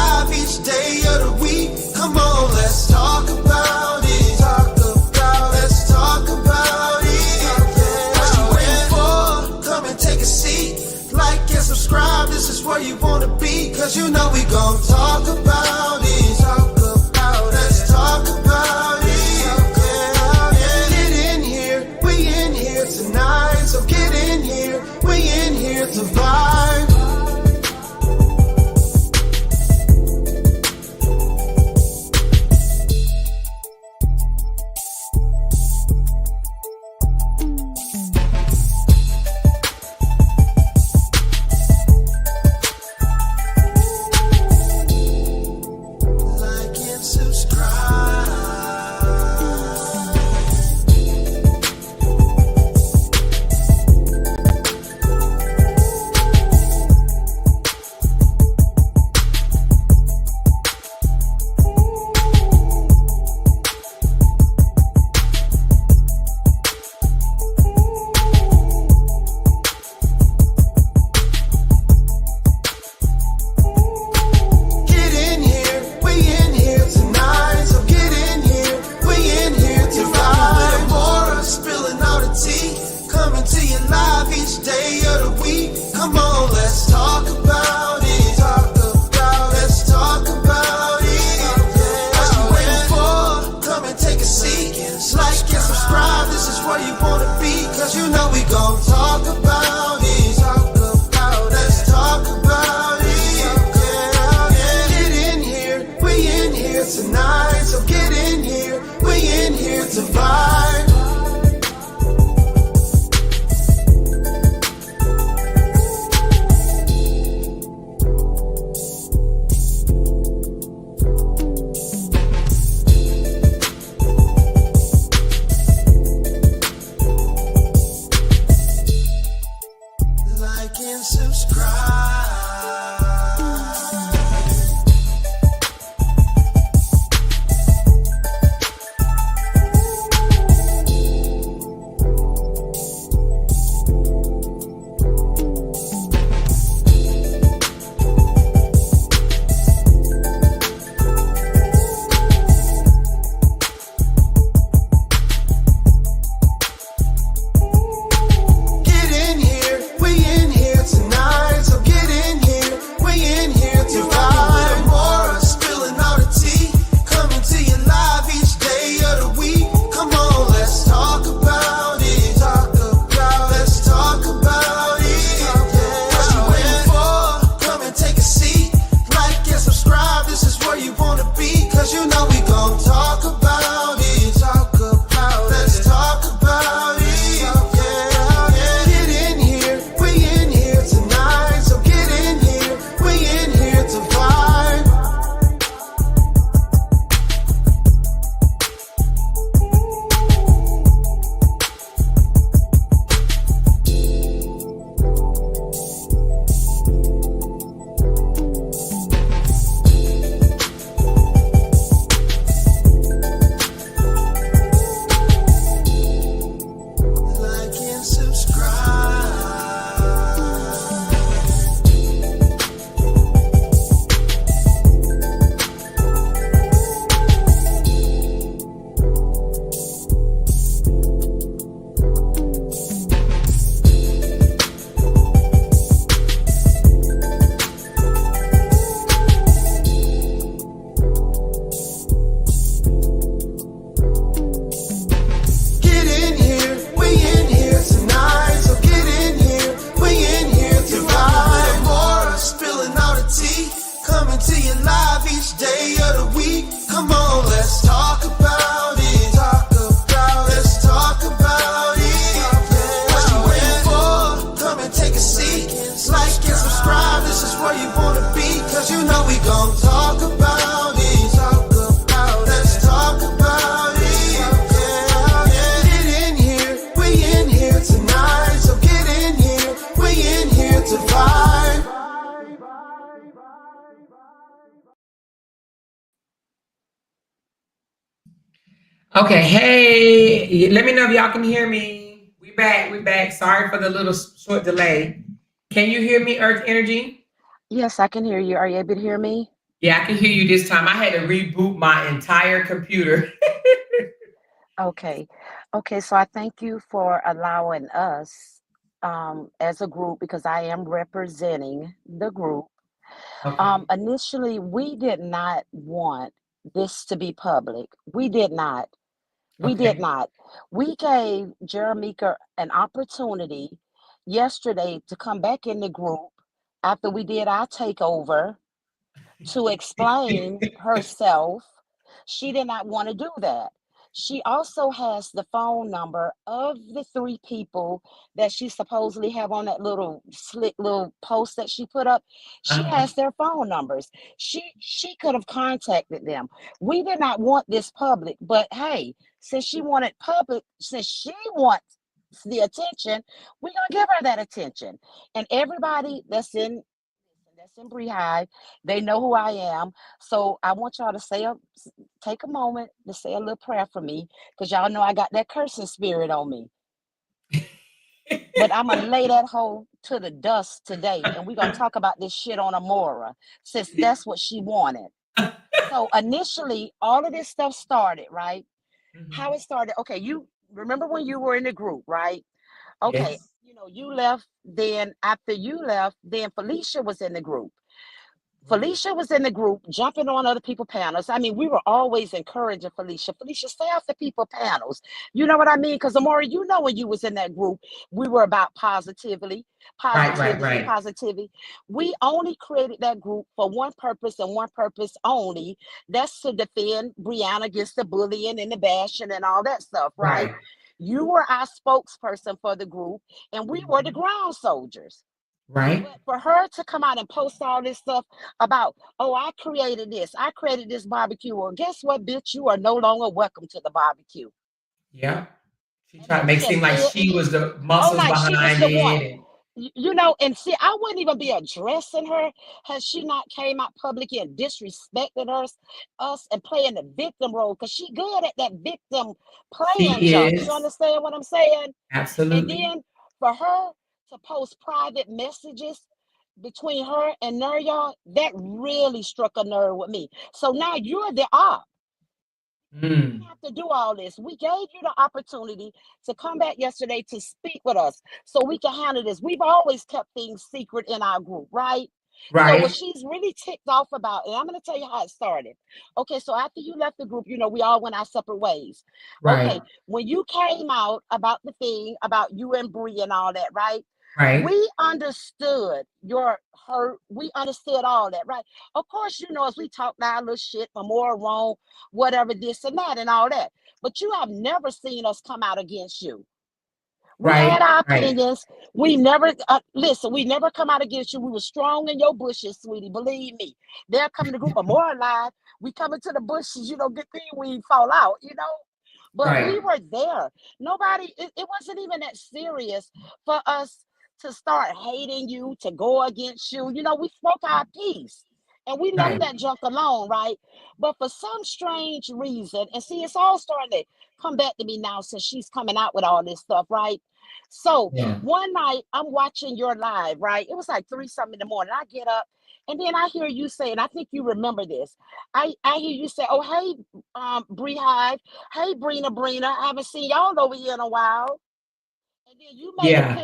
live each day of the week. Come on, let's talk about it. Let's talk about it. What you waiting for? Come and take a seat. Like and subscribe, this is where you wanna be. Cause you know we gon' talk about it. Let's talk about it. Get in here, we in here tonight. So get in here, we in here to vibe. Okay, hey, let me know if y'all can hear me. We back. Sorry for the little short delay. Can you hear me, Earth Energy? Yes, I can hear you. Are you able to hear me? Yeah, I can hear you this time. I had to reboot my entire computer. Okay. Okay, so I thank you for allowing us as a group because I am representing the group. Okay. Initially, we did not want this to be public. We did not. We did Okay. not. We gave Jeremica an opportunity yesterday to come back in the group after we did our takeover to explain herself. She did not want to do that. She also has the phone number of the three people that she supposedly have on that little slick little post that she put up. She Uh-huh. has their phone numbers. She could have contacted them. We did not want this public, but hey, since she wanted public, since she wants the attention, we're gonna give her that attention. And everybody that's in Bree, they know who I am. So I want y'all to take a moment to say a little prayer for me, because y'all know I got that cursing spirit on me. But I'm gonna lay that hoe to the dust today, and we're gonna talk about this shit on Amora, since that's what she wanted. So initially, all of this stuff started, right? How Mhm. it started, okay, you remember when you were in the group, right? Okay, Yes. you left, then after you left, then Felicia was in the group. Right. Felicia was in the group jumping on other people's panels. I mean, we were always encouraging Felicia. Felicia, stay off the people panels. You know what I mean? Because Amora, when you was in that group, we were about Right, right, right. positivity. We only created that group for one purpose and one purpose only. That's to defend Brianna against the bullying and the bashing and all that stuff, right? Right. You were our spokesperson for the group, and we were the Mhm. ground soldiers. Right. But for her to come out and post all this stuff about, oh, I created this barbecue. Well, guess what, bitch? You are no longer welcome to the barbecue. Yeah. She And tried to that's make it seem just like it. she was the Oh, muscles like she was behind the one. it. And And see, I wouldn't even be addressing her had she not came out publicly and disrespected us and playing the victim role, because she good at that victim playing she junk. You is. understand what I'm saying? And Absolutely. then for her to post private messages between her and Nuria, that really struck a nerve with me. So now you're the op. You Mm. didn't have to do all this. We gave you the opportunity to come back yesterday to speak with us so we can handle this. We've always kept things secret in our group, right? So what Right. she's really ticked off about, and I'm going to tell you how it started. Okay, so after you left the group, we all went our separate ways. Okay, Right. when you came out about the thing about you and Bree and all that, right? Right. We understood your hurt. We understood all that, right? Of course, as we talked our little shit for more wrong, whatever, this and that, and all that. But you have never seen us come out against you. We had Right. our Right. opinions. We never listen. We never come out against you. We were strong in your bushes, sweetie. Believe me. They'll come in the group of more alive. We come into the bushes. Good thing we fall out. But we Right. were there. Nobody. It wasn't even that serious for us to start hating you, to go against you. We spoke our piece. And we left Right. that junk alone, right? But for some strange reason, and see, it's all starting to come back to me now since she's coming out with all this stuff, right? So Yeah. one night I'm watching your live, right? It was like 3 something in the morning. I get up and then I hear you say, and I think you remember this. I hear you say, "Oh, hey, Bree Hive, hey, Brina, I haven't seen y'all over here in a while." And then Yeah.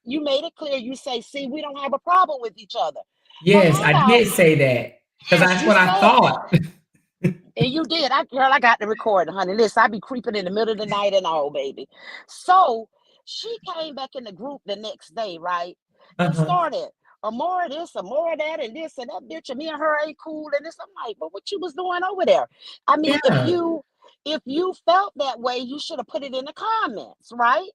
you made it clear. You say, "See, we don't have a problem with each other." But Yes, hold I on, did say that because yes, that's you what I said that. thought. And you did. I got the recording, honey. Listen, I be creeping in the middle of the night and all, baby. So she came back in the group the next day, right? And Uh-huh. started more of this, or more of that, and this and that bitch, and me and her ain't cool. And this, I'm like, but what you was doing over there? I mean, Yeah. if you felt that way, you should have put it in the comments, right?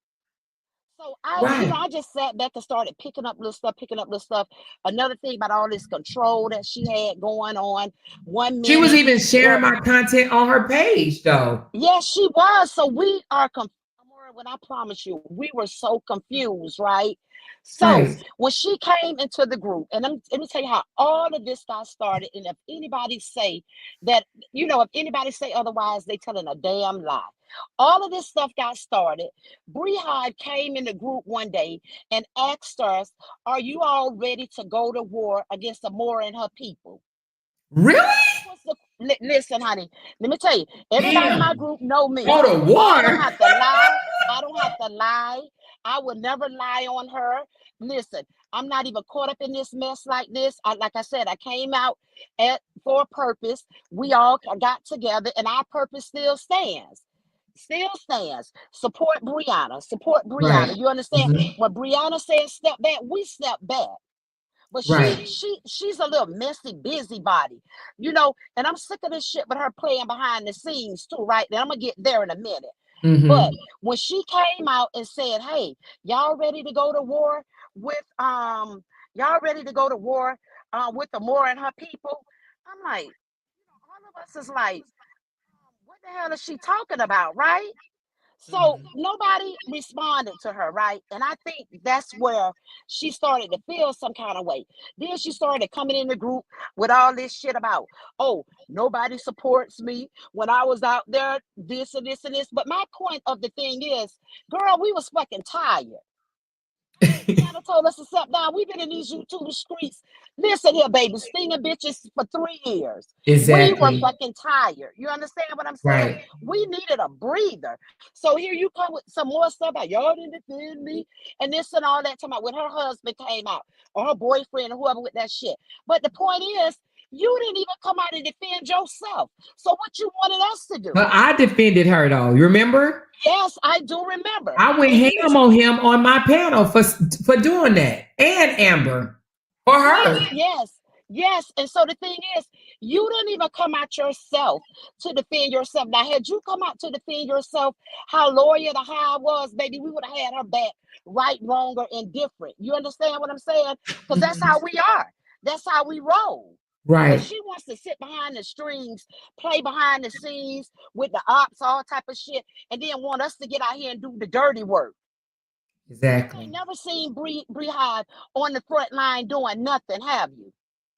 So Right. I just sat back and started picking up little stuff. Another thing about all this control that she had going on. One She was minute, even sharing well, my content on her page though. yes, she was. So we are when I promise you, we were so confused, right? So Right. when she came into the group, and let me tell you how all of this got started. And if anybody say that, if anybody say otherwise, they telling a damn lie. All of this stuff got started. Bree came in the group one day and asked us, "Are you all ready to go to war against Amora and her people?" Really? Listen, honey, let me tell you, everybody in my Damn. group know me. Go to war. I don't have to lie. I don't have to lie. I would never lie on her. Listen, I'm not even caught up in this mess like this. Like I said, I came out for a purpose. We all got together, and our purpose still stands. Still stands. Support Brianna. Support Brianna. Right. You understand? Mhm. When Brianna says step back, we step back. But Right. she's a little messy busybody, you know, and I'm sick of this shit with her playing behind the scenes too, right? And I'm gonna get there in a minute. But Mhm. when she came out and said, "Hey, y'all ready to go to war with y'all ready to go to war with the Moore and her people?" I'm like, all of us is like, what the hell is she talking about, right? So Mhm. nobody responded to her, right? And I think that's where she started to feel some kind of way. Then she started coming in the group with all this shit about, oh, nobody supports me when I was out there, this and this and this. But my point of the thing is, girl, we was fucking tired. Brianna told us to step down. We've been in these YouTube streets. Listen here, baby, stinging bitches for 3 years. We were Exactly. fucking tired. You understand what I'm saying? Right. We needed a breather. So here you come with some more stuff about y'all didn't defend me and this and all that. Talking about when her husband came out or her boyfriend or whoever with that shit. But the point is, you didn't even come out and defend yourself. So what you wanted us to do? But I defended her though. You remember? Yes, I do remember. I went And let me ham on him on my panel for doing that, and Amber for her. Yes, yes. And so the thing is, you didn't even come out yourself to defend yourself. Now, had you come out to defend yourself, how loyal the high was, baby, we would have had her back right, wrong, or indifferent. You understand what I'm saying? Because that's how Mhm. we are. That's how we roll. But Right. she wants to sit behind the strings, play behind the scenes with the ops, all type of shit, and then want us to get out here and do the dirty work. You ain't Exactly. never seen Bree Hive on the front line doing nothing, have you?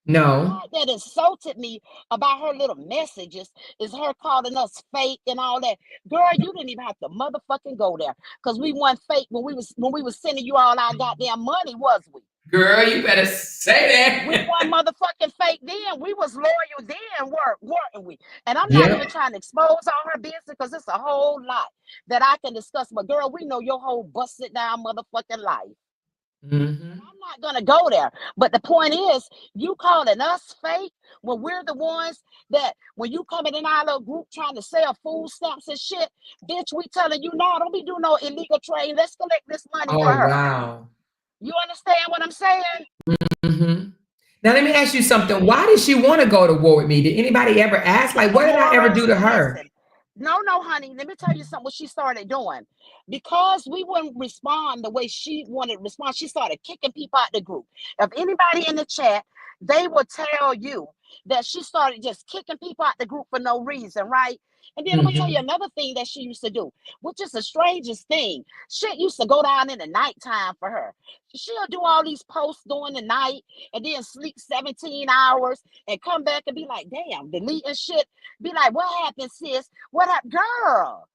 The No. part that insulted me about her little messages is her calling us fake and all that. Girl, you didn't even have to motherfucking go there because we weren't fake when we was sending you all our goddamn money, was we? Girl, you better say We that. weren't motherfucking fake then. We was loyal then, weren't we? And I'm not even Yep. trying to expose all her business because it's a whole lot that I can discuss. But girl, we know your whole busted down motherfucking life. Hmm. I'm not gonna go there. But the point is, you calling us fake when we're the ones that when you coming in our little group trying to sell food stamps and shit, bitch, we telling you no, don't be doing no illegal trade. Let's collect this money for Oh her. wow. You understand what I'm saying? Hmm. Now let me ask you something. Why did she want to go to war with me? Did anybody ever ask? Like, what did I ever Amora, do to her? listen. No, honey. Let me tell you something. What she started doing, because we wouldn't respond the way she wanted to respond. She started kicking people out the group. If anybody in the chat, they will tell you that she started just kicking people out the group for no reason, right? And then I'm gonna tell you Hmm. another thing that she used to do, which is the strangest thing. Shit used to go down in the nighttime for her. She'll do all these posts during the night and then sleep 17 hours and come back and be like, damn, deleting shit. Be like, what happened, sis? What happened? Girl,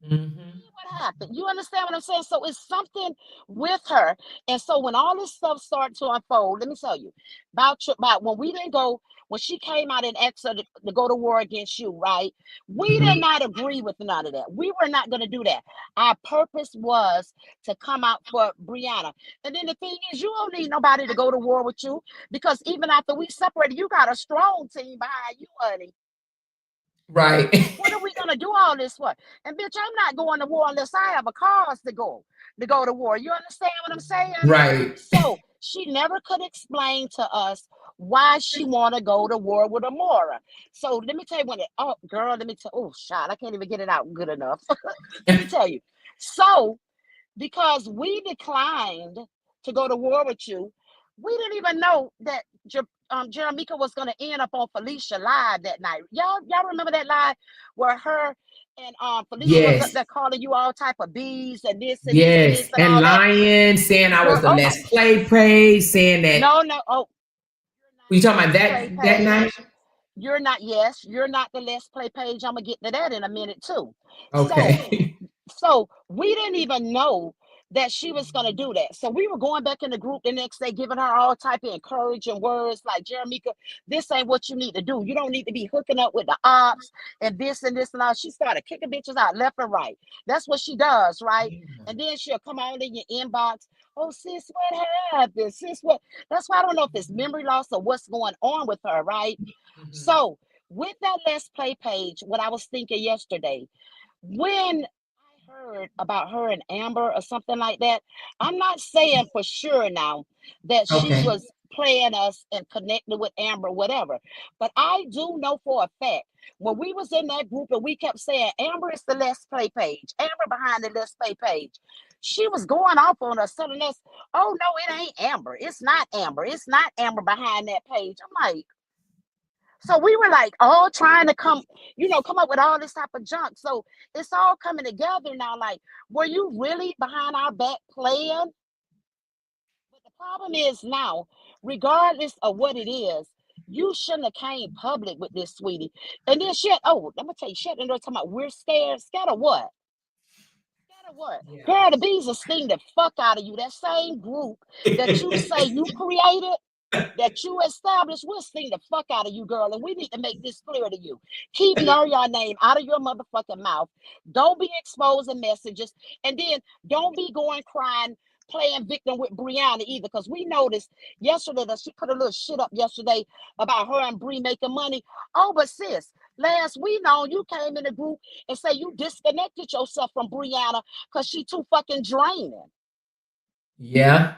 Hmm. what happened? You understand what I'm saying? So it's something with her. And so when all this stuff started to unfold, let me tell you about when we didn't go, when she came out and asked her to go to war against you, right? We did Hmm. not agree with none of that. We were not going to do that. Our purpose was to come out for Brianna. And then the thing is, you don't need nobody to go to war with you because even after we separated, you got a strong team behind you, honey. Right. What are we gonna do all this for? And bitch, I'm not going to war unless I have a cause to go to war. You understand what I'm saying? Right. So she never could explain to us why she want to go to war with Amora. So let me tell you when it. Oh, girl, let me tell. Oh, shot, I can't even get it out good enough. Let me tell you. So because we declined to go to war with you, we didn't even know that Jeremica was going to end up on Felicia live that night. Y'all remember that live where her and Felicia was up Yes. there calling you all type of bees and this and this and this Yes. and And all that. lying, saying I Girl, was the oh my, Let's Play page, saying that. no. Oh, you're not Were you the talking about Let's Play that night? page. You're not. Yes, you're not the Let's Play page. I'm gonna get to that in a minute too. So Okay. so we didn't even know that she was going to do that. So we were going back in the group the next day, giving her all type of encouraging words like, Jeremica, this ain't what you need to do. You don't need to be hooking up with the ops and this and this and all. She started kicking bitches out left and right. That's what she does, right? And then she'll come on in your inbox. Oh, sis, what happened? Sis, what? That's why I don't know if it's memory loss or what's going on with her, right? So with that Let's Play page, what I was thinking yesterday, when I heard about her and Amber or something like that, I'm not saying for sure now that she Okay. was playing us and connected with Amber, whatever. But I do know for a fact when we was in that group and we kept saying Amber is the Let's Play page, Amber behind the Let's Play page, she was going off on us, telling us, "Oh no, it ain't Amber. It's not Amber. It's not Amber behind that page." I'm like, so we were like all trying to come up with all this type of junk. So it's all coming together now. Like, were you really behind our back playing? But the problem is now, regardless of what it is, you shouldn't have came public with this, sweetie. And then shit, oh, I'm gonna tell you, shit, and they're talking about we're scared. Scared of what? Scared of what? Yeah. Girl, the bees will sting the fuck out of you. That same group that you say you created, that you established, we'll sting the fuck out of you, girl. And we need to make this clear to you. Keep your name out of your motherfucking mouth. Don't be exposing messages. And then don't be going crying, playing victim with Brianna either. Because we noticed yesterday that she put a little shit up yesterday about her and Bree making money. Oh, but sis, last we know you came in the group and say you disconnected yourself from Brianna because she too fucking draining. Yeah.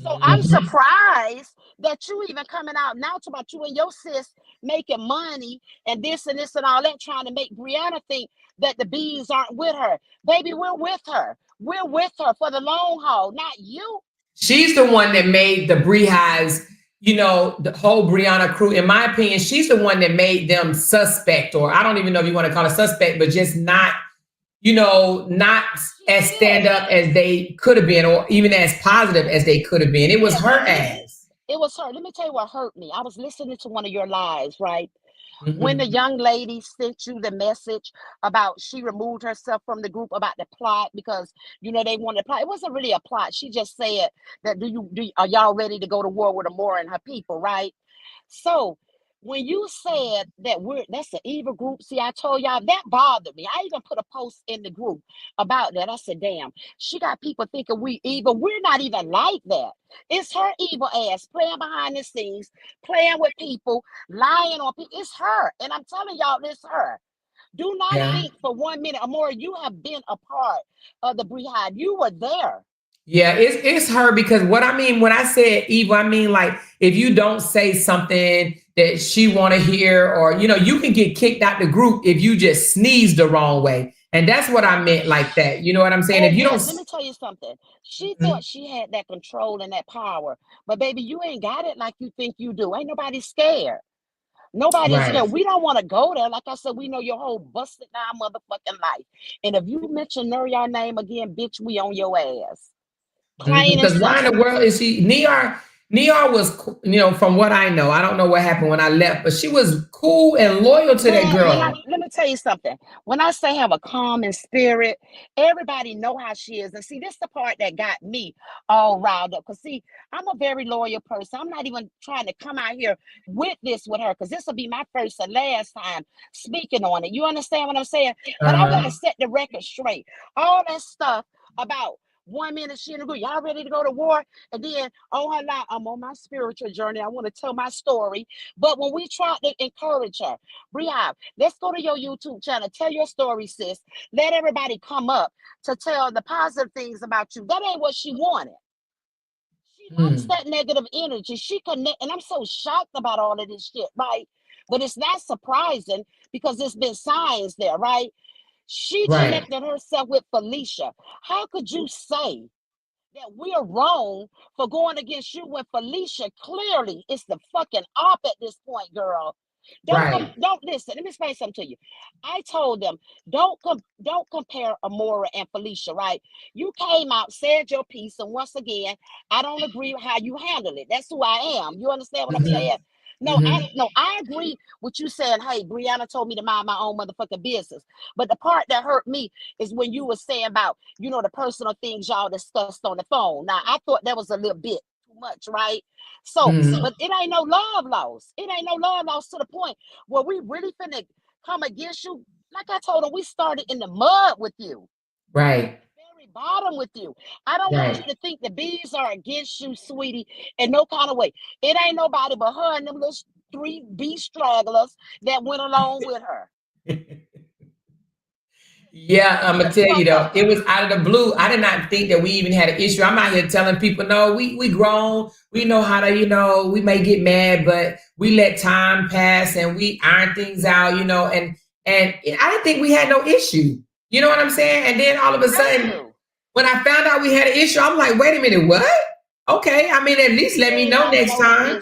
So I'm surprised that you even coming out now talking about you and your sis making money and this and all that, trying to make Brianna think that the bees aren't with her. Baby, we're with her. We're with her for the long haul, not you. She's the one that made the Beehives, the whole Brianna crew. In my opinion, she's the one that made them suspect, or I don't even know if you want to call it suspect, but just not as stand up as they could have been, or even as positive as they could have been. It was her ass. It was her. Let me tell you what hurt me. I was listening to one of your lives, right? When the young lady sent you the message about she removed herself from the group about the plot because they wanted to plot. It wasn't really a plot. She just said that are y'all ready to go to war with Amora and her people, right? So when you said that that's an evil group, see, I told y'all that bothered me. I even put a post in the group about that. I said, damn, she got people thinking we evil. We're not even like that. It's her evil ass playing behind the scenes, playing with people, lying on people. It's her. And I'm telling y'all, it's her. Do not think for 1 minute, Amora, you have been a part of the Beehive. You were there. Yeah, it's her, because what I mean when I said evil, I mean like if you don't say something that she want to hear, or you can get kicked out the group if you just sneeze the wrong way, and that's what I meant like that. You know what I'm saying? If you don't, let me tell you something. She thought she had that control and that power, but baby, you ain't got it like you think you do. Ain't nobody scared. Nobody's scared. We don't want to go there. Like I said, we know your whole busted down motherfucking life, and if you mention your name again, bitch, we on your ass. Because why in the world is she? Niar was, from what I know, I don't know what happened when I left, but she was cool and loyal to that girl. Let me tell you something. When I say have a calm and spirit, everybody know how she is. And see, this is the part that got me all riled up. Because see, I'm a very loyal person. I'm not even trying to come out here with her, because this will be my first and last time speaking on it. You understand what I'm saying? But I want to set the record straight. All that stuff about 1 minute she in the group, y'all ready to go to war? And then on her line, I'm on my spiritual journey. I want to tell my story. But when we try to encourage her, Brianna, let's go to your YouTube channel. Tell your story, sis. Let everybody come up to tell the positive things about you. That ain't what she wanted. She likes that negative energy. She connect, and I'm so shocked about all of this shit, right? But it's not surprising because there's been signs there, right? She connected herself with Felicia. How could you say that we're wrong for going against you when Felicia clearly is the fucking op at this point, girl? Don't listen. Let me explain something to you. I told them don't compare Amora and Felicia, right? You came out, said your piece, and once again, I don't agree with how you handle it. That's who I am. You understand what I'm saying? No, I agree with you saying, hey, Brianna told me to mind my own motherfucking business. But the part that hurt me is when you were saying about, the personal things y'all discussed on the phone. Now, I thought that was a little bit too much, right? So, but it ain't no love loss. It ain't no love loss to the point where we really finna come against you. Like I told him, we started in the mud with you. Right. Very bottom with you. I don't want you to think the bees are against you, sweetie, in no kind of way. It ain't nobody but her and them little 3 bee stragglers that went along with her. Yeah, I'm gonna tell you though, it was out of the blue. I did not think that we even had an issue. I'm out here telling people, no, we grown. We know how to, we may get mad, but we let time pass and we iron things out, and I didn't think we had no issue. You know what I'm saying? And then all of a sudden, when I found out we had an issue, I'm like, wait a minute, what? Okay, I mean, at least let me know next time.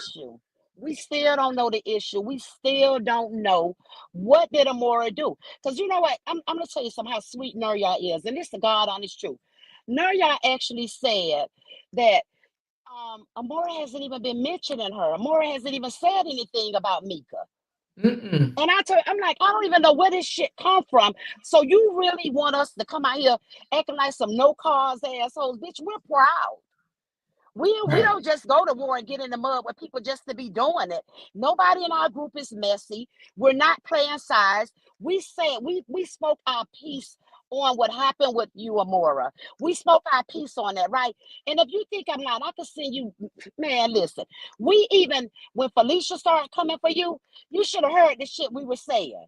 We still don't know the issue. We still don't know what did Amora do. Because you know what? I'm going to tell you something how sweet Nuria is. And this is the God honest truth. Nuria actually said that Amora hasn't even been mentioning her. Amora hasn't even said anything about Mika. And I'm like, I don't even know where this shit come from. So you really want us to come out here acting like some no cause assholes? Bitch, we're proud. We don't just go to war and get in the mud with people just to be doing it. Nobody in our group is messy. We're not playing sides. We said we spoke our piece on what happened with you, Amora. We spoke our piece on that, right? And if you think I'm not, I can send you, man, listen. We even, when Felicia started coming for you, you should have heard the shit we were saying.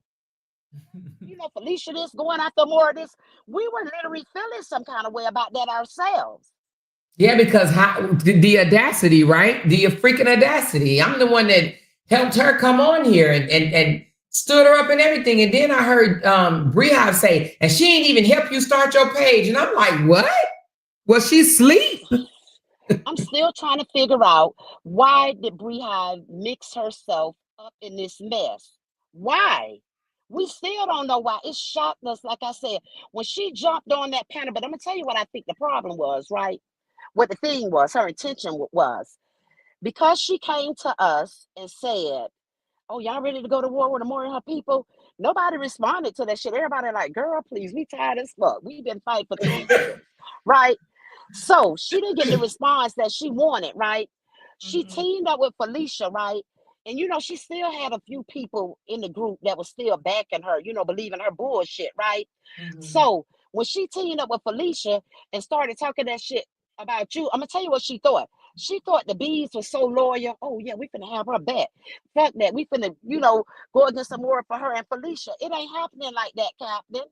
Felicia this, going after more of this. We were literally feeling some kind of way about that ourselves. Yeah, because the audacity, right? The freaking audacity. I'm the one that helped her come on here and stood her up and everything. And then I heard Briha say, and she ain't even help you start your page. And I'm like, what? Was she asleep? I'm still trying to figure out, why did Briha mix herself up in this mess? Why? We still don't know why. It shocked us, like I said, when she jumped on that panel. But I'm going to tell you what I think the problem was, right? What the thing was, her intention was, because she came to us and said, oh, y'all ready to go to war with Amora and her people? Nobody responded to that shit. Everybody like, girl, please, we tired as fuck. We've been fighting for 3 years, right? So she didn't get the response that she wanted, right? She teamed up with Felicia, right? And, she still had a few people in the group that was still backing her, believing her bullshit, right? So when she teamed up with Felicia and started talking that shit about you, I'm gonna tell you what she thought. She thought the bees were so loyal. Oh yeah, we finna have her back. Fuck that. We finna, go against some more for her and Felicia. It ain't happening like that, Captain.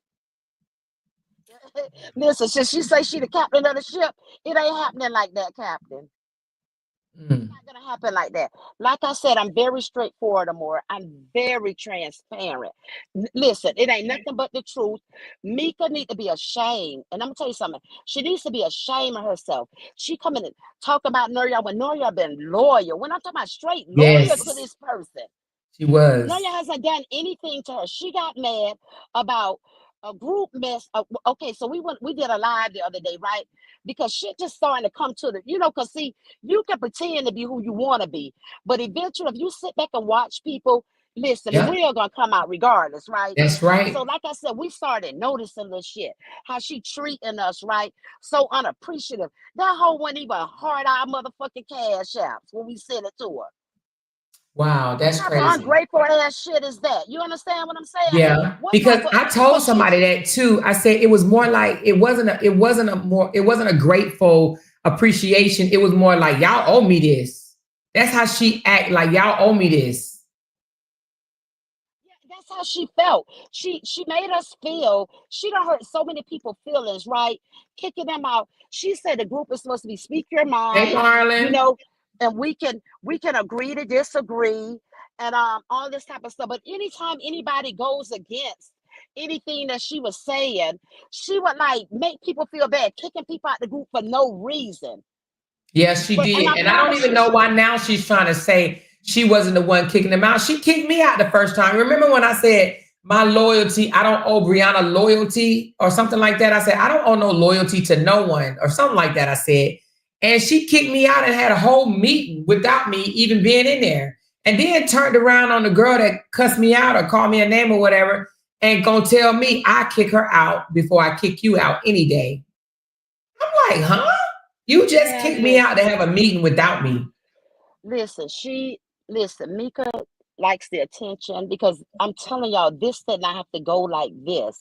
Listen, since she say she the captain of the ship, it ain't happening like that, Captain. It's not gonna happen like that. Like I said, I'm very straightforward, Amora. I'm very transparent. Listen, it ain't nothing but the truth. Mika need to be ashamed. And I'm gonna tell you something. She needs to be ashamed of herself. She come in and talk about Nuria when Nuria been loyal. When I'm talking about straight loyal to this person. She was. Nuria hasn't done anything to her. She got mad about a group mess. Okay, so we did a live the other day, right? Because shit just starting to come to the, because see, you can pretend to be who you want to be, but eventually if you sit back and watch people, listen, the real gonna come out regardless, right? That's right. So like I said, we started noticing this shit, how she treating us, right? So unappreciative. That hoe wasn't even hard our motherfucking cash apps when we sent it to her. Wow, that's crazy. Ungrateful ass shit is that? You understand what I'm saying? Yeah, because I told somebody that too. I said it was more like it wasn't a grateful appreciation. It was more like, y'all owe me this. That's how she act, like y'all owe me this. Yeah, that's how she felt. She made us feel. She done hurt so many people's feelings, right? Kicking them out. She said the group is supposed to be speak your mind. Hey, Marlon. And we can agree to disagree and all this type of stuff. But anytime anybody goes against anything that she was saying, she would like make people feel bad, kicking people out the group for no reason. Yes, she did. And I don't even know why now she's trying to say she wasn't the one kicking them out. She kicked me out the first time. Remember when I said my loyalty, I don't owe Brianna loyalty or something like that? I said, I don't owe no loyalty to no one or something like that, I said. And she kicked me out and had a whole meeting without me even being in there. and then turned around on the girl that cussed me out or called me a name or whatever, and gonna tell me I kick her out before I kick you out any day. I'm like, huh? You just Man, kicked me out to listen, have a meeting without me. listen, listen, Mika likes the attention because I'm telling y'all, this did not have to go like this.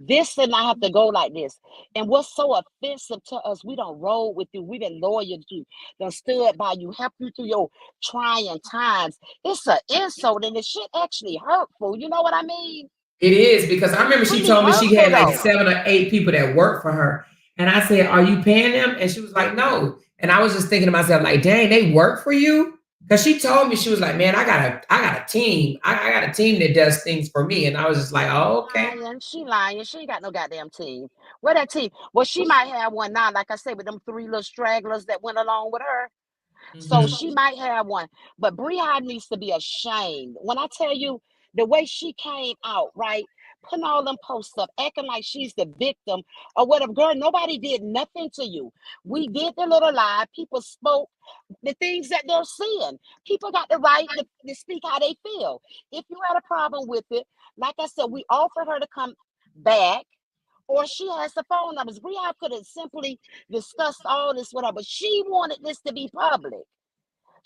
This did not have to go like this. And what's so offensive to us, we don't roll with you. We've been loyal to you, done stood by you, helped you through your trying times. It's an insult and the shit actually hurtful. You know what I mean? It is because I remember It's she really told me she hurtful had like though. 7 or 8 people that work for her. And I said, are you paying them? And she was like, no. And I was just thinking to myself, like, dang, they work for you? Because she told me, she was like, man, I got a team. I got a team that does things for me. And I was just like, oh, okay. Lying, she lying. She ain't got no goddamn team. Where that team? Well, she might have one now, like I said, with them three little stragglers that went along with her. So Mhm. she might have one, but Bree needs to be ashamed. When I tell you the way she came out, right, putting all them posts up, acting like she's the victim or whatever. Girl, nobody did nothing to you. We did the little lie. People spoke the things that they're seeing. People got the right to speak how they feel. If you had a problem with it, like I said, we offered her to come back or she has the phone numbers. Brianna could have simply discussed all this with her, but she wanted this to be public.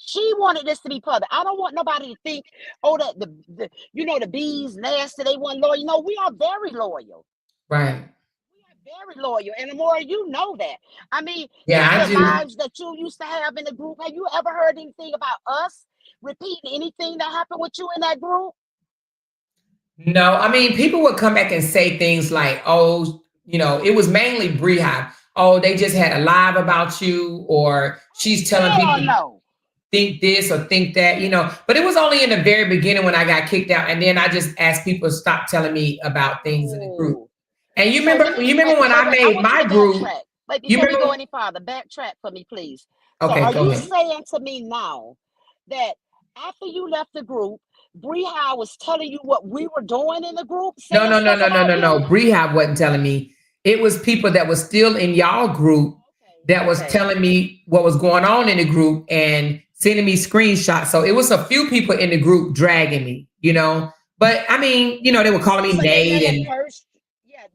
She wanted this to be public. I don't want nobody to think, oh, the you know the bees nasty. They weren't loyal. No, we are very loyal. Right. We are very loyal, and the more you know that. I mean, Yeah, it's I the do. lives that you used to have in the group. Have you ever heard anything about us repeating anything that happened with you in that group? No, I mean, people would come back and say things like, oh, it was mainly Brehab. Oh, they just had a live about you, or she's telling Hell people no. think this or think that. But it was only in the very beginning when I got kicked out, and then I just asked people to stop telling me about things in the group. Oh. And you So remember, let me you remember when wait, I wait. I made want you my to group? backtrack. Wait, You before we go remember? any farther, backtrack for me, please. So Okay, are go you ahead. saying to me now that after you left the group, Bree was telling you what we were doing in the group, No, saying no, no, stuff no, no, about no, no. you? Brehab wasn't telling me. It was people that was still in y'all group that was Okay. telling me what was going on in the group and sending me screenshots. So it was a few people in the group dragging me. But I mean, they were calling me So Nate they and cursed.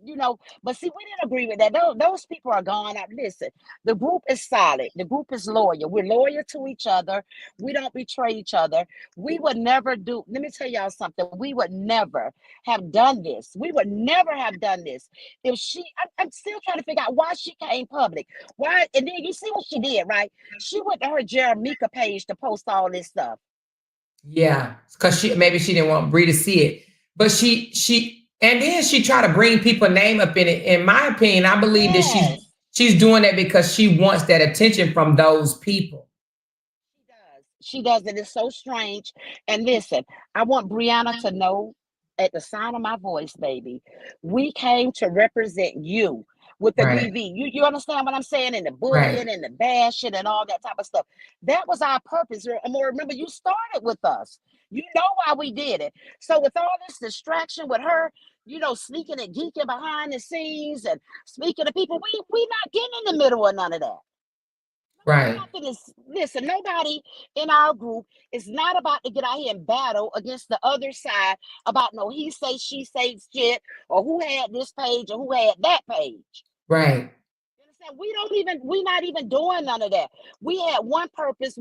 Yeah, but see, we didn't agree with that. Those people are gone out. Listen, the group is solid. The group is loyal. We're loyal to each other. We don't betray each other. We would never do, let me tell y'all something. We would never have done this. We would never have done this. If I'm still trying to figure out why she came public. Why, and then you see what she did, right? She went to her Jeremica page to post all this stuff. yeah, because she didn't want Bree to see it. But she and then she tried to bring people name up in it. In my opinion, I believe that she's Yes. she's doing that because she wants that attention from those people. She does. She does. It is so strange. And listen, I want Brianna to know at the sound of my voice, baby, we came to represent you with the Right, BV. You understand what I'm saying? And the right, bullying and the bashing and all that type of stuff. That was our purpose. And more, remember, you started with us. You know why we did it. So with all this distraction with her, sneaking and geeking behind the scenes and speaking to people, we not getting in the middle of none of that. right. Nothing is, listen, nobody in our group is not about to get out here and battle against the other side about no he say she say shit or who had this page or who had that page. Right. You understand? We not even doing none of that. We had one purpose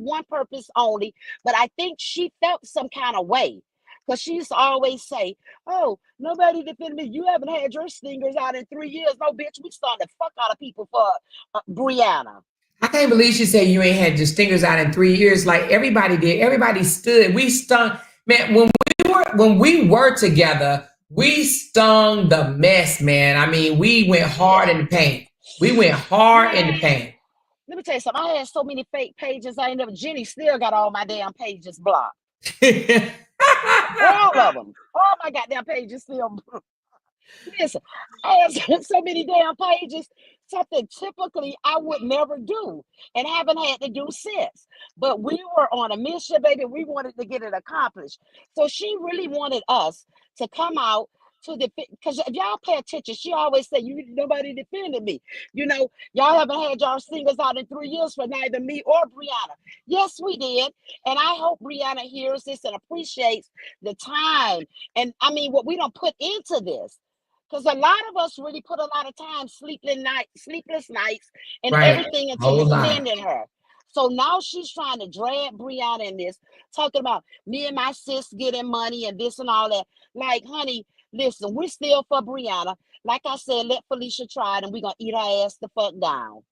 only, but I think she felt some kind of way. Because she used to always say, oh, nobody defended me. You haven't had your stingers out in 3 years. No, bitch, we stung the fuck out of people for Brianna. I can't believe she said you ain't had your stingers out in 3 years. Like everybody did. Everybody stood. We stung. Man, when we were together, we stung the mess, man. I mean, we went hard Yeah. in the paint. We went hard in the Man, paint. let me tell you something. I had so many fake pages. I ain't never. Jenny still got all my damn pages blocked. All of them. All my goddamn pages still. Listen, I have so many damn pages. Something typically I would never do, and haven't had to do since. But we were on a mission, baby. We wanted to get it accomplished. So she really wanted us to come out to defend, because if y'all pay attention, she always say, "You nobody defended me." You know, y'all haven't had y'all singers out in 3 years for neither me or Brianna. Yes, we did, and I hope Brianna hears this and appreciates the time, and I mean what we don't put into this. Because a lot of us really put a lot of time, sleepless nights, and Right. everything into Whole lot. defending her. So now she's trying to drag Brianna in this, talking about me and my sis getting money and this and all that. Like, honey, listen, we're still for Brianna. Like I said, let Felicia try it, and we're gonna eat her ass the fuck down.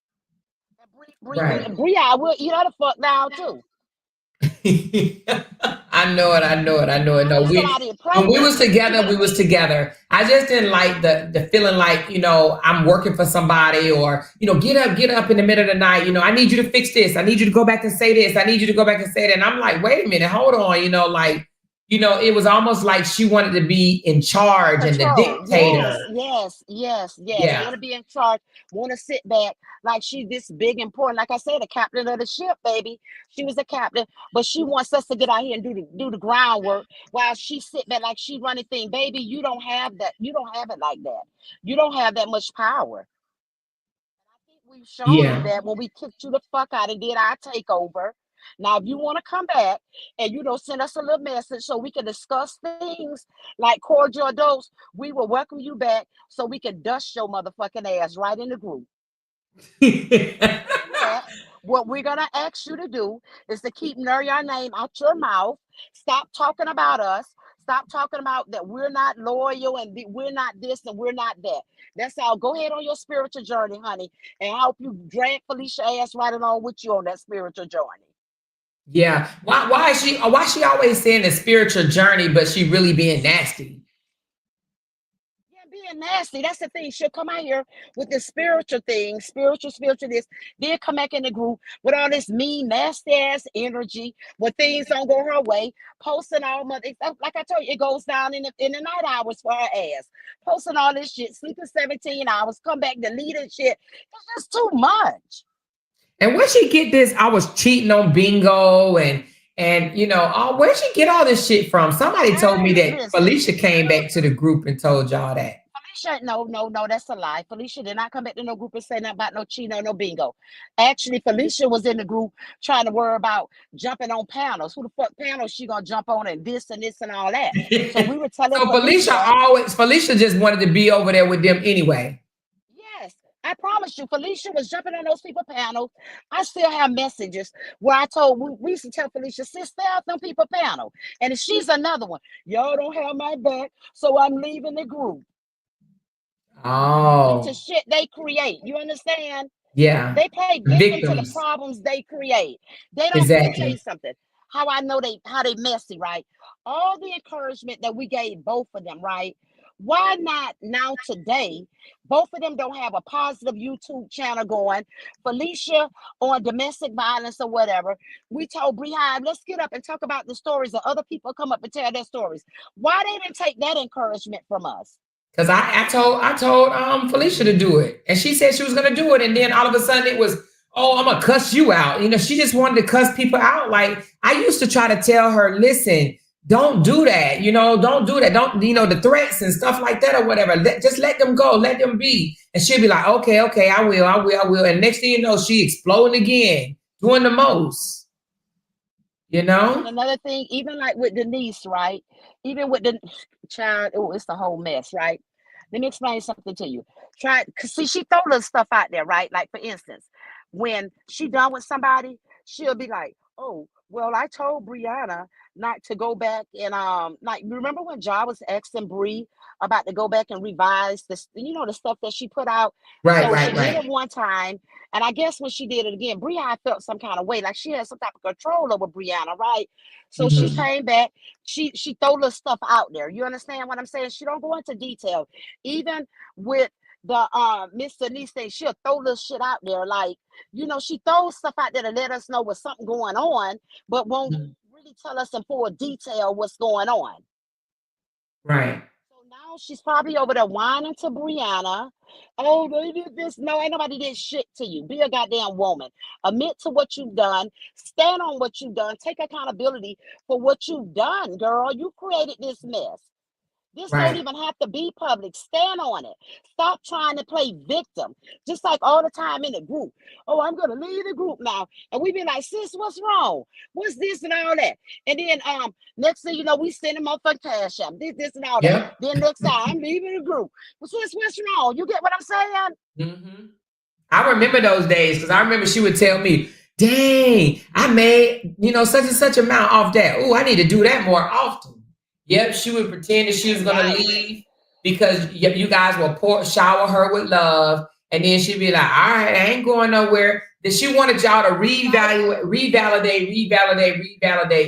Right. Brianna will eat her the fuck down too. I know it. I know it. I know it. I No, need somebody to when we practice. was together, we was together. I just didn't like the feeling like, I'm working for somebody, or, get up in the middle of the night. I need you to fix this. I need you to go back and say this. I need you to go back and say that. And I'm like, wait a minute, hold on. It was almost like she wanted to be in charge and the Control. dictator. Yes. Yeah. Want to be in charge. Want to sit back like she's this big important. Like I said, the captain of the ship, baby. She was the captain, but she wants us to get out here and do the groundwork while she sit back like she running thing. Baby, you don't have that. You don't have it like that. You don't have that much power. I think we've shown you Yeah. that when we kicked you the fuck out and did our takeover. Now, if you want to come back and send us a little message so we can discuss things like cordial adults, we will welcome you back so we can dust your motherfucking ass right in the group. That, what we're gonna ask you to do is to keep our name out your mouth. Stop talking about us. Stop talking about that we're not loyal and we're not this and we're not that. That's all. Go ahead on your spiritual journey, honey, and I hope you drag Felicia ass right along with you on that spiritual journey. Yeah. Why she always saying the spiritual journey, but she really being nasty? Yeah, being nasty. That's the thing. She'll come out here with this spiritual thing, spiritual this, then come back in the group with all this mean, nasty ass energy when things don't go her way, posting all mother. Like I told you, it goes down in the night hours for her ass. Posting all this shit, sleeping 17 hours, come back deleting shit. It's just too much. And where she get this? I was cheating on bingo, and where'd she get all this shit from? Somebody told me Hey, that listen. Felicia came back to the group and told y'all that. Felicia, no, that's a lie. Felicia did not come back to no group and say nothing about no cheating or no bingo. Actually, Felicia was in the group trying to worry about jumping on panels. Who the fuck panels she gonna jump on and this and all that. So we were telling So Felicia, Felicia just wanted to be over there with them anyway. yes, I promise you, Felicia was jumping on those people panels. I still have messages where we used to tell Felicia, sis, stay off them people panel. And she's another one. Y'all don't have my back, so I'm leaving the group. To Oh, shit they create. You understand? yeah. They play victim to the Victims. problems they create. They don't. Let me tell you Exactly. something. How I know how they messy, right? All the encouragement that we gave both of them, right? Why not now today? Both of them don't have a positive YouTube channel going. Felicia on domestic violence or whatever. We told Beehive, let's get up and talk about the stories of other people come up and tell their stories. Why they didn't take that encouragement from us? Because I told Felicia to do it, and she said she was gonna do it, and then all of a sudden it was, oh, I'm gonna cuss you out. She just wanted to cuss people out. Like, I used to try to tell her, listen, don't do that. Don't do that. Don't, the threats and stuff like that or whatever. Just let them go. Let them be. And she'll be like, okay, I will. And next thing you know, she exploding again, doing the most. And another thing, even like with Denise, right? Even with the child, oh, it's the whole mess, right? Let me explain something to you. Cause see, she throw little stuff out there, right? Like for instance, when she done with somebody, she'll be like, "Oh, well, I told Brianna not to go back and like remember when Ja was asking Bree about to go back and revise this, the stuff that she put out. Right, So she right, did right. it one time, and I guess when she did it again, Brianna felt some kind of way, like she had some type of control over Brianna, right? So she Mhm. came back. She throw little stuff out there. You understand what I'm saying? She don't go into detail, even with the Miss Denise thing. She'll throw little shit out there, like she throws stuff out there to let us know what's something going on, but won't Mhm. really tell us in full detail what's going on. Right. So now she's probably over there whining to Brianna. Oh, they did this. No, ain't nobody did shit to you. Be a goddamn woman. Admit to what you've done. Stand on what you've done. Take accountability for what you've done, girl. You created this mess. This don't Right. even have to be public. Stand on it. Stop trying to play victim. Just like all the time in the group. Oh, I'm gonna leave the group now. And we be like, sis, what's wrong? What's this and all that? And then next thing you know, we send them up for cash app. This and all that. Yep. Then next time I'm leaving the group. Well, sis, what's wrong? You get what I'm saying? Mm-hmm. I remember those days because I remember she would tell me, dang, I made, such and such amount off that. Oh, I need to do that more often. Yep, she would pretend that she was going to leave because you guys will shower her with love. And then she'd be like, all right, I ain't going nowhere. Then she wanted y'all to revalidate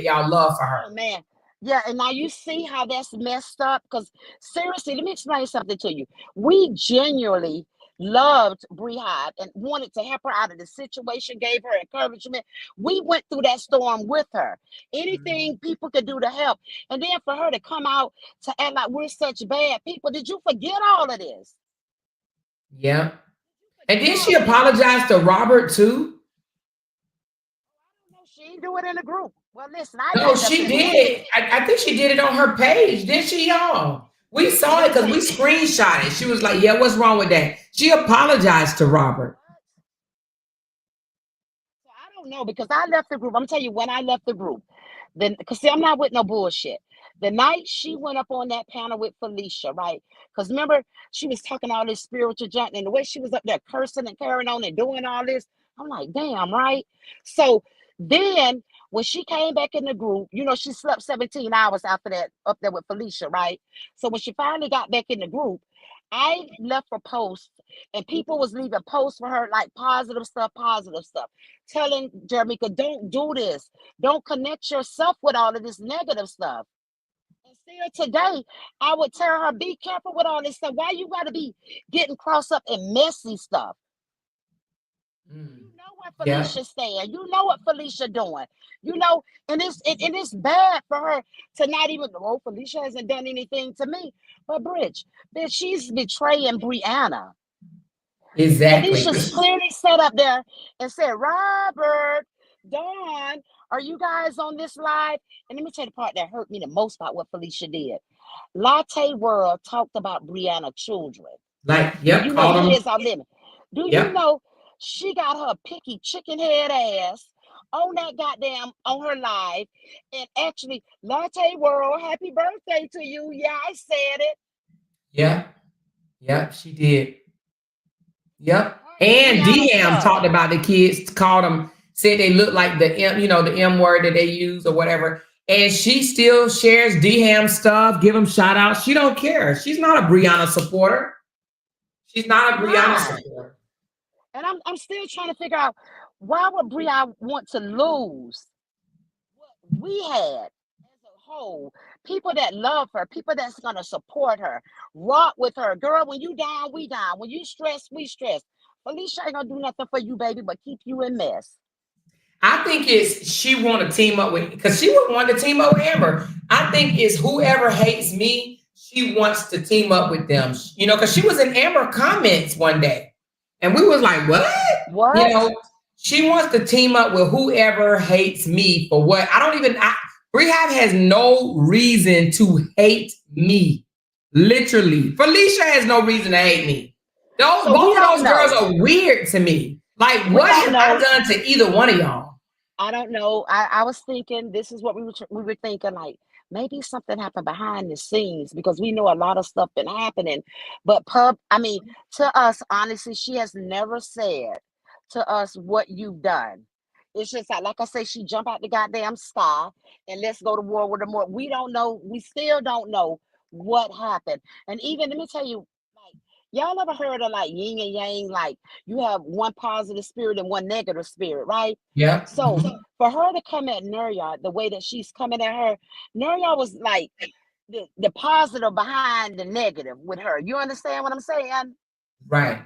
y'all love for her. Oh, man. Yeah, and now you see how that's messed up? Because seriously, let me explain something to you. We genuinely loved Bree and wanted to help her out of the situation, gave her encouragement. We went through that storm with her. Anything people could do to help. And then for her to come out to act like we're such bad people, did you forget all of this? Yeah. And then she apologized to Robert too. No, she didn't do it in the group. Well, listen, No, she did. I think she did it on her page, didn't she, y'all? We saw it because we screenshot it. She was like, yeah, what's wrong with that? She apologized to Robert. I don't know because I left the group. I'm telling you, when I left the group, then because see, I'm not with no bullshit. The night she went up on that panel with Felicia, right? Because remember, she was talking all this spiritual junk, and the way she was up there cursing and carrying on and doing all this, I'm like, damn, right? So then when she came back in the group, she slept 17 hours after that up there with Felicia, right? So when she finally got back in the group, I left for posts and people was leaving posts for her, like positive stuff, telling Jermica, don't do this. Don't connect yourself with all of this negative stuff. And still today, I would tell her, be careful with all this stuff. Why you got to be getting crossed up in messy stuff? You know what Felicia's saying. You know what Felicia doing. And it's bad for her to not even know Felicia hasn't done anything to me. But bitch, she's betraying Brianna. Exactly. Felicia's clearly sat up there and said, Robert, Dawn, are you guys on this live? And let me tell you the part that hurt me the most about what Felicia did. Latte World talked about Brianna children. Like, yep, you called know, them. kids are living. Do you know she got her picky chicken head ass on that goddamn on her live, and actually, Latte World, happy birthday to you. Yeah, I said it. Yep, she did. Yep. And DM talked about the kids, called them, said they look like the M word that they use or whatever. And she still shares DM stuff, give them shout outs. She don't care. She's not a Brianna supporter. She's not a Brianna supporter. And I'm still trying to figure out, why would Brianna want to lose what we had as a whole? People that love her, people that's going to support her, rock with her. Girl, when you down, we down. When you stress, we stress. Felicia ain't going to do nothing for you, baby, but keep you in mess. I think it's she want to team up with, because she would want to team up with Amber. I think it's whoever hates me, she wants to team up with them. Because she was in Amber comments one day. And we was like, what? What? She wants to team up with whoever hates me for what? Rehab has no reason to hate me. Literally. Felicia has no reason to hate me. Both of those girls are weird to me. Like, what have I done to either one of y'all? I don't know. I was thinking, this is what we were thinking, like, maybe something happened behind the scenes, because we know a lot of stuff been happening. But to us, honestly, she has never said to us what you've done. It's just like I say, she jumped out the goddamn sky and let's go to war with them more. We don't know. We still don't know what happened. And even, let me tell you, like, y'all ever heard of like yin and yang? Like, you have one positive spirit and one negative spirit, right? Yeah. So for her to come at Nuria the way that she's coming at her, Nuria was like the positive behind the negative with her. You understand what I'm saying? Right.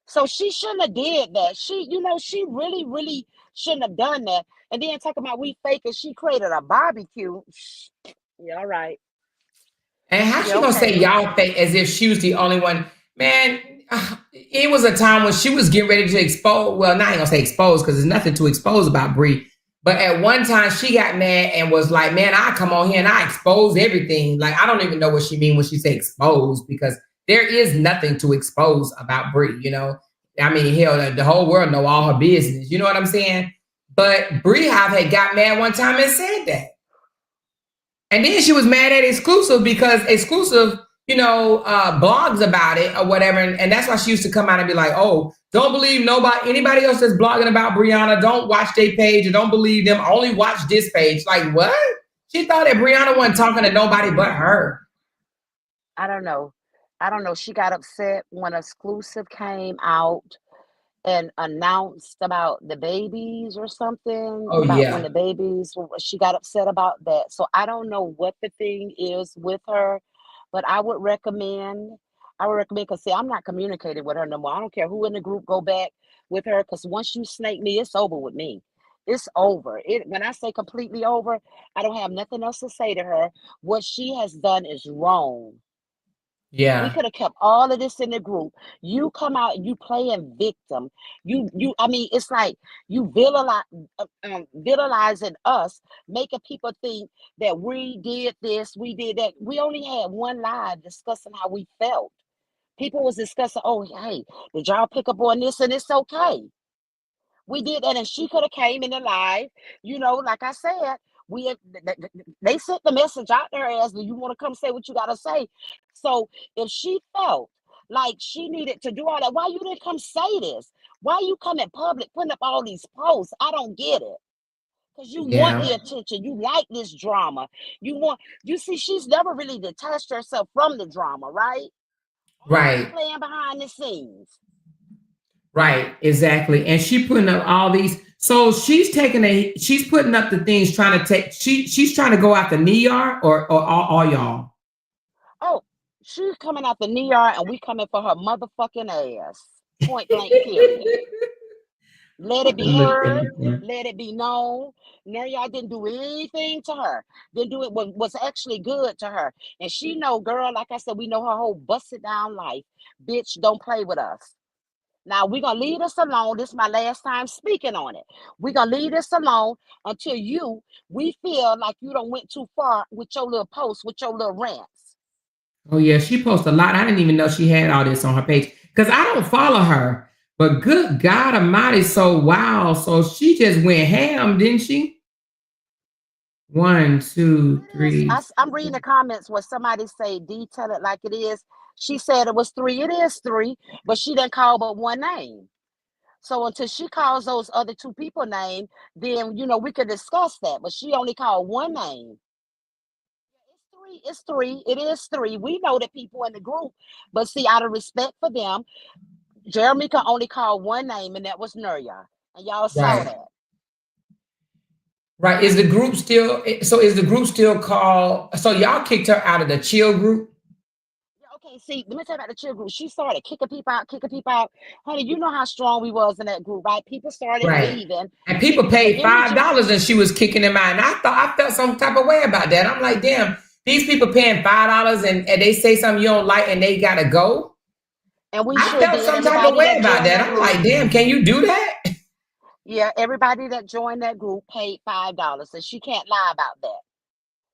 So she shouldn't have did that. She really, really shouldn't have done that. And then talking about we fake and she created a barbecue. Yeah, all right. And how she gonna say y'all fake as if she was the only one? Man, it was a time when she was getting ready to expose. Well, not gonna say expose because there's nothing to expose about Brie. But at one time she got mad and was like, man, I come on here and I expose everything. Like, I don't even know what she mean when she say expose, because there is nothing to expose about Brie, you know? I mean, hell, the whole world know all her business. You know what I'm saying? But Brie had got mad one time and said that. And then she was mad at Exclusive because Exclusive, you know, blogs about it or whatever. And that's why she used to come out and be like, oh, don't believe anybody else that's blogging about Brianna. Don't watch their page or don't believe them. Only watch this page. Like, what? She thought that Brianna wasn't talking to nobody but her. I don't know. She got upset when Exclusive came out and announced about the babies or something, Oh, about when yeah. the babies, she got upset about that. So I don't know what the thing is with her, but I would recommend, because see, I'm not communicating with her no more. I don't care who in the group go back with her, because once you snake me, it's over with me. It's over. When I say completely over, I don't have nothing else to say to her. What she has done is wrong. We Yeah. could have kept all of this in the group. You come out and you playing victim. I mean, it's like you visualizing us, making people think that we did this, we did that. We only had one live discussing how we felt. People was discussing, oh, hey, did y'all pick up on this? And it's okay. We did that, and she could have came in the live. You know, like I said, they sent the message out there as, do you want to come say what you got to say? So if she felt like she needed to do all that, why you didn't come say this? Why you come in public putting up all these posts? I don't get it. Because you want the Yeah. attention. You like this drama. You see, she's never really detached herself from the drama, right? Always Right. playing behind the scenes. Right, exactly. And she putting up all these. So she's putting up the things trying to she's trying to go after Niyar or all y'all. Oh, she's coming out the Niyar and we coming for her motherfucking ass. Point blank, period. Let it be heard. Let it be known. Y'all didn't do anything to her. Didn't do it was actually good to her. And she know, girl, like I said, we know her whole busted down life. Bitch, don't play with us. Now, we're going to leave this alone. This is my last time speaking on it. We're going to leave this alone until we feel like you don't went too far with your little posts, with your little rants. Oh, yeah. She posts a lot. I didn't even know she had all this on her page because I don't follow her. But good God Almighty, so wow. So she just went ham, didn't she? 1, 2, 3. I'm reading the comments where somebody say, D, tell it like it is. She said it was 3. It is 3, but she didn't call but one name. So until she calls those other 2 people name, then, we could discuss that. But she only called one name. It's 3. It is 3. We know the people in the group. But see, out of respect for them, Jeremy can only call one name, and that was Nuria. And y'all saw that. Right. Is the group still called? So y'all kicked her out of the chill group? Okay, see, let me tell you about the chill group. She started kicking people out. Honey, you know how strong we was in that group, right? People started leaving. And people paid $5 and she was kicking them out. And I felt some type of way about that. I'm like, damn, these people paying $5 and they say something you don't like and they gotta go. And I felt some type of way about that. I'm like, damn, can you do that? Yeah, everybody that joined that group paid $5, and she can't lie about that.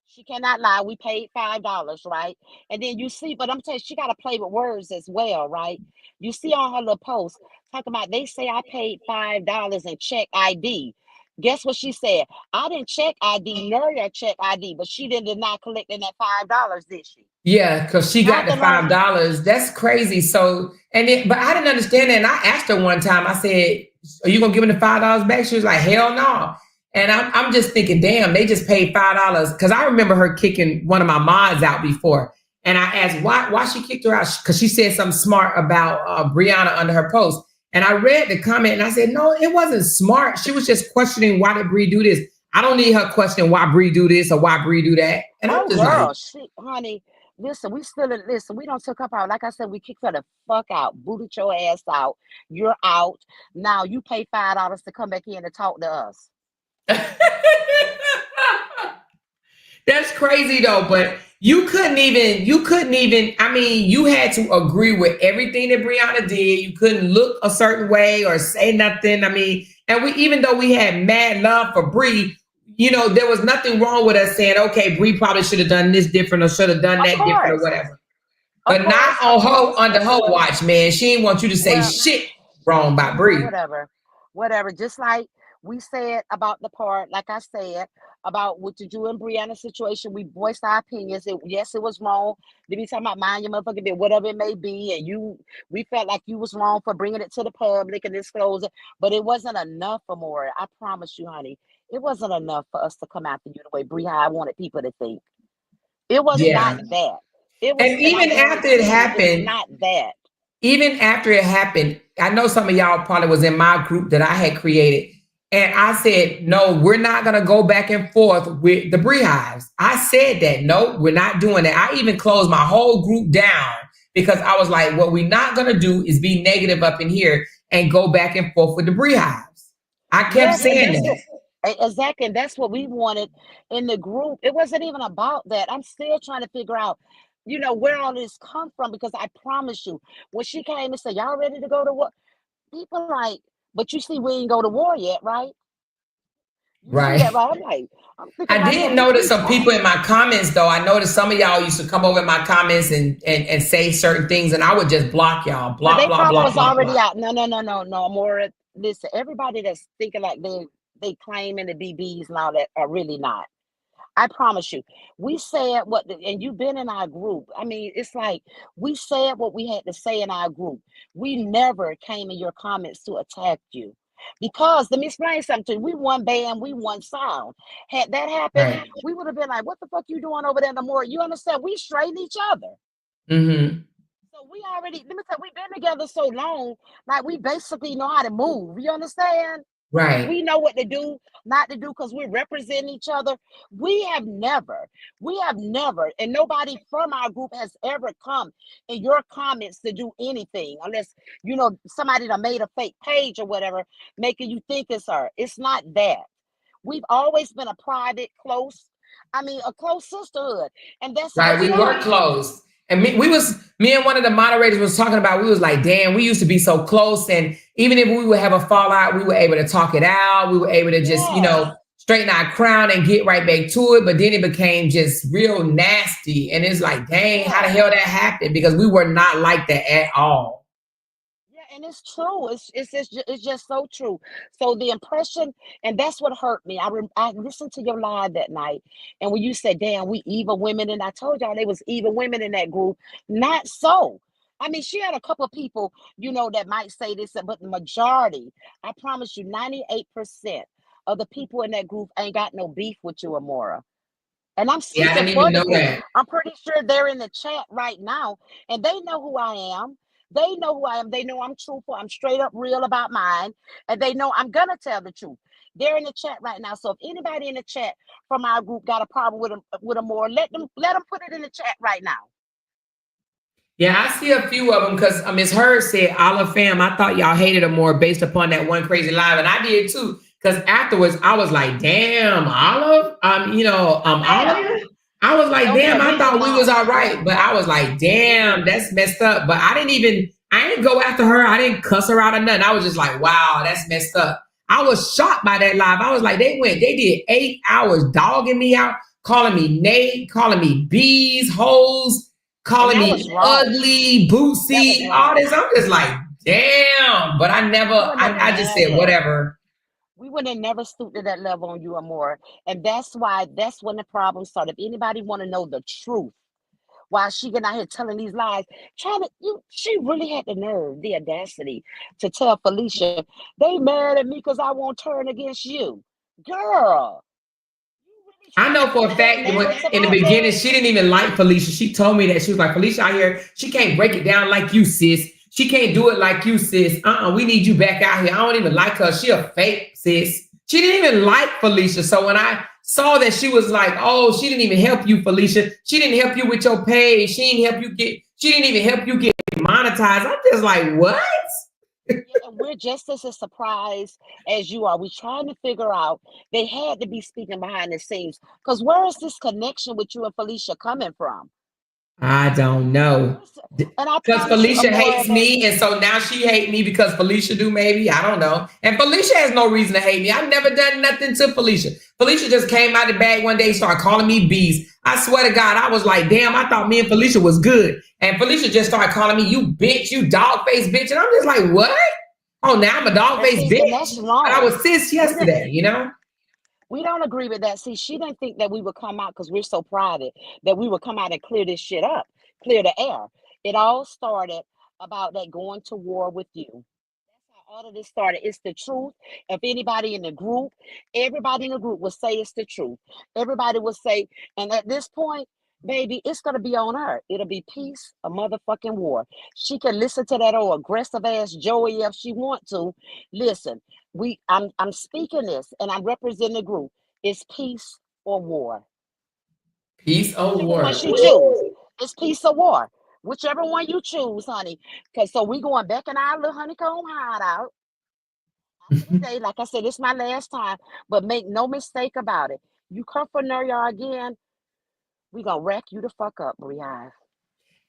She cannot lie. We paid $5, right? And then you see, but I'm telling you, she got to play with words as well, right? You see on her little post, talking about, they say I paid $5 and check ID. Guess what she said? I didn't check ID. Nuria checked ID, but she did not collect in that $5, did she? Yeah, because she got the $5. That's crazy. So, but I didn't understand that. And I asked her one time, I said, are you going to give me the $5 back? She was like, hell no. And I'm just thinking, damn, they just paid $5. Because I remember her kicking one of my mods out before. And I asked why she kicked her out. Because she said something smart about Brianna under her post. And I read the comment and I said, no, it wasn't smart. She was just questioning, why did Bree do this? I don't need her questioning why Bree do this or why Bree do that. And I'm just girl, like, honey, listen, we don't took up out. Like I said, we kicked her the fuck out, booted your ass out. You're out. Now you pay $5 to come back in and talk to us. That's crazy though, but you couldn't even, I mean, you had to agree with everything that Brianna did. You couldn't look a certain way or say nothing. I mean, And we, even though we had mad love for Bree, you know, there was nothing wrong with us saying, okay, Bree probably should have done this different or should have done Of that different or course. whatever. Of But not course. on Of her, course. under Of her course. watch, man. She didn't want you to say Well, shit wrong about Bree. whatever. Just like we said about the part, like I said about with the Drew and Brianna situation, we voiced our opinions. Yes, it was wrong. They be talking about mind your motherfucking bit, whatever it may be, and we felt like you was wrong for bringing it to the public and disclose it, but it wasn't enough for more. I promise you, honey, it wasn't enough for us to come after you the way Bree I wanted people to think. It was not Yeah. that. It was, And and I even after it guarantee you, it's happened, not that. even after it happened, I know some of y'all probably was in my group that I had created. And I said, no, we're not going to go back and forth with the Beehives. I said that, no, we're not doing that. I even closed my whole group down because I was like, what we're not going to do is be negative up in here and go back and forth with the Beehives. I kept Yes, and saying that's that. exactly, and that's what we wanted in the group. It wasn't even about that. I'm still trying to figure out, where all this come from because I promise you, when she came and said, "Y'all ready to go to war?" People like, but you see, we ain't go to war yet, right? You see Right. that, right? I'm thinking I like, well, did bitch, notice we some people in my comments, though. I noticed some of y'all used to come over in my comments and say certain things, and I would just block y'all. well, Block, they block, probably block, was block, already block. out. No, no, no, no, no. More, listen, everybody that's thinking like they claiming the BBs and all that are really not. I promise you. We said and you've been in our group. I mean, it's like we said what we had to say in our group. We never came in your comments to attack you. Because let me explain something to you. We one band, we one sound. Had that happened, Right. we would have been like, what the fuck you doing over there no more? You understand? We straighten each other. Mm-hmm. So we already, let me tell you, we've been together so long, like we basically know how to move. You understand? Right. We know what to do, not to do, because we represent each other. We have never, and nobody from our group has ever come in your comments to do anything, unless somebody that made a fake page or whatever, making you think it's her. It's not that. We've always been a private, a close sisterhood, and that's Right. supposed We to were be. close. And me and one of the moderators was talking about, we was like, damn, we used to be so close. And even if we would have a fallout, we were able to talk it out. We were able to just, Yes. straighten our crown and get right back to it. But then it became just real nasty. And it's like, dang, how the Yes. hell that happened? Because we were not like that at all. Yeah, and it's true. It's just so true. So the impression, and that's what hurt me. I listened to your live that night, and when you said, "Damn, we evil women," and I told y'all they was evil women in that group. Not so. I mean, she had a couple of people, that might say this, but the majority, I promise you, 98% of the people in that group ain't got no beef with you, Amora. And I'm Yeah, I speaking didn't for even the know group. that. I'm pretty sure they're in the chat right now, and they know who I am. They know who I am. They know I'm truthful. I'm straight up real about mine, and they know I'm gonna tell the truth. They're in the chat right now. So if anybody in the chat from our group got a problem with them more, let them put it in the chat right now. Yeah, I see a few of them because Miss Hurd said, Olive fam, I thought y'all hated her more based upon that one crazy live. And I did too. Because afterwards, I was like, damn, Olive, Ma'am, Olive. I was like, no, damn, ma'am, I we did thought we was not. all right. But I was like, damn, that's messed up. But I didn't go after her. I didn't cuss her out or nothing. I was just like, wow, that's messed up. I was shocked by that live. I was like, they did 8 hours dogging me out, calling me Nate, calling me bees, hoes, And calling that me was wrong. ugly, That was bootsy, all wrong. this. I'm just like, damn. But We would have I just said, never. whatever. We would have never stooped to that level on you or more. And that's when the problem started. If anybody want to know the truth, while she getting out here telling these lies, she really had the nerve, the audacity to tell Felicia, they mad at me because I won't turn against you. Girl, you really I trying to know for put a that fact that narrative in the out beginning, there? she didn't even like Felicia. She told me that she was like, Felicia out here, she can't break it down like you, sis. She can't do it like you, sis. We need you back out here. I don't even like her. She a fake, sis. She didn't even like Felicia. So when I saw that she was like, oh, she didn't even help you, Felicia. She didn't help you with your page. She didn't even help you get monetized. I'm just like, what? Yeah, and we're just as surprised as you are. We're trying to figure out. They had to be speaking behind the scenes. Because where is this connection with you and Felicia coming from? I don't know. And I Because promise you, Felicia Amora, hates me, and so now she hate me because Felicia do, maybe. I don't know. And Felicia has no reason to hate me. I've never done nothing to Felicia. Felicia just came out of the bag one day, started calling me bees. I swear to God, I was like, damn, I thought me and Felicia was good. And Felicia just started calling me, you bitch, you dog-faced bitch. And I'm just like, what? Oh, now I'm a dog-faced and bitch? that's But I wrong. was sis yesterday, you know? We don't agree with that. See, she didn't think that we would come out because we're so private that we would come out and clear this shit up, clear the air. It all started about that going to war with you. That's how all of this started. It's the truth. If anybody in the group, everybody in the group will say it's the truth. Everybody will say, and at this point, baby, it's gonna be on her. It'll be peace, a motherfucking war. She can listen to that old aggressive ass Joey if she want to. Listen, I'm speaking this and I'm representing the group. It's peace or war. Peace or Whichever one war. she choose. It's peace or war. Whichever one you choose, honey. Cause so we going back in our little honeycomb hideout. After the day, like I said, it's my last time. But make no mistake about it. You come for Nuria again, we gonna wreck you the fuck up, Brianne.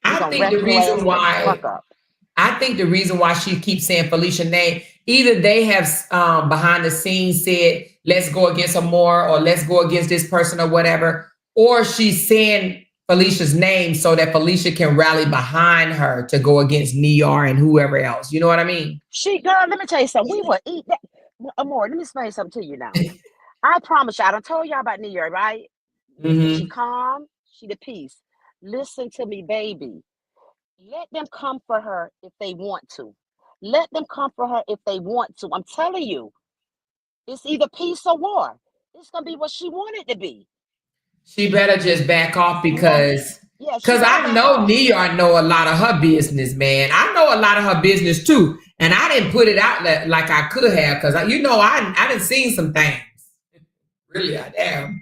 We I gonna think wreck the your reason ass the why fuck up. I think the reason why she keeps saying Felicia name, either they have behind the scenes said, let's go against her more, or let's go against this person or whatever, or she's saying Felicia's name so that Felicia can rally behind her to go against Niar and whoever else. You know what I mean? Girl, let me tell you something. We will eat that. Amor, let me explain something to you now. I promise you, I done told y'all about New York, right? Listen, she Mm-hmm. calm, she the peace. Listen to me, baby. Let them come for her if they want to. Let them come for her if they want to. I'm telling you, it's either peace or war. It's gonna be what she wanted to be. She better just back off You know, because yeah, she because better I back know off. Niar know a lot of her business, man. I know a lot of her business too, and I didn't put it out like I could have because I didn't seen some things. Really, I damn.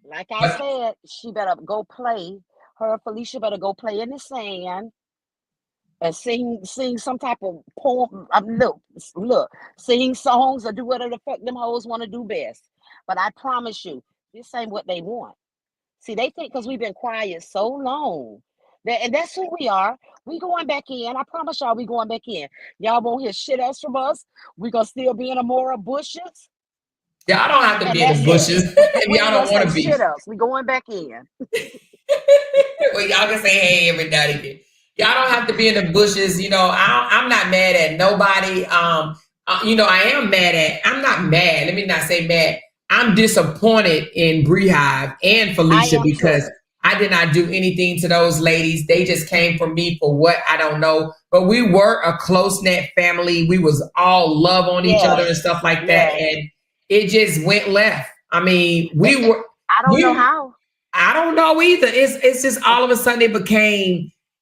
Like I But said, she better go play. Her and Felicia better go play in the sand and sing some type of poem. Look, sing songs or do whatever the fuck them hoes want to do best. But I promise you, this ain't what they want. See, they think because we've been quiet so long. And that's who we are. We going back in. I promise y'all we going back in. Y'all won't hear shit else from us. We gonna still be in Amora bushes. y'all don't have to And be in that's the it. bushes if We y'all ain't gonna don't want say to be. shit else. We going back in. Well, y'all can say hey every now and again. Y'all don't have to be in the bushes. I'm not mad at nobody. I am mad at. I'm not mad. Let me not say mad. I'm disappointed in Beehive and I Felicia am because too. I did not do anything to those ladies. They just came for me for what I don't know. But we were a close knit family. We was all love on each other and Yes. stuff like that, Yes. and it just went left. I mean, It- we it- were I don't know we how. I don't know either. It's just all of a sudden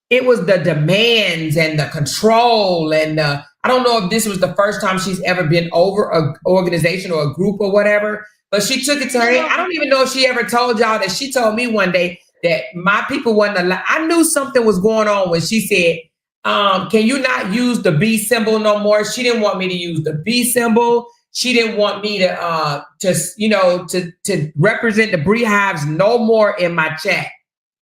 it was the demands and the control and I don't know if this was the first time she's ever been over a organization or a group or whatever, but she took it to her head. I don't even know if she ever told y'all that she told me one day that my people wasn't allowed. I knew something was going on when she said, can you not use the B symbol no more? She didn't want me to use the B symbol. She didn't want me to represent the Beehives no more in my chat.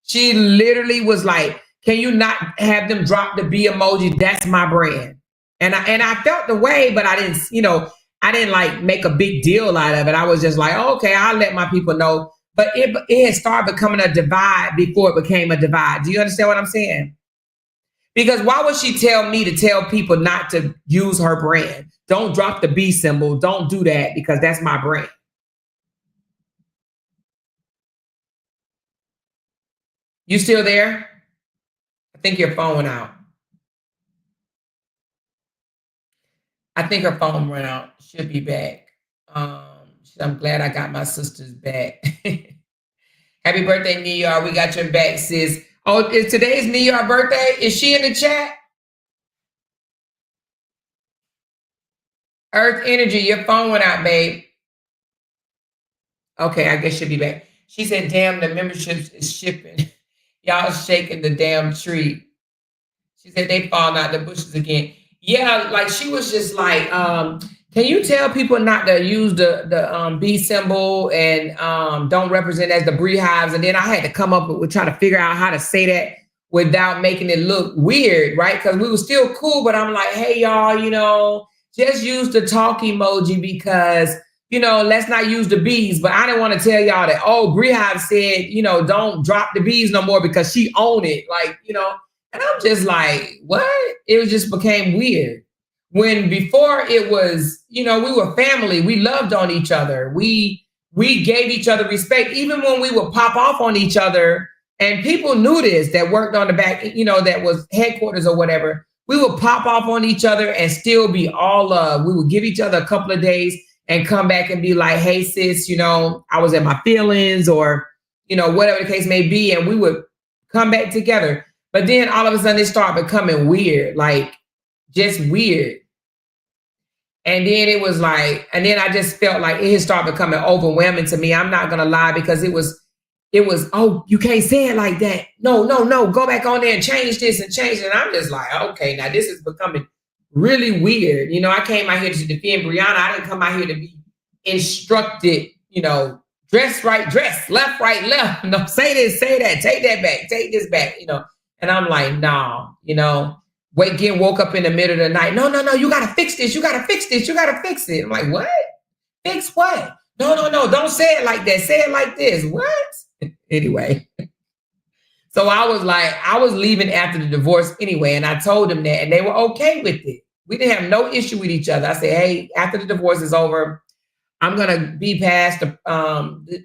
She literally was like, "Can you not have them drop the B emoji? That's my brand." And I felt the way, but I didn't like make a big deal out of it. I was just like, oh, "Okay, I'll let my people know." But it had started becoming a divide before it became a divide. Do you understand what I'm saying? Because why would she tell me to tell people not to use her brand? Don't drop the B symbol. Don't do that because that's my brand. You still there? I think your phone went out. I think her phone went out. She'll be back. I'm glad I got my sisters back. Happy birthday, New York. We got your back, sis. Oh, is today's New York birthday? Is she in the chat? Earth Energy, your phone went out, babe. Okay, I guess she'll be back. She said, damn, the memberships is shipping. Y'all shaking the damn tree. She said they falling out the bushes again. Yeah, like she was just like, can you tell people not to use the B symbol and don't represent as the Beehives? And then I had to come up with trying to figure out how to say that without making it look weird, right? Because we were still cool, but I'm like, hey, y'all, just use the talk emoji because, let's not use the bees. But I didn't want to tell y'all that, oh, Breehive said, don't drop the bees no more because she owned it. Like, and I'm just like, what? It just became weird. When before it was, we were family. We loved on each other. We gave each other respect, even when we would pop off on each other. And people knew this that worked on the back, that was headquarters or whatever. We would pop off on each other and still be all love. We would give each other a couple of days and come back and be like, hey, sis, I was in my feelings or, whatever the case may be. And we would come back together. But then all of a sudden it started becoming weird, like just weird. And then it was like, and then I just felt like it had started becoming overwhelming to me. I'm not going to lie, because it was, oh, you can't say it like that. No, go back on there and change this and change it. And I'm just like, okay, now this is becoming really weird. I came out here to defend Brianna. I didn't come out here to be instructed, dress right, dress, left, right, left. No, say this, say that, take that back, take this back, And I'm like, no, getting woke up in the middle of the night. No, you got to fix this. You got to fix this. You got to fix it. I'm like, what? Fix what? No, don't say it like that. Say it like this. What? Anyway. So I was leaving after the divorce anyway. And I told them that, and they were okay with it. We didn't have no issue with each other. I said, hey, after the divorce is over, I'm going to be past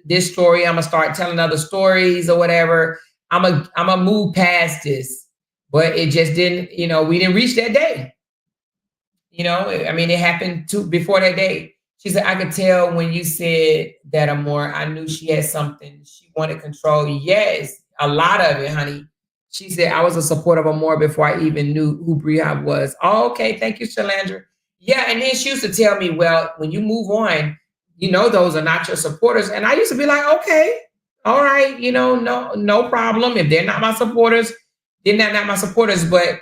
this story. I'm going to start telling other stories or whatever. I'm going to move past this. But it just didn't, we didn't reach that day. It happened before that day. She said, I could tell when you said that, Amor, I knew she had something. She wanted control. Yes, a lot of it, honey. She said, I was a supporter of Amor before I even knew who Breehive was. Oh, okay. Thank you, Shalandra. Yeah. And then she used to tell me, well, when you move on, those are not your supporters. And I used to be like, okay, all right. No problem. If they're not my supporters, they're not my supporters. But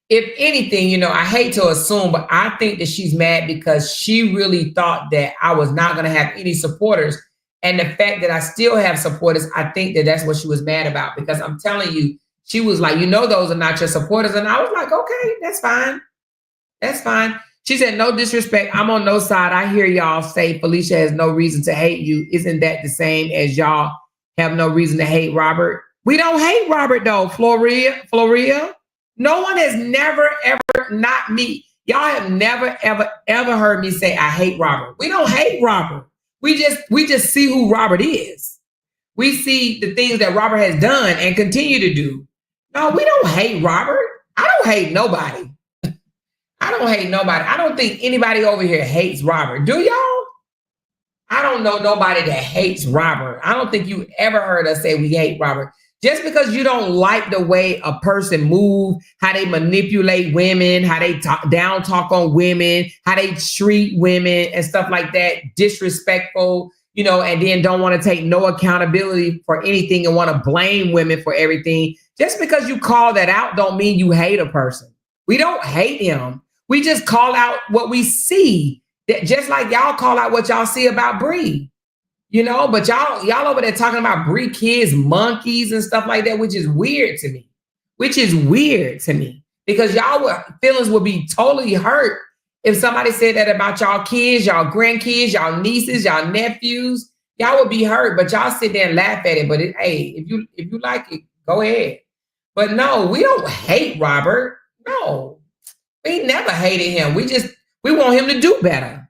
if anything, I hate to assume, but I think that she's mad because she really thought that I was not going to have any supporters. And the fact that I still have supporters, I think that that's what she was mad about, because I'm telling you, she was like, those are not your supporters. And I was like, okay, that's fine. That's fine. She said, no disrespect. I'm on no side. I hear y'all say Felicia has no reason to hate you. Isn't that the same as y'all have no reason to hate Robert? We don't hate Robert, though, Floria. No one has never, ever, not me. Y'all have never, ever, ever heard me say I hate Robert. We don't hate Robert. We just see who Robert is. We see the things that Robert has done and continue to do. No, we don't hate Robert. I don't hate nobody. I don't think anybody over here hates Robert. Do y'all? I don't know nobody that hates Robert. I don't think you ever heard us say we hate Robert. Just because you don't like the way a person move, how they manipulate women, how they down talk on women, how they treat women and stuff like that, disrespectful, and then don't want to take no accountability for anything and want to blame women for everything. Just because you call that out don't mean you hate a person. We don't hate him. We just call out what we see. That just like y'all call out what y'all see about Bree. But y'all over there talking about Bree kids, monkeys and stuff like that, which is weird to me. Because feelings would be totally hurt if somebody said that about y'all kids, y'all grandkids, y'all nieces, y'all nephews. Y'all would be hurt, but y'all sit there and laugh at it. But hey, if you like it, go ahead. But no, we don't hate Robert. No, we never hated him. We want him to do better.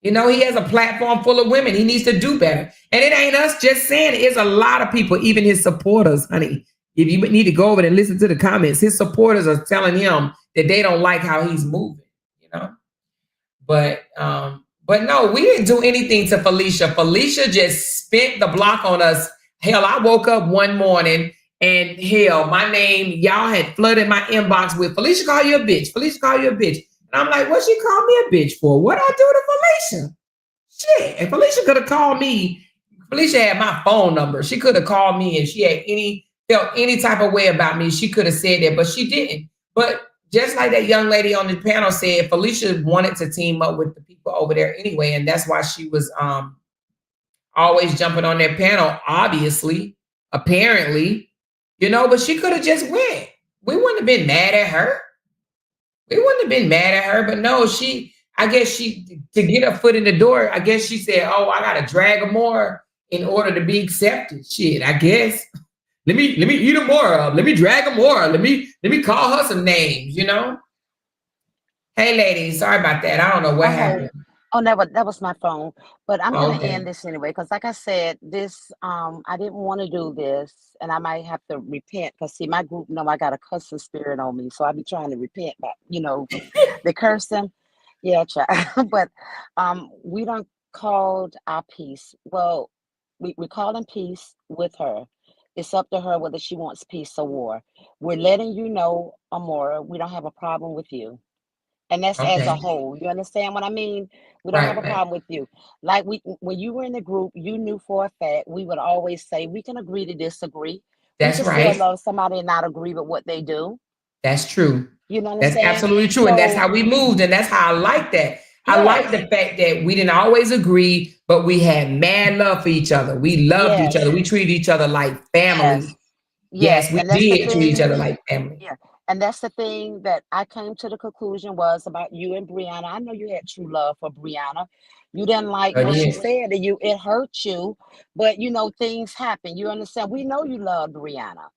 He has a platform full of women. He needs to do better. And it ain't us just saying it. It's a lot of people, even his supporters, honey. If you need to go over and listen to the comments, his supporters are telling him that they don't like how he's moving, But no, we didn't do anything to Felicia. Felicia just spent the block on us. Hell, I woke up one morning and my name, y'all had flooded my inbox with Felicia call you a bitch. Felicia call you a bitch. And I'm like, what she called me a bitch for? What I do to Felicia? Shit. And Felicia could have called me. Felicia had my phone number. She could have called me and she had felt any type of way about me. She could have said that, but she didn't. But just like that young lady on the panel said, Felicia wanted to team up with the people over there anyway. And that's why she was always jumping on that panel, obviously, apparently. you know, but she could have just went. We wouldn't have been mad at her. We wouldn't have been mad at her, but no, I guess to get her foot in the door, I guess she said, oh, I got to drag her more in order to be accepted. Shit, I guess. Let me eat her more up. Let me drag her more. Let me call her some names, you know? Hey, ladies, sorry about that. I don't know what happened. Oh, that was my phone. But I'm gonna Okay. end this anyway, because like I said, this I didn't want to do this, and I might have to repent. Because see, my group know I got a cussing spirit on me, so I be trying to repent, but the cursing. Yeah, child. But we done called our peace. Well, we're calling peace with her. It's up to her whether she wants peace or war. We're letting you know, Amora, we don't have a problem with you. And that's as a Okay. whole. You understand what I mean? We don't have Right, a right. problem with you. Like when you were in the group, you knew for a fact we would always say we can agree to disagree. We That's can still right. love somebody and not agree with what they do. That's true. You know what I'm That's saying? absolutely true. And that's So how we moved. And that's how I like that. I like yes, the fact that we didn't always agree, but we had mad love for each other. We loved each other. yes, We treated each other like family. yes, Yes, yes. we And that's the did treat each thing. other like family. Yeah. And that's the thing that I came to the conclusion was about you and Brianna. I know you had true love for Brianna. You didn't like But what she yeah. said to you. It hurt you, but things happen. You understand? We know you love Brianna.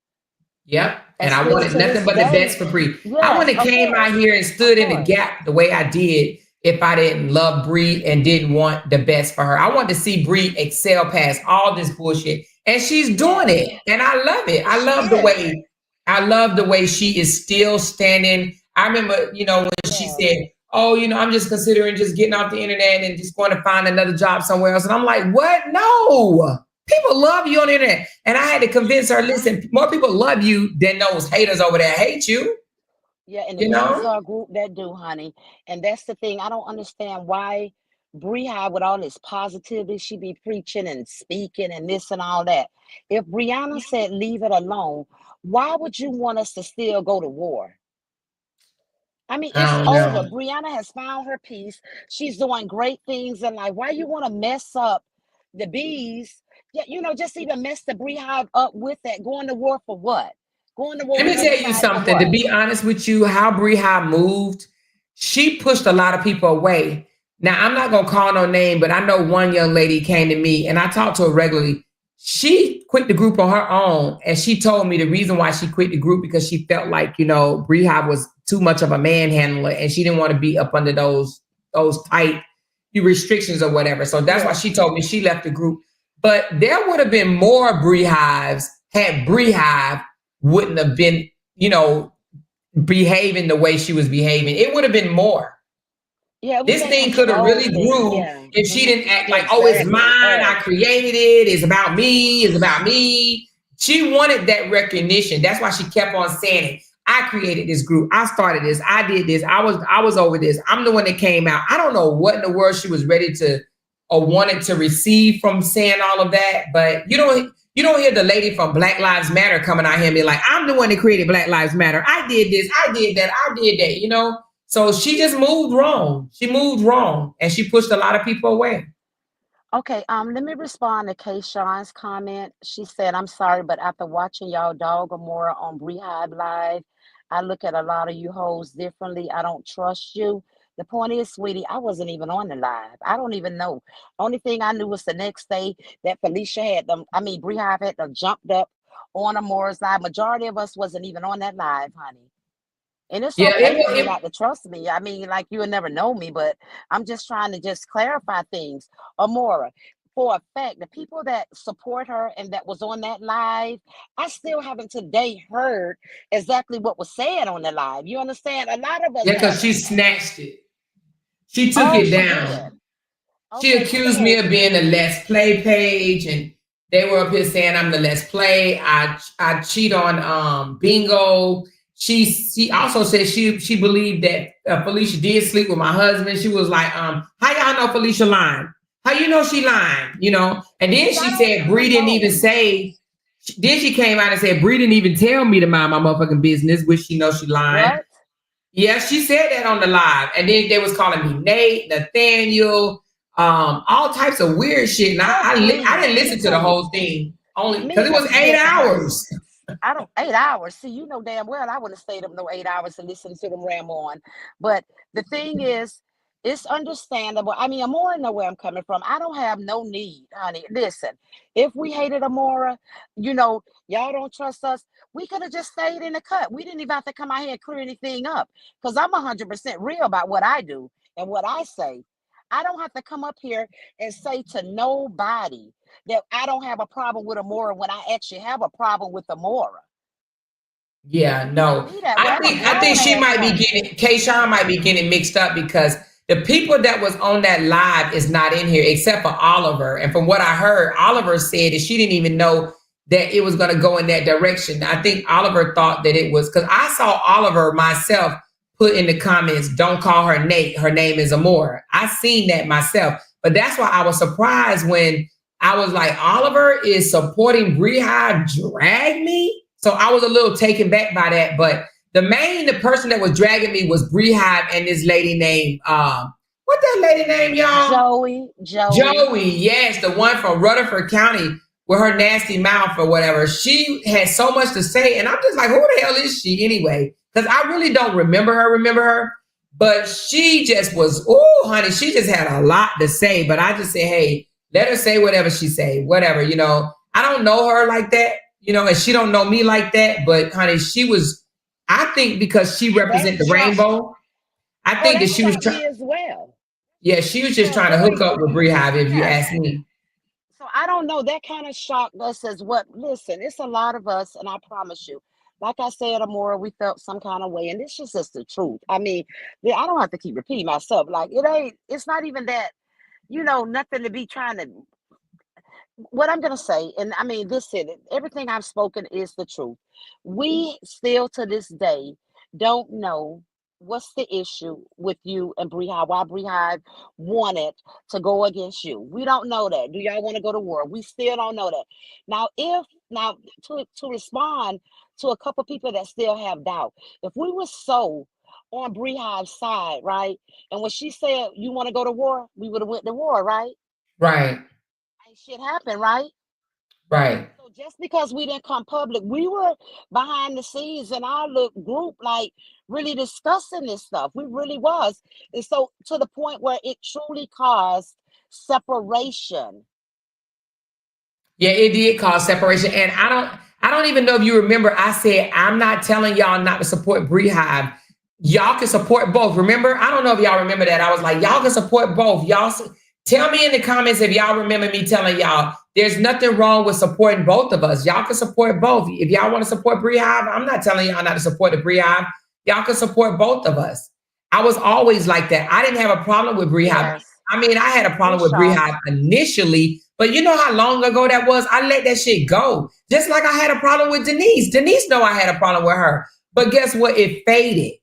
Yep. And And I still wanted to this nothing but the day, best for Bree. I yes, wouldn't have came out here and of stood in the course. gap the way I did if I didn't love Bree and didn't want the best for her. I want to see Bree excel past all this bullshit. And she's doing Yes. it. And I love it. And she is. I love the way she is still standing. I remember, when she Yes. said, oh, I'm just considering just getting off the internet and just going to find another job somewhere else. And I'm like, what? No. People love you on the internet. And I had to convince her, listen, more people love you than those haters over there hate you. Yeah, and the You bees know? are a group that do, honey. And that's the thing. I don't understand why Bree with all this positivity, she be preaching and speaking and this and all that. If Brianna said leave it alone, why would you want us to still go to war? I mean, I it's don't over. know. Brianna has found her peace. She's doing great things in life. Why you want to mess up the bees? Yeah, just even mess the Beehive up with that. Going to war for what? Going to war Let with me the other tell you side for something. To what? be honest with you, how Breha moved, she pushed a lot of people away. Now, I'm not going to call no name, but I know one young lady came to me and I talked to her regularly. She quit the group on her own. And she told me the reason why she quit the group because she felt like, Breha was too much of a manhandler and she didn't want to be up under those tight restrictions or whatever. So that's why Yes. she told me she left the group. But there would have been more Brehives had Brehive wouldn't have been, behaving the way she was behaving. It would have been more. Yeah, it was This that thing could have control really thing. grew Yeah. if she didn't act like, oh, it's Exactly. mine. I created it. It's about me. It's about me. She wanted that recognition. That's why she kept on saying it. I created this group. I started this. I did this. I was over this. I'm the one that came out. I don't know what in the world she was ready to or wanted to receive from saying all of that, but you don't hear the lady from Black Lives Matter coming out here and be like, I'm the one that created Black Lives Matter. I did this, I did that, I did that. So she just moved wrong. She moved wrong and she pushed a lot of people away. Okay, let me respond to Kay Sean's comment. She said, I'm sorry, but after watching y'all dog or more on Beehive Live, I look at a lot of you hoes differently. I don't trust you. The point is, sweetie, I wasn't even on the live. I don't even know. Only thing I knew was the next day that Felicia had them, Beehive had them jumped up on Amora's live. Majority of us wasn't even on that live, honey. And it's Yeah, okay it, for you it, not to trust me. I mean, like you would never know me, but I'm just trying to just clarify things. Amora, for a fact, the people that support her and that was on that live, I still haven't today heard exactly what was said on the live. You understand? A lot of us yeah, because she haven't. snatched it. She took Oh, it she did. down. She Okay, accused me so of being the Let's Play page, and they were up here saying I'm the Let's Play. I cheat on Bingo. She also said she believed that Felicia did sleep with my husband. She was like, how y'all know Felicia lying? How you know she lying? And then see, I she don't said Bree even didn't even know. say. Then she came out and said Bree didn't even tell me to mind my motherfucking business, which she knows she lying. What? Yeah, she said that on the live, and then they was calling me Nate, Nathaniel, all types of weird shit. And Oh, I please. didn't Let me listen to tell the you. whole thing only because it was Mika, 8 listen, honey. hours. I don't 8 hours. See, you know damn well I wouldn't have stayed up no 8 hours to listen to them ram on. But the thing is, it's understandable. I mean, Amora know where I'm coming from. I don't have no need, honey. Listen, if we hated Amora, y'all don't trust us. We could have just stayed in the cut. We didn't even have to come out here and clear anything up. Because I'm 100% real about what I do and what I say. I don't have to come up here and say to nobody that I don't have a problem with Amora when I actually have a problem with Amora. Yeah, no. I think she might be getting Kayshawn might be getting mixed up because the people that was on that live is not in here except for Oliver. And from what I heard, Oliver said that she didn't even know that it was going to go in that direction. I think Oliver thought that it was because I saw Oliver myself put in the comments, don't call her Nate. Her name is Amora. I seen that myself. But that's why I was surprised when I was like, Oliver is supporting Beehive drag me. So I was a little taken back by that. But the person that was dragging me was Beehive and this lady named, what that lady name, y'all? Joey, yes, the one from Rutherford County with her nasty mouth or whatever. She had so much to say. And I'm just like, who the hell is she anyway? Because I really don't remember her. But she just was, oh, honey, she just had a lot to say. But I just said, hey, let her say whatever she say, whatever, I don't know her like that, and she don't know me like that. But honey, she was, I think because she represents the rainbow, I think that she was trying as well. Yeah, she was just trying to hook up with Beehive, if you ask me. So I don't know. That kind of shocked us as what, listen, it's a lot of us, and I promise you, like I said, Amora, we felt some kind of way, and this is just the truth. I mean, I don't have to keep repeating myself. Like, it's not even that, nothing to be trying to, what I'm going to say, and I mean, everything I've spoken is the truth. We still to this day don't know what's the issue with you and Beehive, why Beehive wanted to go against you. We don't know that. Do y'all want to go to war? We still don't know that. Now, to respond to a couple people that still have doubt, if we were so on Beehive's side, right? And when she said you want to go to war, we would have went to war, right? Right. And shit happened, right? Right. So just because we didn't come public, we were behind the scenes in our little group, like really discussing this stuff. We really was. And so to the point where it truly caused separation. Yeah, it did cause separation. And I don't even know if you remember, I said, I'm not telling y'all not to support Beehive. Y'all can support both. Remember? I don't know if y'all remember that. I was like, y'all can support both. Y'all tell me in the comments if y'all remember me telling y'all there's nothing wrong with supporting both of us. Y'all can support both. If y'all want to support Beehive, I'm not telling y'all not to support the Beehive. Y'all can support both of us. I was always like that. I didn't have a problem with Beehive. Yes. I mean, I had a problem with Beehive initially, but you know how long ago that was? I let that shit go. Just like I had a problem with Denise. Denise know I had a problem with her. But guess what? It faded.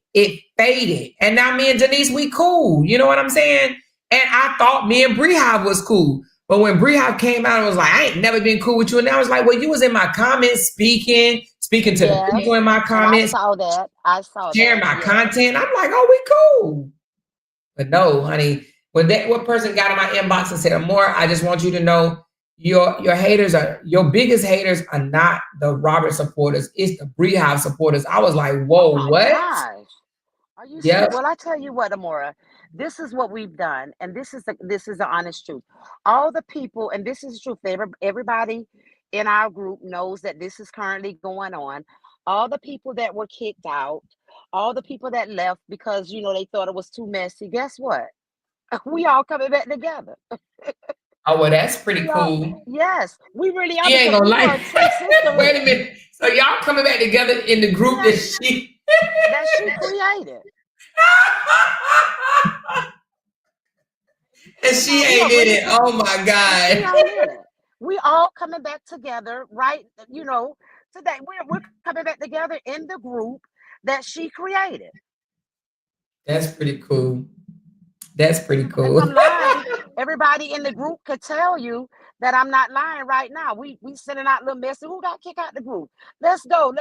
And now me and Denise, we cool. You know what I'm saying? And I thought me and Beehive was cool. But when Beehive came out and was like, I ain't never been cool with you. And I was like, well, you was in my comments speaking to the people in my comments. I saw that. Sharing my content. I'm like, oh, we cool. But no, honey, when what person got in my inbox and said, Amora, I just want you to know your haters your biggest haters are not the Robert supporters. It's the Beehive supporters. I was like, whoa, what? Gosh. Are you serious? Well, I tell you what, Amora, this is what we've done. And this is the honest truth. All the people, and this is the truth, everybody in our group knows that this is currently going on. All the people that were kicked out, all the people that left because, they thought it was too messy. Guess what? We all coming back together. Oh, well, that's pretty cool. Yes, we really are. She ain't gonna lie. Wait a minute. So y'all coming back together in the group that she created. And she ain't in it. Oh my God. We all coming back together, right? Today we're coming back together in the group that she created. That's pretty cool. That's pretty cool. If I'm lying, everybody in the group could tell you that I'm not lying right now. We sending out little messages. Who got kicked out the group? Let's go.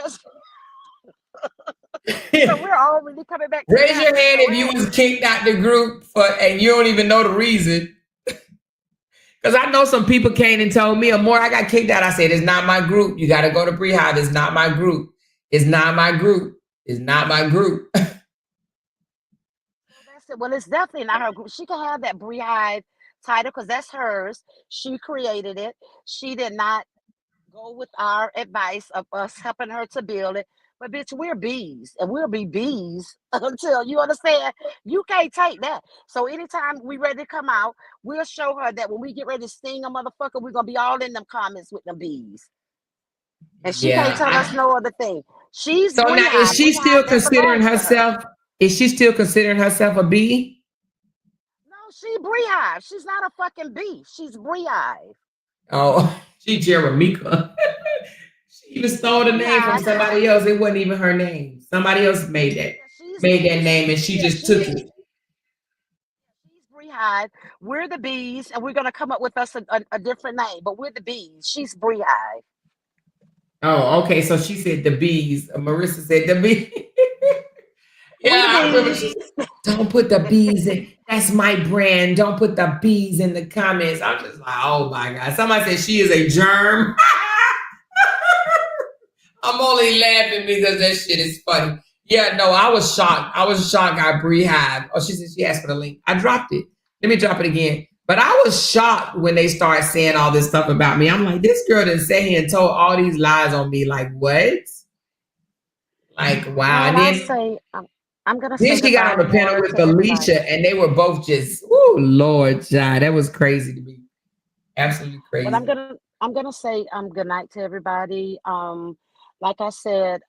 So we're all really coming back. Raise your hand if you was kicked out the group and you don't even know the reason. Because Because I know some people came and told me, Amor, I got kicked out. I said, it's not my group. You got to go to Beehive. It's not my group. It's not my group. It's not my group. Well, that's it. Well, it's definitely not her group. She can have that Beehive title because that's hers. She created it. She did not go with our advice of us helping her to build it. But bitch, we're bees and we'll be bees until you understand. You can't take that. So anytime we ready to come out, we'll show her that when we get ready to sting a motherfucker, we're gonna be all in them comments with them bees. And she can't tell us no other thing. She's So now is she still considering herself? Is she still considering herself a bee? No, she Beehive. She's not a fucking bee. She's Beehive. Oh, she Jeremica. She even stole the name from somebody else. It wasn't even her name. Somebody else made that name, and she just took it. She's Beehive. We're the bees, and we're gonna come up with us a different name, but we're the bees. She's Beehive. Oh, okay. So she said the bees. Marissa said the bees. Yeah, I remember she said, don't put the bees in. That's my brand. Don't put the bees in the comments. I'm just like, oh my God. Somebody said she is a germ. I'm only laughing because that shit is funny. Yeah, no, I was shocked. I was shocked I Beehive. Oh, she said she asked for the link. I dropped it. Let me drop it again. But I was shocked when they started saying all this stuff about me. I'm like, this girl done sat here and told all these lies on me. Like, what? Like, wow. Well, and then I'm gonna. Then she got on the panel with Alicia, and they were both just, oh Lord, John, that was crazy to me, absolutely crazy. But I'm gonna say good night to everybody. Like I said,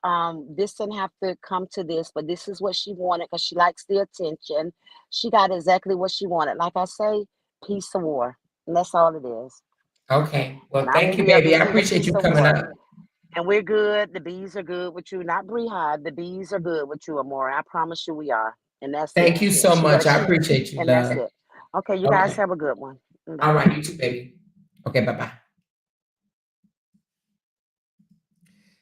this didn't have to come to this, but this is what she wanted because she likes the attention. She got exactly what she wanted. Like I say, peace or war, and that's all it is. Okay, well, thank you, baby. I appreciate you coming up. And we're good. The bees are good with you. Not Beehive. The bees are good with you, Amore. I promise you we are. And that's Thank you so much. I appreciate you, and love. that's it. Okay, you guys have a good one. Bye. All right, you too, baby. Okay, bye-bye.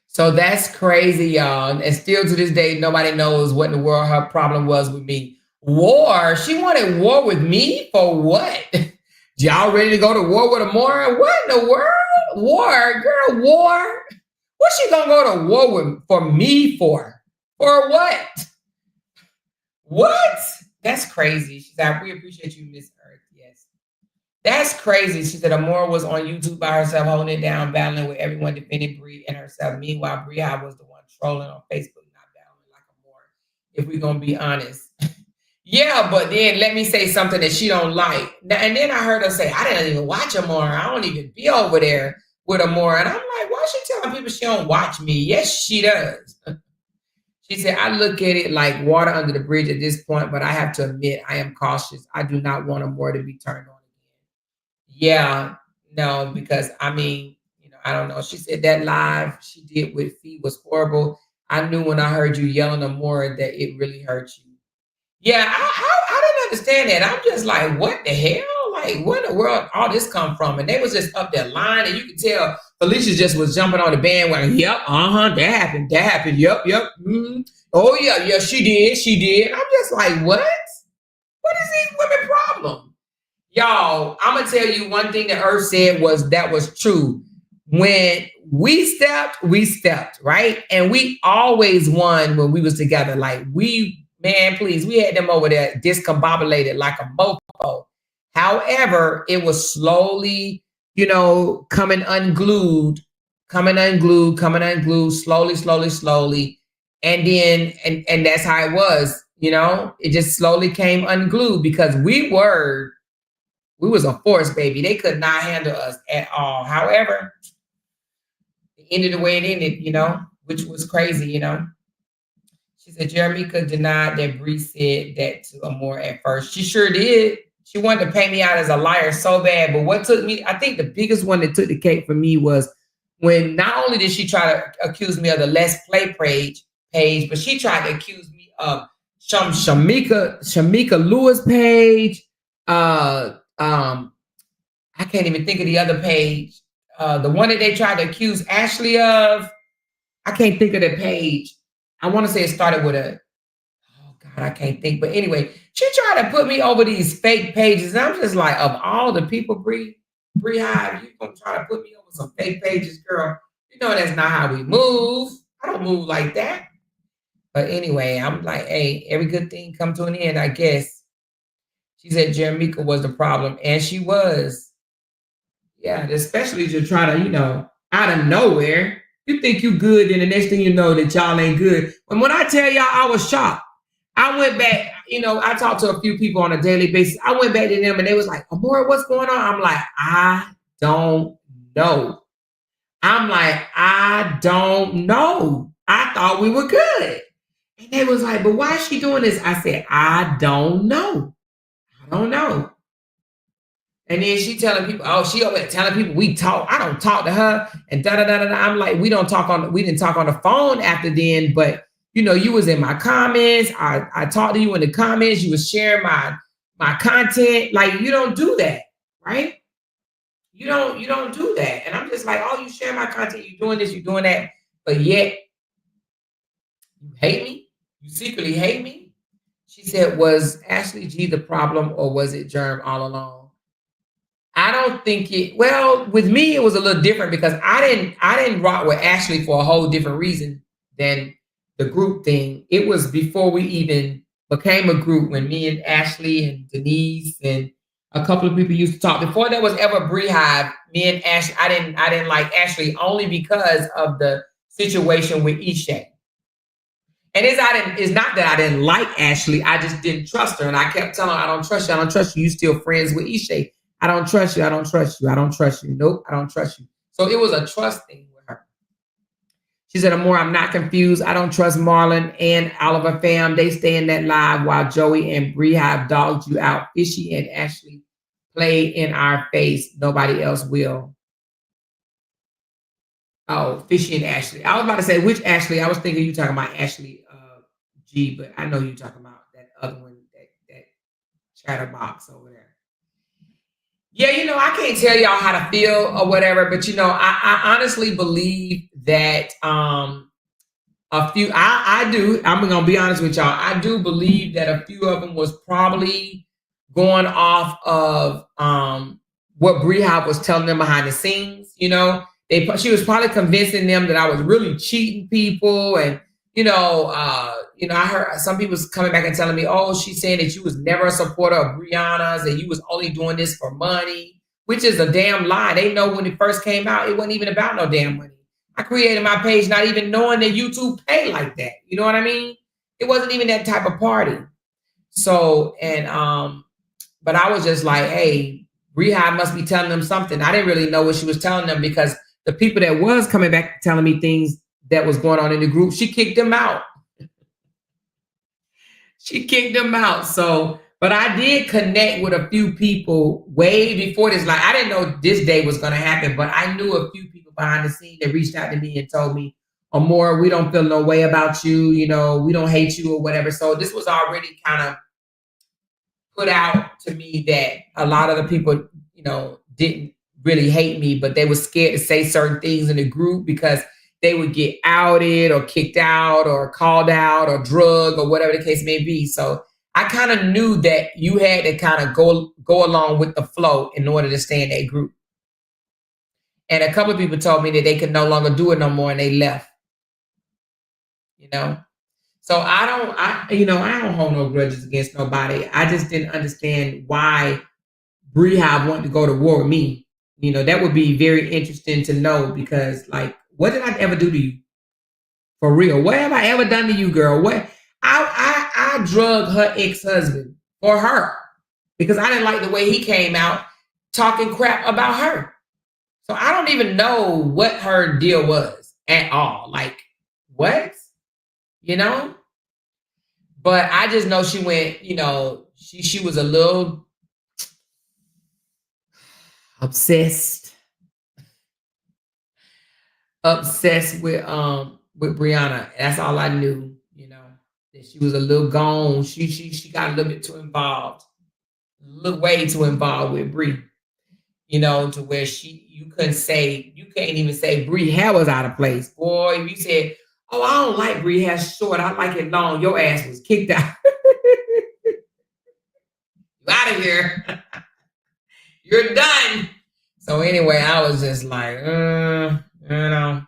So that's crazy, y'all. And still to this day, nobody knows what in the world her problem was with me. War? She wanted war with me? For what? Y'all ready to go to war with Amore? What in the world? War? Girl, war? What's she gonna go to war with for me for? For what? What? That's crazy. She said, we appreciate you, Miss Earth. Yes. That's crazy. She said Amore was on YouTube by herself, holding it down, battling with everyone, defending Bree and herself. Meanwhile, Beehive was the one trolling on Facebook, not battling like Amore. If we're gonna be honest. Yeah, but then let me say something that she don't like. And then I heard her say, I didn't even watch Amore. I don't even be over there with Amore. And I'm like, why is she telling people she don't watch me? Yes, she does. She said, I look at it like water under the bridge at this point, but I have to admit, I am cautious. I do not want Amore to be turned on again. Yeah, no, because I mean, I don't know. She said that live she did with Fee was horrible. I knew when I heard you yelling Amore that it really hurt you. Yeah, I didn't understand that. I'm just like, what the hell? Like, where in the world all this come from? And they was just up there lying, and you could tell Felicia just was jumping on the bandwagon. Yep, that happened. Yep. Mm-hmm. Oh yeah, she did. I'm just like, what? What is these women problem? Y'all, I'm gonna tell you one thing that Earth said that was true. When we stepped, right? And we always won when we was together. Like man, please, we had them over there discombobulated like a mofo. However, it was slowly, coming unglued, slowly. And then, and that's how it was, it just slowly came unglued because we was a force, baby. They could not handle us at all. However, it ended the way it ended, which was crazy, She said, Jeremica denied that Bree said that to Amore at first. She sure did. She wanted to paint me out as a liar so bad. But what took me, I think the biggest one that took the cake for me was when not only did she try to accuse me of the Let's Play page, but she tried to accuse me of Shamika Lewis page. I can't even think of the other page. The one that they tried to accuse Ashley of. I can't think of the page. I want to say it started with I can't think. But anyway, she tried to put me over these fake pages. And I'm just like, of all the people, Bree, Bree Hive, you gonna try to put me over some fake pages, girl. You know that's not how we move. I don't move like that. But anyway, I'm like, hey, every good thing come to an end, I guess. She said Jeremica was the problem, and she was. Yeah, especially to try to, out of nowhere, you think you good, and the next thing you know that y'all ain't good. And when I tell y'all, I was shocked. I went back, I talked to a few people on a daily basis. I went back to them and they was like, Amora, what's going on? I'm like, I don't know. I don't know. I thought we were good. And they was like, but why is she doing this? I said, I don't know. I don't know. And then she telling people, she over there telling people we talk. I don't talk to her and da da da da. I'm like, we didn't talk on the phone after then, but you was in my comments. I talked to you in the comments. You was sharing my content. Like, you don't do that, right? You don't do that. And I'm just like, you share my content. You doing this, you doing that, but yet you hate me. You secretly hate me. She said, was Ashley G the problem or was it Germ all along? I don't think with me, it was a little different because I didn't rock with Ashley for a whole different reason than the group thing. It was before we even became a group when me and Ashley and Denise and a couple of people used to talk. Before there was ever Bree Hive, me and Ashley, I didn't like Ashley only because of the situation with Ishay. And it's not that I didn't like Ashley, I just didn't trust her. And I kept telling her, I don't trust you, I don't trust you. You still friends with Ishay. I don't trust you. I don't trust you. I don't trust you. Nope, I don't trust you. So it was a trust thing with her. She said, Amora, I'm not confused. I don't trust Marlon and Oliver fam. They stay in that live while Joey and Bree have dogged you out. Fishy and Ashley play in our face. Nobody else will. Oh, Fishy and Ashley. I was about to say which Ashley. I was thinking you talking about Ashley G, but I know you talking about that other one, that chatterbox over there. Yeah, I can't tell y'all how to feel or whatever, but I honestly believe that a few, I do, I'm gonna be honest with y'all, I do believe that a few of them was probably going off of what Bree Hive was telling them behind the scenes. She was probably convincing them that I was really cheating people, and I heard some people was coming back and telling me, she's saying that you was never a supporter of Brianna's and you was only doing this for money, which is a damn lie. They know when it first came out, it wasn't even about no damn money. I created my page not even knowing that YouTube pay like that. You know what I mean? It wasn't even that type of party. So, but I was just like, hey, Rehab must be telling them something. I didn't really know what she was telling them because the people that was coming back telling me things that was going on in the group, she kicked them out. She kicked them out. So, but I did connect with a few people way before this. Like, I didn't know this day was going to happen, but I knew a few people behind the scene that reached out to me and told me, Amora, we don't feel no way about you. We don't hate you or whatever. So this was already kind of put out to me that a lot of the people, didn't really hate me, but they were scared to say certain things in the group because they would get outed or kicked out or called out or drugged or whatever the case may be. So I kind of knew that you had to kind of go along with the flow in order to stay in that group. And a couple of people told me that they could no longer do it no more and they left. So I don't hold no grudges against nobody. I just didn't understand why Brehab wanted to go to war with me. That would be very interesting to know because, like, what did I ever do to you? For real, what have I ever done to you, girl? What I drugged her ex-husband for her because I didn't like the way he came out talking crap about her. So I don't even know what her deal was at all. Like, what? But I just know she went, she was a little obsessed with Brianna. That's all I knew, that she was a little gone. She got a little bit too involved, way too involved with Bree, to where you can't even say Bree hair was out of place. Boy, if you said, oh, I don't like Bree hair short, I like it long, your ass was kicked out. You out of here. You're done. So anyway, I was just like, you know.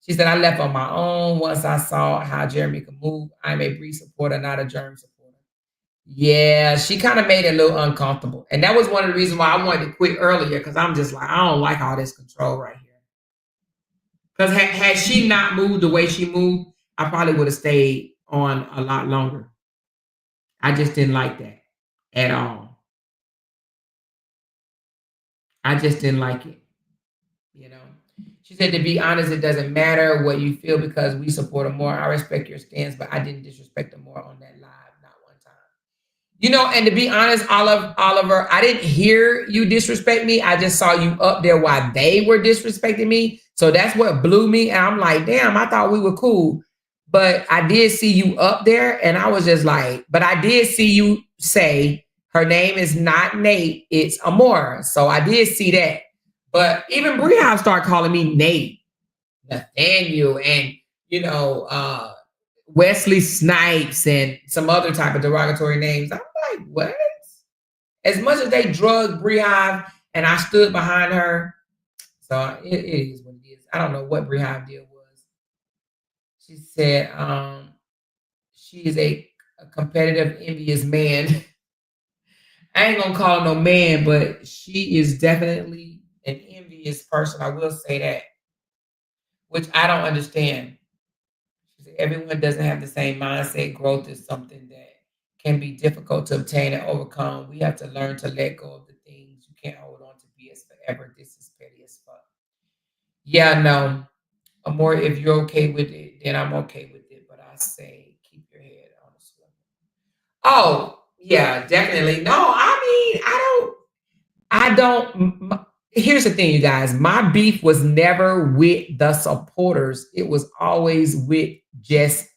She said, I left on my own once I saw how Jeremy could move. I'm a Bree supporter, not a Germ supporter. Yeah, she kind of made it a little uncomfortable. And that was one of the reasons why I wanted to quit earlier, because I'm just like, I don't like all this control right here. Because had she not moved the way she moved, I probably would have stayed on a lot longer. I just didn't like that at all. I just didn't like it, you know. She said, to be honest, it doesn't matter what you feel because we support her more. I respect your stance, but I didn't disrespect her more on that live, not one time. You know, and to be honest, Oliver, I didn't hear you disrespect me. I just saw you up there while they were disrespecting me. So that's what blew me. And I'm like, damn, I thought we were cool. But I did see you up there, and I was just like, but I did see you say her name is not Nate, it's Amora. So I did see that. But even Breon started calling me Nate, Nathaniel, and Wesley Snipes and some other type of derogatory names. I'm like, what? As much as they drugged Brehive and I stood behind her, so it is what it is. I don't know what Brehive deal was. She said she is a competitive, envious man. I ain't gonna call her no man, but she is definitely an envious person. I will say that, which I don't understand. Everyone doesn't have the same mindset. Growth is something that can be difficult to obtain and overcome. We have to learn to let go of the things. You can't hold on to BS forever. This is petty as fuck. Yeah, no. Amor, if you're okay with it, then I'm okay with it. But I say keep your head on the swivel. Oh, yeah, definitely. No, I mean, I don't. Here's the thing, you guys. My beef was never with the supporters. It was always with just,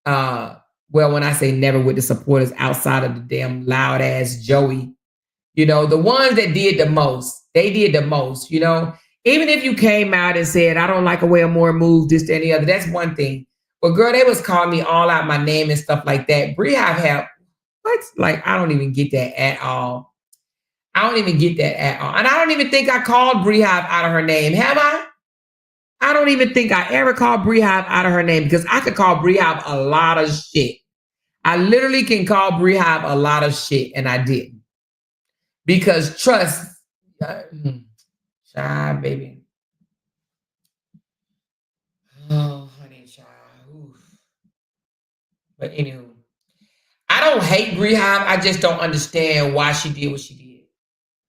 well, when I say never with the supporters outside of the damn loud ass Joey, the ones that did the most, they did the most, Even if you came out and said, I don't like a way more move, this, that, and the other, that's one thing. But girl, they was calling me all out my name and stuff like that. Bree, I've had, what? Like, I don't even get that at all. I don't even get that at all. And I don't even think I called Brehive out of her name. Have I? I don't even think I ever called Brehive out of her name, because I could call Brehive a lot of shit. I literally can call Brehive a lot of shit, and I didn't. Because trust, child, baby. Oh, honey, child. Oof. But anywho, I don't hate Brehive. I just don't understand why she did what she did.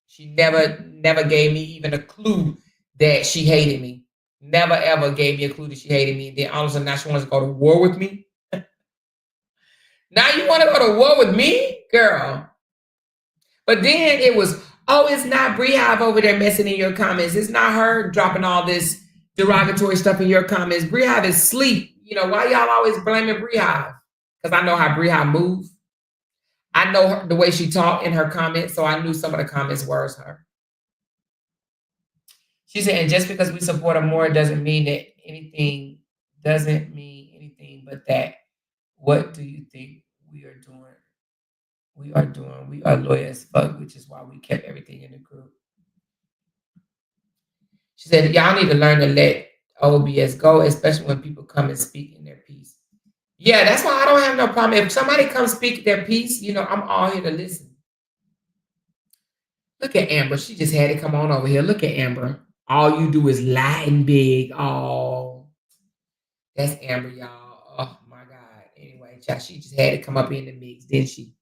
She never gave me even a clue that she hated me. Never, ever gave me a clue that she hated me. And then all of a sudden now she wants to go to war with me. Now you want to go to war with me? Girl. But then it was, oh, it's not Brehive over there messing in your comments. It's not her dropping all this derogatory stuff in your comments. Brehive is asleep. Why y'all always blaming Brehive? Because I know how Brehive moves. I know the way she talked in her comments, so I knew some of the comments were her. She said, and just because we support her more doesn't mean anything, but that. What do you think we are doing? We are loyal as fuck, which is why we kept everything in the group. She said, y'all need to learn to let OBS go, especially when people come and speak in their piece. Yeah, that's why I don't have no problem. If somebody comes speak their piece, I'm all here to listen. Look at Amber. She just had to come on over here. Look at Amber. All you do is lie and big. Oh, that's Amber, y'all. Oh, my God. Anyway, child, she just had to come up in the mix, didn't she?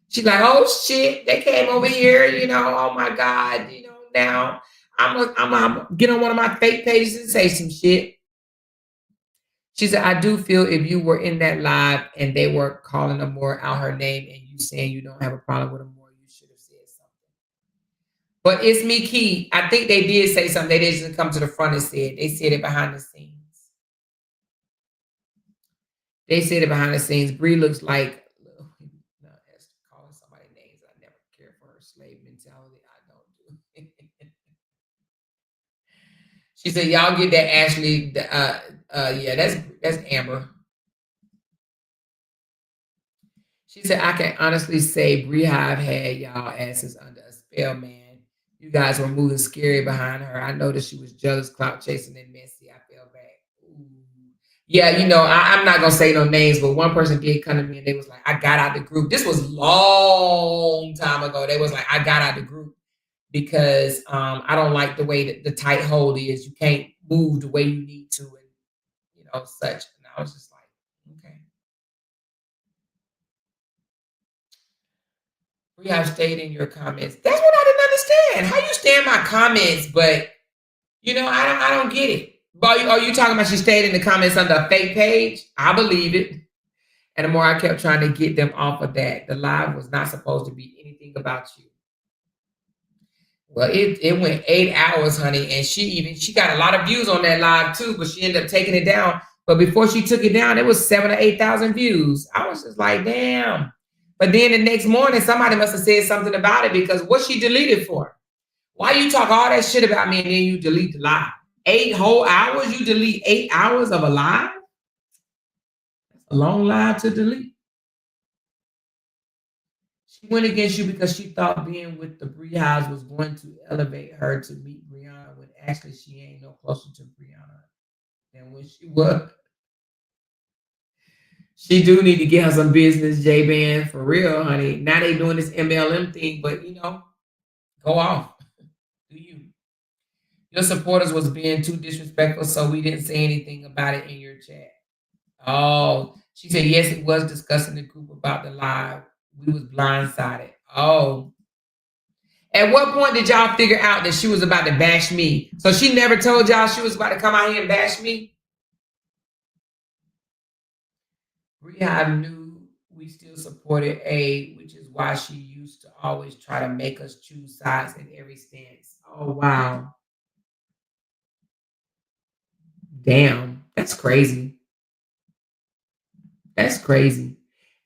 She's like, oh, shit. They came over here, Oh, my God. Now I'm going to get on one of my fake pages and say some shit. She said, I do feel if you were in that live and they were calling Amora out her name and you saying you don't have a problem with Amora, you should have said something. But it's me, Key. I think they did say something. They didn't come to the front and say it. They said it behind the scenes. They said it behind the scenes. Bree looks like, calling somebody names. I never care for her slave mentality. I don't do. She said, y'all get that Ashley. Yeah, that's Amber. She said, I can honestly say Brehive had y'all asses under a spell, man. You guys were moving scary behind her. I noticed she was jealous, clout chasing, and messy. I feel bad. Ooh. Yeah, I'm not gonna say no names, but one person did come to me and they was like, I got out the group. This was long time ago. They was like, I got out the group because I don't like the way that the tight hold is. You can't move the way you need to, and such. And I was just like, okay. We have stayed in your comments. That's what I didn't understand. How you stay in my comments, but I don't get it. But are you talking about she stayed in the comments on the fake page? I believe it. And the more I kept trying to get them off of that, the live was not supposed to be anything about you. Well, it went 8 hours, honey, and she got a lot of views on that live too, but she ended up taking it down. But before she took it down, it was 7,000 or 8,000 views. I was just like, damn. But then the next morning, somebody must have said something about it because what she deleted for? Why you talk all that shit about me and then you delete the live? 8 whole hours? You delete 8 hours of a live? That's a long live to delete. She went against you because she thought being with the Beehives was going to elevate her to meet Brianna when actually she ain't no closer to Brianna than when she was. She do need to get her some business, J-Band, for real, honey. Now they doing this MLM thing, but go off. Do you? Your supporters was being too disrespectful, so we didn't say anything about it in your chat. Oh, she said, yes, it was discussing the group about the live. We was blindsided. Oh. At what point did y'all figure out that she was about to bash me? So she never told y'all she was about to come out here and bash me? Rehab knew we still supported A, which is why she used to always try to make us choose sides in every stance. Oh, wow. Damn, that's crazy. That's crazy.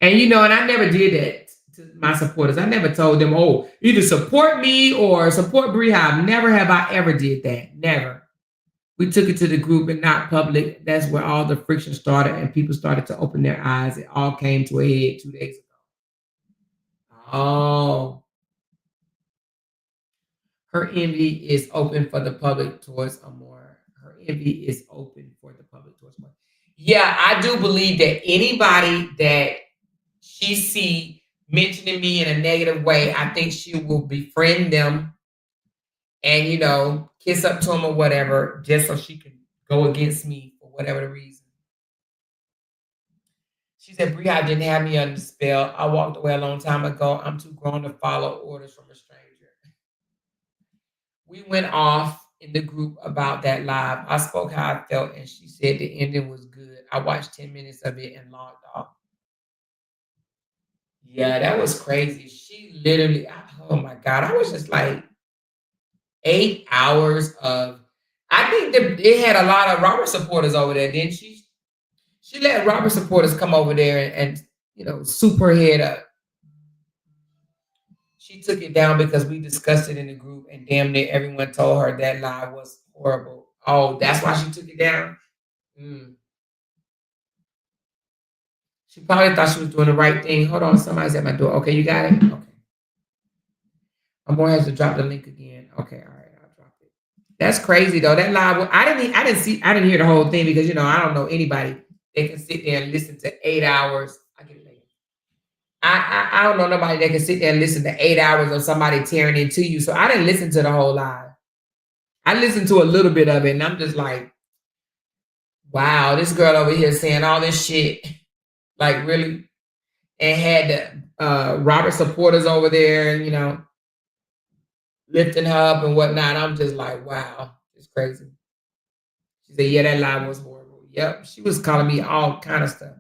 And and I never did that to my supporters. I never told them, oh, either support me or support Brehab. Never have I ever did that. Never. We took it to the group and not public. That's where all the friction started and people started to open their eyes. It all came to a head 2 days ago. Oh. Her envy is open for the public towards Amor. Her envy is open for the public towards Amor. Yeah, I do believe that anybody that she see mentioning me in a negative way, I think she will befriend them and, kiss up to them or whatever, just so she can go against me for whatever the reason. She said, Bree, didn't have me under the spell. I walked away a long time ago. I'm too grown to follow orders from a stranger. We went off in the group about that live. I spoke how I felt, and she said the ending was good. I watched 10 minutes of it and logged off. Yeah, that was crazy. She literally, oh my God, I was just like 8 hours of, I think it had a lot of Robert supporters over there, didn't she? She let Robert supporters come over there and soup her head up. She took it down because we discussed it in the group and damn near everyone told her that live was horrible. Oh, that's why she took it down? She probably thought she was doing the right thing. Hold on, somebody's at my door. Okay, you got it? Okay. Amor has to drop the link again. Okay, all right, I'll drop it. That's crazy though. That live, I didn't hear the whole thing because I don't know anybody that can sit there and listen to 8 hours. I get it later. I don't know nobody that can sit there and listen to 8 hours of somebody tearing into you. So I didn't listen to the whole live. I listened to a little bit of it and I'm just like, wow, this girl over here saying all this shit. Like really? And had the Robert supporters over there, lifting her up and whatnot. I'm just like, wow, it's crazy. She said, yeah, that live was horrible. Yep, she was calling me all kind of stuff.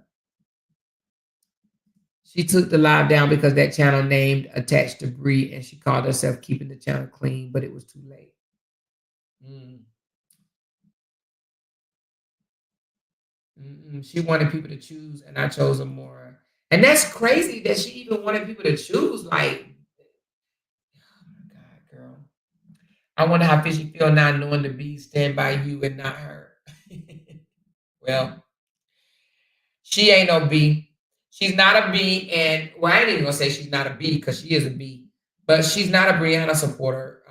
She took the live down because that channel named attached to Bree, and she called herself keeping the channel clean, but it was too late. She wanted people to choose, and I chose Amora. And that's crazy that she even wanted people to choose. Like, oh my God, girl. I wonder how fishy feel now knowing the B stand by you and not her. Well, she ain't no B. She's not a B, and I ain't even gonna say she's not a B because she is a B, but she's not a Brianna supporter.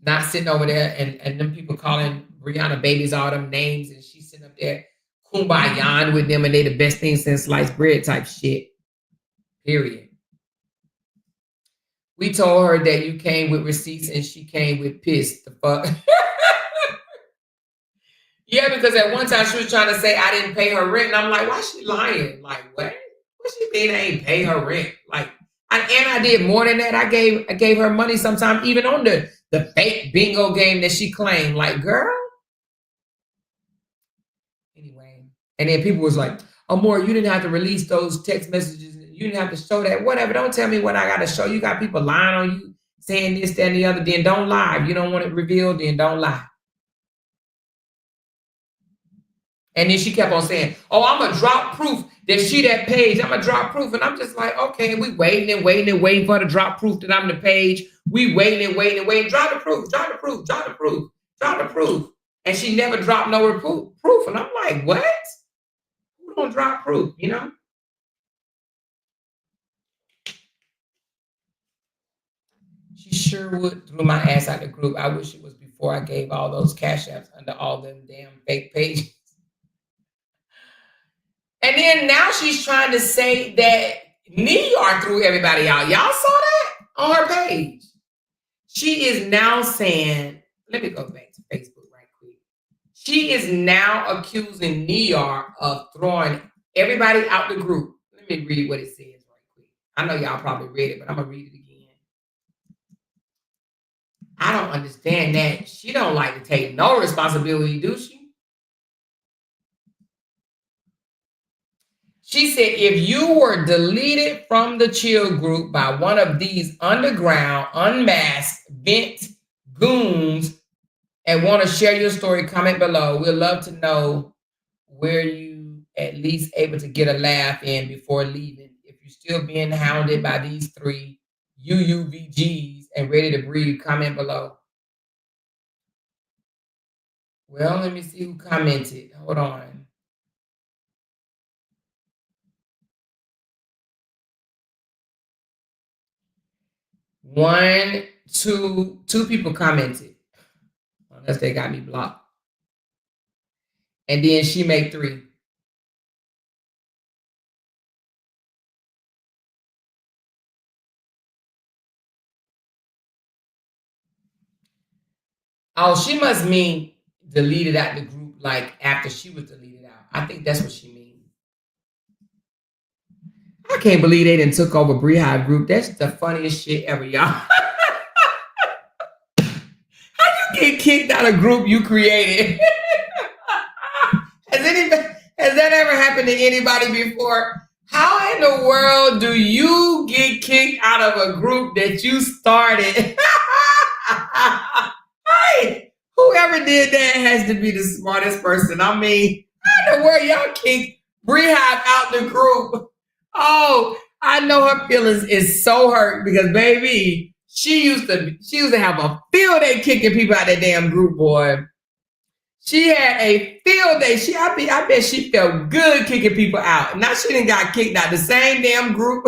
not sitting over there and them people calling Rihanna babies all them names, and she's sitting up there kumbaya with them, and they the best thing since sliced bread type shit. Period. We told her that you came with receipts and she came with piss. The fuck? Yeah, because at one time she was trying to say I didn't pay her rent. And I'm like, why is she lying? Like, what? What she mean I ain't pay her rent? Like, and I did more than that. I gave her money sometime, even on the fake bingo game that she claimed. Like, girl. Anyway. And then people was like, Amor, you didn't have to release those text messages. You didn't have to show that. Whatever. Don't tell me what I got to show. You got people lying on you, saying this, that, and the other. Then don't lie. If you don't want it revealed, then don't lie. And then she kept on saying, oh, I'm going to drop proof that she that page. I'm going to drop proof. And I'm just like, okay, we waiting for the drop proof that I'm the page. We waiting. Drop the proof. And she never dropped no proof. And I'm like, what? Who don't drop proof, you know? She sure would threw my ass out the group. I wish it was before I gave all those cash apps under all them damn fake pages. And then now she's trying to say that Near threw everybody out. Y'all saw that on her page. She is now saying, let me go back to Facebook right quick. She is now accusing Near of throwing everybody out the group. Let me read what it says right quick. I know y'all probably read it, but I'm going to read it again. I don't understand that. She don't like to take no responsibility, do she? She said, if you were deleted from the chill group by one of these underground, unmasked, vent goons and want to share your story, comment below. We'd love to know where you at least able to get a laugh in before leaving. If you're still being hounded by these three UUVGs and ready to breathe, comment below. Well, let me see who commented. Hold on. Two people commented. Unless they got me blocked. And then she made 3. Oh, she must mean deleted out the group like after she was deleted out. I think that's what she means. I can't believe they didn't took over Beehive group. That's the funniest shit ever, y'all. How you get kicked out of group you created? Has that ever happened to anybody before? How in the world do you get kicked out of a group that you started? Hey, whoever did that has to be the smartest person. I mean, how in the world y'all kicked Beehive out the group? Oh, I know her feelings is so hurt because baby, she used to have a field day kicking people out that damn group, boy. She had a field day. I bet she felt good kicking people out. Now she done got kicked out the same damn group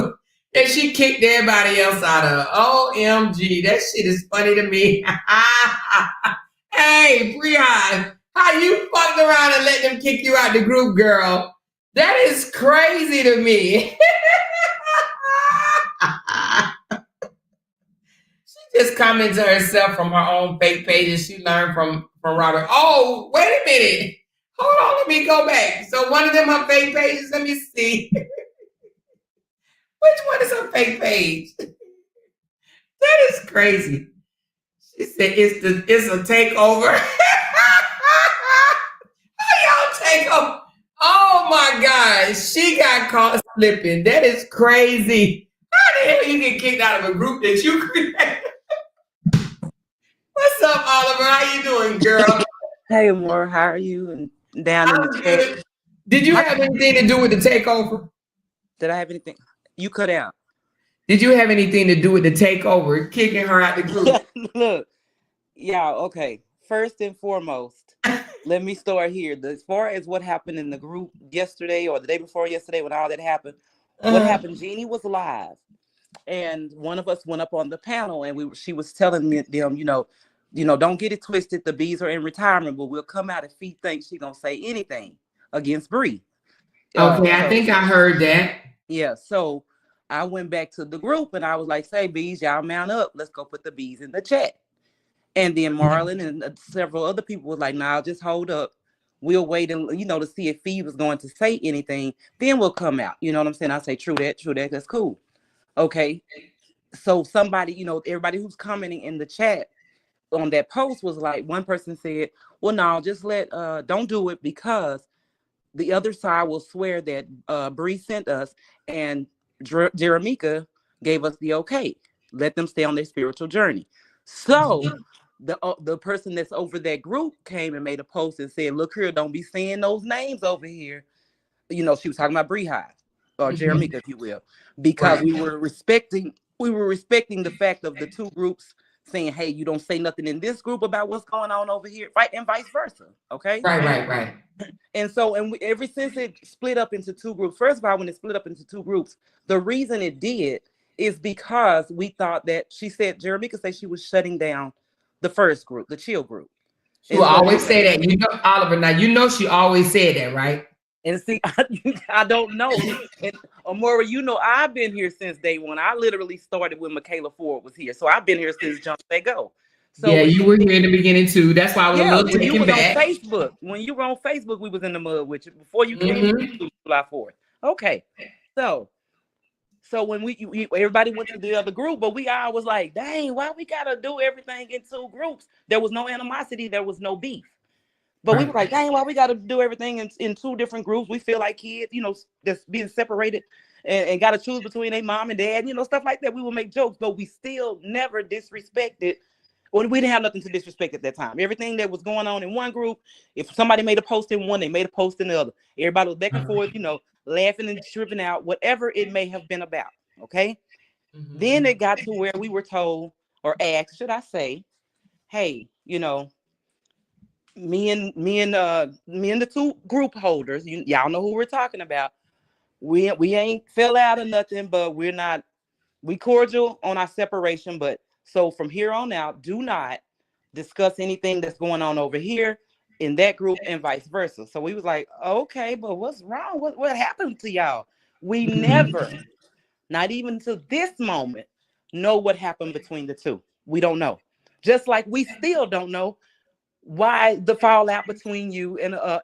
that she kicked everybody else out of. OMG, that shit is funny to me. Hey, Beehive, how you fucked around and let them kick you out the group, girl? That is crazy to me. She just commented herself from her own fake pages she learned from Robert. Oh, wait a minute. Hold on, let me go back. So one of them are fake pages. Let me see. Which one is her fake page? That is crazy. She said it's a takeover. How y'all take over? Oh my God, she got caught slipping. That is crazy. How the hell you get kicked out of a group that you created? What's up, Oliver? How you doing, girl? Hey, Amor, how are you? And down in the chat. Did you have anything to do with the takeover? Did I have anything? You cut out. Did you have anything to do with the takeover, kicking her out the group? Look, y'all, okay. First and foremost, let me start here. As far as what happened in the group yesterday or the day before yesterday when all that happened, what happened, Jeannie was live. And one of us went up on the panel, and she was telling them, don't get it twisted. The bees are in retirement, but we'll come out if Fee thinks she's gonna say anything against Bree. Okay, I think I heard that. Yeah, so I went back to the group and I was like, "Say, bees, y'all mount up. Let's go put the bees in the chat." And then Marlon and several other people was like, "Nah, just hold up. We'll wait and to see if Fee was going to say anything. Then we'll come out." You know what I'm saying? I say, "True that. That's cool." Okay. So somebody, everybody who's commenting in the chat on that post was like, one person said, "Well, no, just don't do it because the other side will swear that Bree sent us and Jeremica gave us the okay. Let them stay on their spiritual journey." So the person that's over that group came and made a post and said, "Look here, don't be saying those names over here." She was talking about Bree Hive or Jeremica, if you will, because we were respecting the fact of the two groups saying, "Hey, you don't say nothing in this group about what's going on over here," right? And vice versa. Okay. Right. And so, ever since it split up into two groups, first of all, when it split up into two groups, the reason it did is because we thought that Jeremica said she was shutting down the first group, the chill group. She will always say that. Oliver, now she always said that, right? And see, I don't know. And Amora, I've been here since day one. I literally started when Michaela Ford was here. So I've been here since Jump They Go. So yeah, you were here in the beginning too. That's why I was a little taken back. When you were on Facebook, we was in the mud with you before you came to July 4th. Okay. So when everybody went to the other group, but we all was like, dang, why we gotta do everything in two groups? There was no animosity, there was no beef. But we were like, dang, why we got to do everything in two different groups? We feel like kids, just being separated and got to choose between their mom and dad, stuff like that. We will make jokes, but we still never disrespected. Well, we didn't have nothing to disrespect at that time. Everything that was going on in one group, if somebody made a post in one, they made a post in the other. Everybody was back and forth, laughing and tripping out, whatever it may have been about. Okay. Then it got to where we were told or asked, should I say, hey, me and the two group holders, y'all know who we're talking about. We ain't fell out or nothing, but we cordial on our separation. But so from here on out, do not discuss anything that's going on over here in that group and vice versa. So we was like, okay, but what's wrong? What happened to y'all? We never, not even to this moment, know what happened between the two. We don't know. Just like we still don't know why the fallout between you and her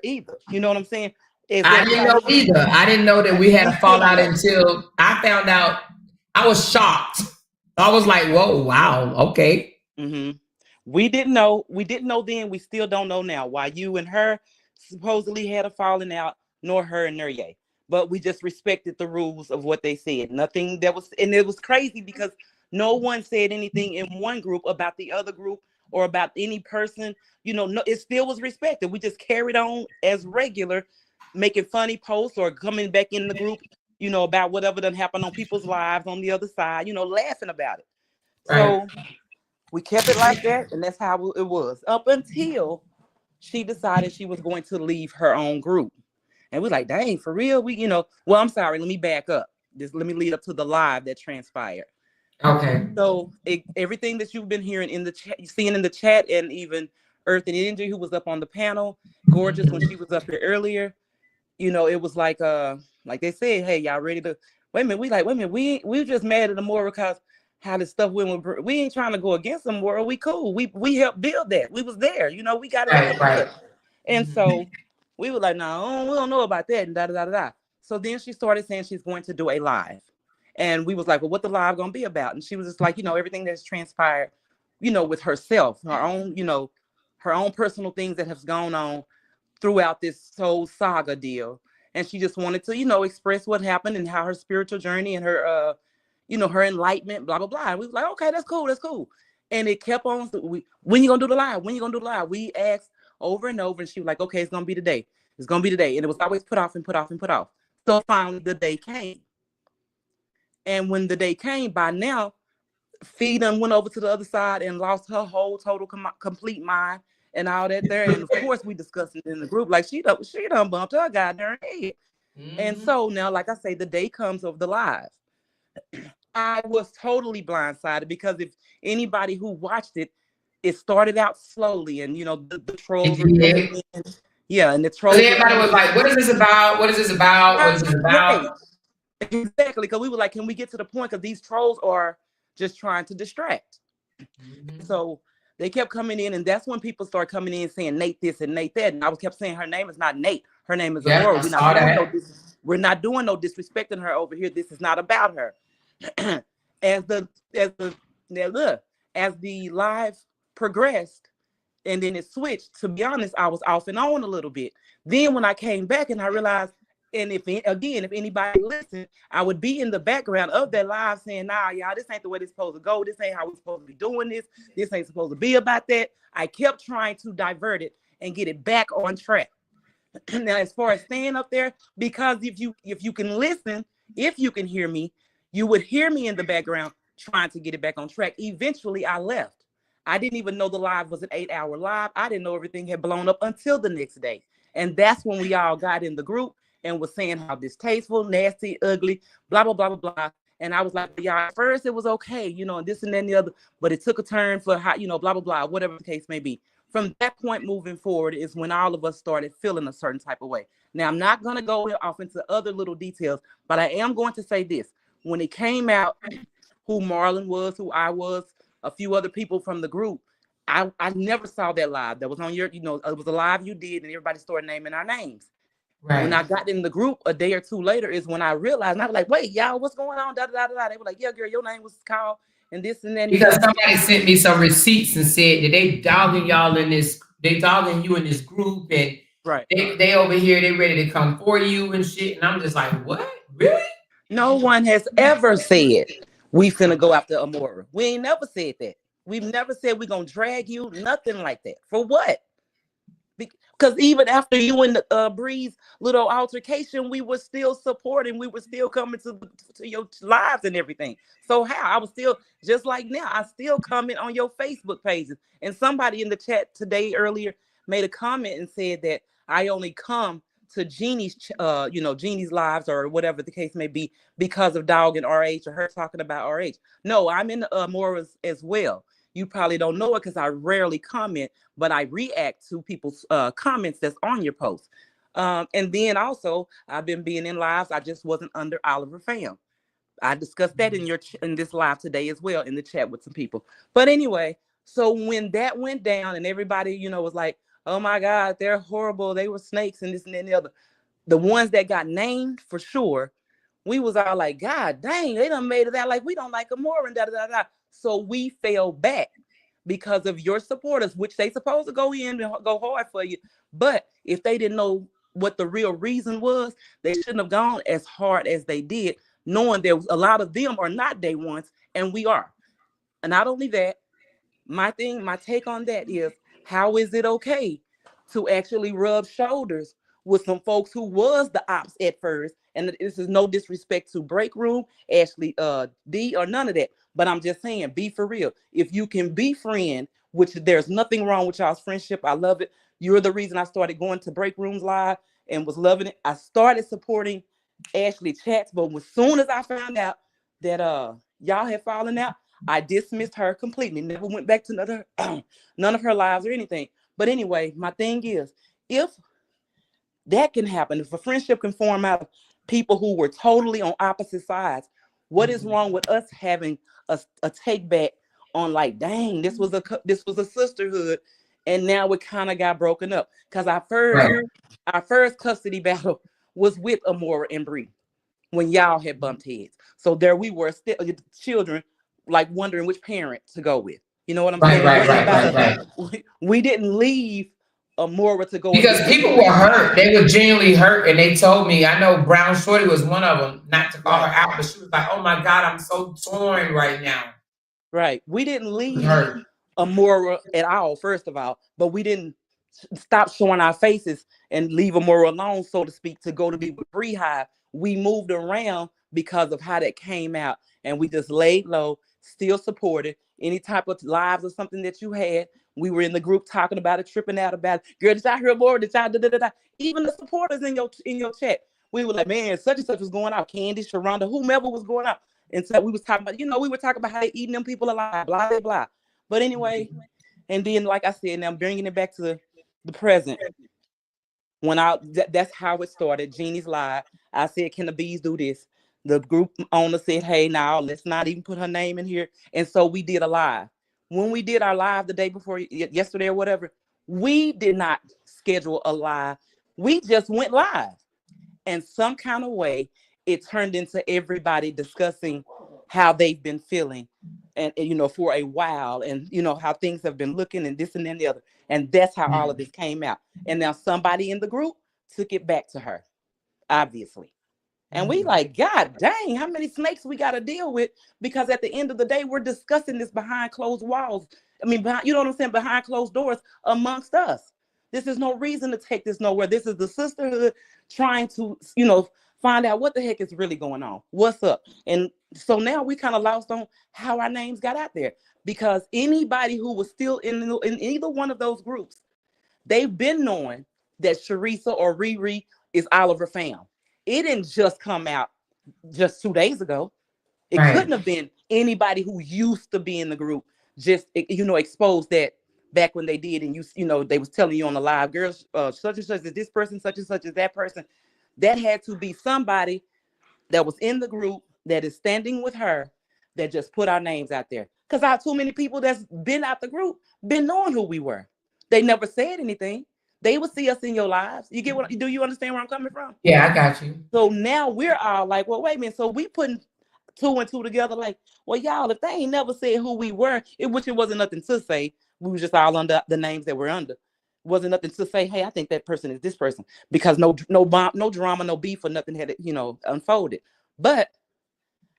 either. You know what I'm saying? I didn't know either. I didn't know that we had a fallout until I found out. I was shocked. I was like, whoa, wow, okay. We didn't know then. We still don't know now why you and her supposedly had a falling out, nor her and Nurye. But we just respected the rules of what they said. Nothing that was, and it was crazy because no one said anything in one group about the other group or about any person. No, it still was respected. We just carried on as regular, making funny posts or coming back in the group, about whatever done happened on people's lives on the other side, laughing about it. Right. So we kept it like that, and that's how it was up until she decided she was going to leave her own group. And we're like, dang, for real? Well, I'm sorry, let me back up. Let me lead up to the live that transpired. Okay. So everything that you've been hearing in the chat, seeing in the chat, and even Earth and Energy, who was up on the panel, gorgeous when she was up here earlier, it was like they said, hey, y'all ready to wait a minute? We just mad at Amora because how this stuff went with, we ain't trying to go against Amora. We cool. We helped build that. We was there. We got it. Right. And so we were like, no, we don't know about that, and da. So then she started saying she's going to do a live. And we was like, well, what the live gonna be about? And she was just like, everything that's transpired, with herself, her own personal things that have gone on throughout this whole saga deal. And she just wanted to, express what happened and how her spiritual journey and her, her enlightenment, blah, blah, blah. And we was like, okay, that's cool. And it kept on. When you gonna do the live? We asked over and over, and she was like, okay, it's gonna be today. And it was always put off. So finally the day came. And when the day came, by now, Fee done went over to the other side and lost her whole total complete mind and all that there. And of course, we discussed it in the group. Like she done bumped her goddamn head. And so now, like I say, the day comes of the live. I was totally blindsided because if anybody who watched it, it started out slowly, and the trolls were coming in. Yeah, and the trolls. Everybody was like, "What is this about? What is this about? What is this about?" Right. Exactly, because we were like, "Can we get to the point?" Because these trolls are just trying to distract. So they kept coming in, and that's when people start coming in saying Nate this and Nate that, and I kept saying her name is not Nate, her name is Aurora. We're not doing no disrespecting her over here. This is not about her. as the live progressed and then it switched, to be honest, I was off and on a little bit. Then when I came back and I realized, and if anybody listened, I would be in the background of that live saying, nah, y'all, this ain't the way this supposed to go. This ain't how we're supposed to be doing this. This ain't supposed to be about that. I kept trying to divert it and get it back on track. Now, as far as staying up there, because if you can listen, if you can hear me, you would hear me in the background trying to get it back on track. Eventually, I left. I didn't even know the live was an 8-hour live. I didn't know everything had blown up until the next day. And that's when we all got in the group and was saying how distasteful, nasty, ugly, blah, blah, blah, blah, blah. And I was like, yeah, at first it was okay, and this and that and the other, but it took a turn for how, blah, blah, blah, whatever the case may be. From that point moving forward is when all of us started feeling a certain type of way. Now, I'm not going to go off into other little details, but I am going to say this. When it came out who Marlon was, who I was, a few other people from the group, I never saw that live. That was on your, it was a live you did, and everybody started naming our names. Right. When I got in the group a day or two later is when I realized, and I was like, wait, y'all, what's going on? Da, da, da, da. They were like, yeah, girl, your name was called, and this and that. Because somebody sent me some receipts and said that they dogging y'all in this, they dogging you in this group, and right. they over here, they ready to come for you and shit. And I'm just like, what? Really? No one has ever said we finna go after Amora. We ain't never said that. We've never said we're gonna drag you, nothing like that. For what? Because even after you and Bree's little altercation, we were still supporting. We were still coming to your lives and everything. So how? I was still, just like now, I still comment on your Facebook pages. And somebody in the chat today earlier made a comment and said that I only come to Jeannie's, Jeannie's lives or whatever the case may be because of Dog and RH or her talking about RH. No, I'm in Mora's as well. You probably don't know it because I rarely comment, but I react to people's comments that's on your post. And then also, I've been being in lives. I just wasn't under Oliver Pham. I discussed that in this live today as well in the chat with some people. But anyway, so when that went down and everybody, was like, oh my God, they're horrible. They were snakes and this and that and the other. The ones that got named for sure, we was all like, God dang, they done made it out like we don't like Amora and da da da da. So we fell back because of your supporters, which they supposed to go in and go hard for you. But if they didn't know what the real reason was, they shouldn't have gone as hard as they did, knowing there was a lot of them are not day ones, and we are. And not only that, my take on that is, how is it okay to actually rub shoulders with some folks who was the ops at first? And this is no disrespect to Break Room, Ashley D, or none of that. But I'm just saying, be for real. If you can be friend, which there's nothing wrong with y'all's friendship. I love it. You're the reason I started going to Break Rooms live and was loving it. I started supporting Ashley chats, but as soon as I found out that y'all had fallen out, I dismissed her completely. Never went back to none of her lives or anything. But anyway, my thing is, if that can happen, if a friendship can form out of people who were totally on opposite sides, what is wrong with us having a take back on like, dang, this was a sisterhood, and now it kind of got broken up? Because our first custody battle was with Amora and Bree when y'all had bumped heads. So there we were, still children, like wondering which parent to go with. You know what I'm saying? Right. We didn't leave Amora to go because people were hurt. They were genuinely hurt, and they told me. I know Brown Shorty was one of them. Not to call her out, but she was like, "Oh my God, I'm so torn right now." Right. We didn't leave Amora at all, first of all, but we didn't stop showing our faces and leave Amora alone, so to speak, to go to be with Bree Hive. We moved around because of how that came out, and we just laid low, still supported any type of lives or something that you had. We were in the group talking about it, tripping out about it. Girl, did y'all hear more? Did y'all da da da da? Even the supporters in your chat we were like, man, such and such was going out. Candy, Sharonda, whomever was going out. And so we was talking about, we were talking about how they eating them people alive, blah, blah, blah. But anyway, and then, like I said, now I'm bringing it back to the present. When that's how it started. Jeannie's live. I said, can the bees do this? The group owner said, hey, now let's not even put her name in here. And so we did a live. When we did our live the day before, yesterday or whatever, we did not schedule a live. We just went live. And some kind of way, it turned into everybody discussing how they've been feeling and for a while, and how things have been looking and this and then the other. And that's how all of this came out. And now somebody in the group took it back to her, obviously. And we like, God dang, how many snakes we got to deal with? Because at the end of the day, we're discussing this behind closed walls. I mean, you know what I'm saying? Behind closed doors amongst us. This is no reason to take this nowhere. This is the sisterhood trying to, find out what the heck is really going on. What's up? And so now we kind of lost on how our names got out there, because anybody who was still in either one of those groups, they've been knowing that Sharisa or Riri is Oliver fam. It didn't just come out just 2 days ago. It couldn't have been anybody who used to be in the group, just, exposed that back when they did. And they was telling you on the live, girls, such and such is this person, such and such is that person. That had to be somebody that was in the group that is standing with her that just put our names out there. Because our too many people that's been out the group been knowing who we were. They never said anything. They would see us in your lives. You get do you understand where I'm coming from? Yeah, I got you. So now we're all like, well, wait a minute. So we putting 2 and 2 together, like, well, y'all, if they ain't never said who we were, which it wasn't nothing to say. We was just all under the names that we're under. Wasn't nothing to say, hey, I think that person is this person, because no drama, no beef or nothing had, unfolded. But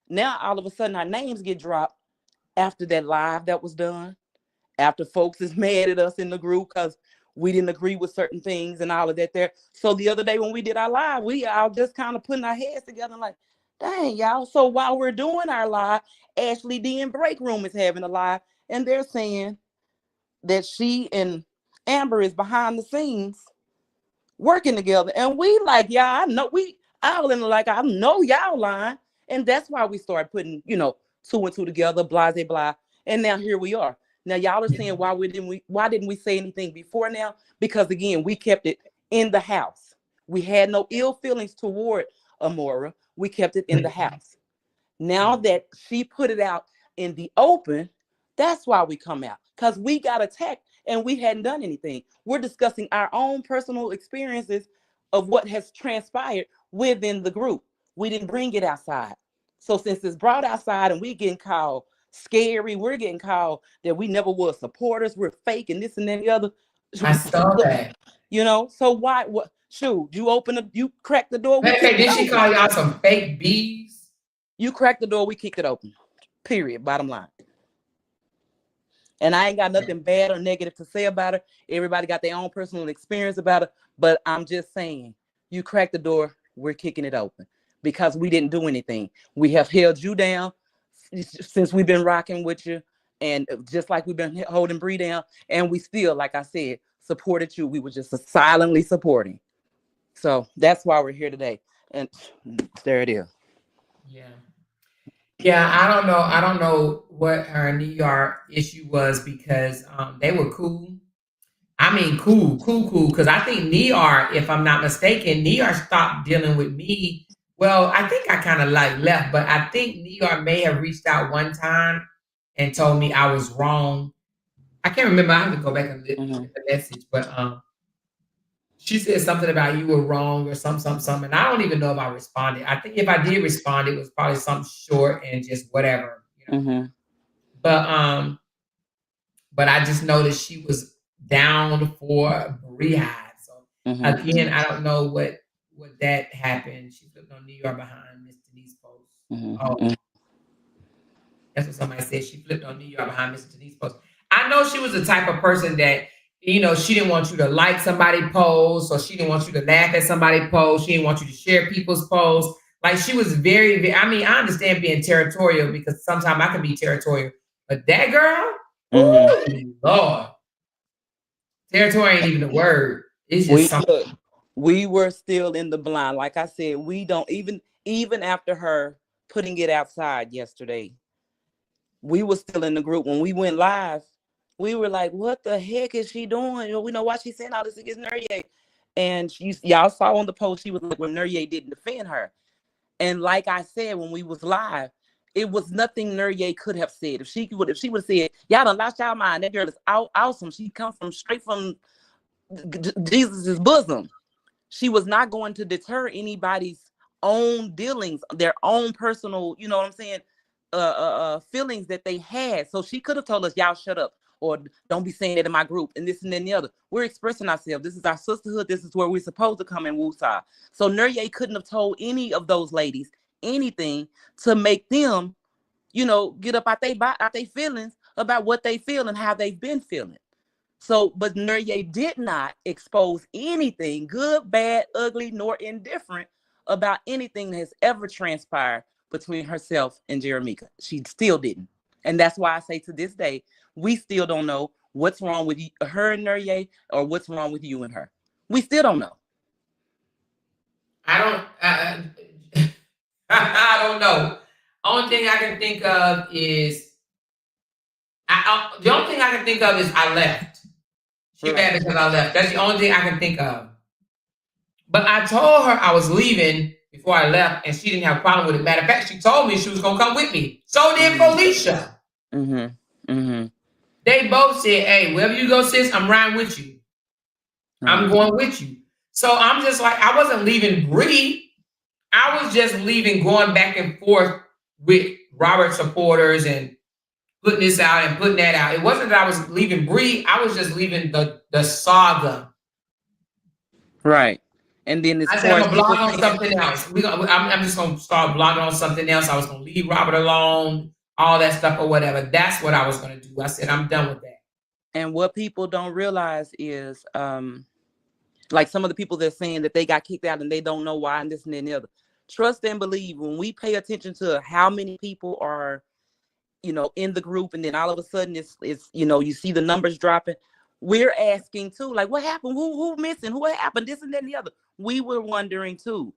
now all of a sudden our names get dropped after that live that was done, after folks is mad at us in the group because we didn't agree with certain things and all of that there. So the other day when we did our live, we all just kind of putting our heads together like, dang, y'all. So while we're doing our live, Ashley D in Break Room is having a live, and they're saying that she and Amber is behind the scenes working together. And we like, y'all, I know we all in like, I know y'all lying. And that's why we started putting, 2 and 2 together, blah, blah, blah. And now here we are. Now y'all are saying, why didn't we say anything before now? Because again, we kept it in the house. We had no ill feelings toward Amora. We kept it in the house. Now that she put it out in the open, that's why we come out, because we got attacked and we hadn't done anything. We're discussing our own personal experiences of what has transpired within the group. We didn't bring it outside. So since it's brought outside and we getting called scary, we're getting called that we never was supporters, we're fake and this and then the other. I saw that. So why, what, shoot, you cracked the door. Did she call y'all some fake bees? You cracked the door, we kicked it open. Period, bottom line. And I ain't got nothing bad or negative to say about her. Everybody got their own personal experience about her. But I'm just saying, you cracked the door, we're kicking it open. Because we didn't do anything. We have held you down since we've been rocking with you. And just like we've been holding Bree down. And we still, like I said, supported you. We were just silently supporting. So that's why we're here today. And there it is. Yeah. Yeah, I don't know what her New York issue was, because they were cool. I mean, cool. Because I think Near, if I'm not mistaken, Near stopped dealing with me. Well, I think I kind of like left, but I think Near may have reached out one time and told me I was wrong. I can't remember. I have to go back and look at the message, but she said something about you were wrong or something. And I don't even know if I responded. I think if I did respond, it was probably something short and just whatever. But I just noticed she was down for rehab. So again, I don't know what that happened. She flipped on New York behind Miss Denise post. That's what somebody said. She flipped on New York behind Miss Denise post. I know she was the type of person that, she didn't want you to like somebody's post, or she didn't want you to laugh at somebody's post. She didn't want you to share people's posts. Like, she was very, very, I mean, I understand being territorial, because sometimes I can be territorial. But that girl, oh Lord. Territorial ain't even a word. It's just something. We were still in the blind. Like I said, we don't even after her putting it outside yesterday, we were still in the group. When we went live, we were like, what the heck is she doing? You know, we know why she's saying all this against Nurye. And y'all saw on the post, she was like, when Nurye didn't defend her. And like I said, when we was live, it was nothing Nurye could have said. If she would have said, y'all done lost y'all mind. That girl is awesome. She comes from straight from Jesus's bosom. She was not going to deter anybody's own dealings, their own personal, you know what I'm saying, feelings that they had. So she could have told us, y'all shut up, or don't be saying that in my group, and this and then the other. We're expressing ourselves. This is our sisterhood. This is where we're supposed to come and woosah. So Nurye couldn't have told any of those ladies anything to make them, you know, get up out their feelings about what they feel and how they've been feeling. So, but Nurye did not expose anything, good, bad, ugly, nor indifferent, about anything that has ever transpired between herself and Jeremica. She still didn't. And that's why I say to this day, we still don't know what's wrong with her and Nurye, or what's wrong with you and her. We still don't know. I don't know. Only thing I can think of is the only thing I can think of is I left. She mad because I left. That's the only thing I can think of. But I told her I was leaving before I left, and she didn't have a problem with it. Matter of fact, she told me she was gonna come with me. So did Felicia. They both said, "Hey, wherever you go, sis, I'm riding with you. I'm going with you." So I'm just like, I wasn't leaving Bree. I was just leaving, going back and forth with Robert supporters and putting this out and putting that out. It wasn't that I was leaving Bree. I was just leaving the saga. Right. And then I said, I'm gonna blog on something else. I'm just gonna start blogging on something else. I was gonna leave Robert alone, all that stuff or whatever. That's what I was gonna do. I said, I'm done with that. And what people don't realize is, like some of the people that's saying that they got kicked out and they don't know why, and this and that and the other. Trust and believe, when we pay attention to how many people are, you know, in the group, and then all of a sudden it's you know, you see the numbers dropping. We're asking too, like, what happened? Who missing? What happened? This and that and the other. We were wondering too.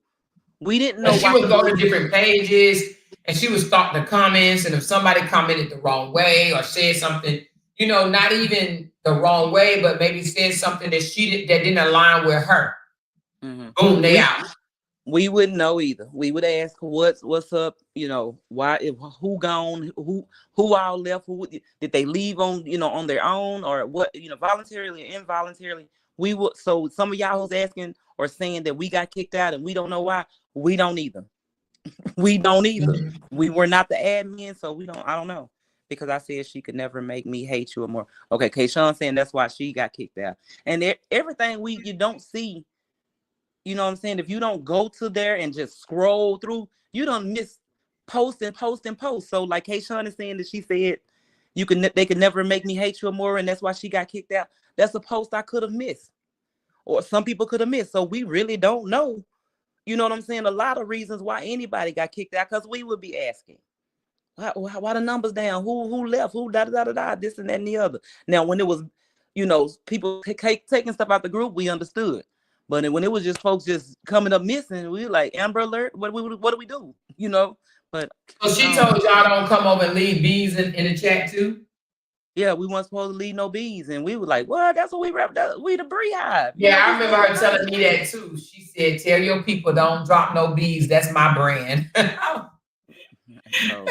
We didn't know. And she would go to different pages and she would start the comments. And if somebody commented the wrong way or said something, you know, not even the wrong way, but maybe said something that that didn't align with her. Boom, they out. We wouldn't know either. We would ask what's up, you know, why, who gone, who all left, who did they leave on, you know, on their own, or what, you know, voluntarily or involuntarily. We would. So some of y'all who's asking or saying that we got kicked out and we don't know why, we don't either. We don't either. We were not the admin, so I don't know. Because I said she could never make me hate you or more. Okay, Kayshawn saying that's why she got kicked out. And everything you don't see. You know what I'm saying? If you don't go to there and just scroll through, you don't miss post and post and post. So like Kayshawn is saying that she said they could never make me hate you more, and that's why she got kicked out. That's a post I could have missed, or some people could have missed. So we really don't know. You know what I'm saying? A lot of reasons why anybody got kicked out, because we would be asking, why the numbers down? Who left? Who da this and that and the other. Now when it was, you know, people taking stuff out the group, we understood. But when it was just folks just coming up missing, we were like, Amber Alert, what do we do? You know? But so she told y'all don't come over and leave bees in the chat too? Yeah, we weren't supposed to leave no bees. And we were like, well, that's what we the Bree Hive. Yeah, I remember her telling me that too. She said, tell your people don't drop no bees. That's my brand.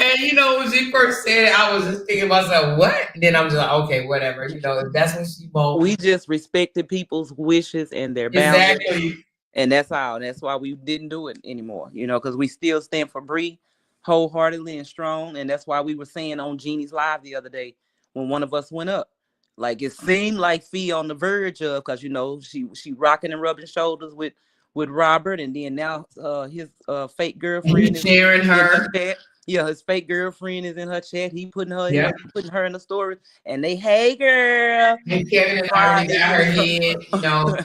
And you know, when she first said it, I was just thinking to myself, what? And then I'm just like, okay, whatever. You know, if that's what she wants. We just respected people's wishes and their boundaries. Exactly. And that's all. That's why we didn't do it anymore, you know, because we still stand for Bree wholeheartedly and strong. And that's why we were saying on Jeannie's Live the other day when one of us went up, like it seemed like Fee on the verge of, because, you know, she rocking and rubbing shoulders with Robert. And then now his fake girlfriend is sharing her. Yeah, his fake girlfriend is in her chat. He putting her in the story, and they, hey girl. And Kevin has already got her head. You know,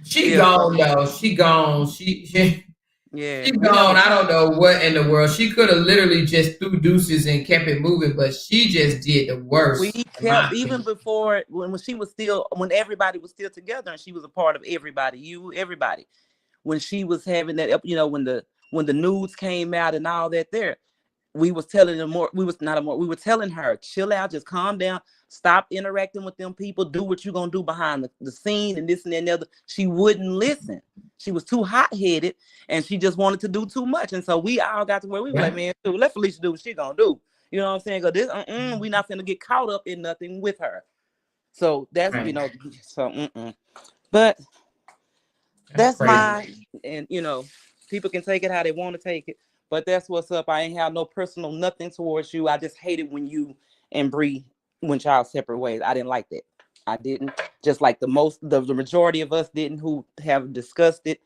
she gone though. She gone. She Yeah, She we know. gone. I don't know what in the world. She could have literally just threw deuces and kept it moving, but she just did the We worst, in my kept even opinion. before when she was still when everybody was still together and she was a part of everybody, everybody. When she was having that, when the news came out and all that there, we was telling them more. We was not a more. We were telling her, chill out, just calm down, stop interacting with them people, do what you're gonna do behind the scene and this and that and the other. She wouldn't listen. She was too hot headed and she just wanted to do too much. And so we all got to where we were like, Yeah. man, dude, let Felicia do what she gonna do. You know what I'm saying? Cause this, we not gonna get caught up in nothing with her. So that's Right. But That's that's crazy. mine. And people can take it how they want to take it. But that's what's up. I ain't have no personal nothing towards you. I just hated when you and Bree went y'all separate ways. I didn't like that. I didn't. Just like the majority of us didn't who have discussed it,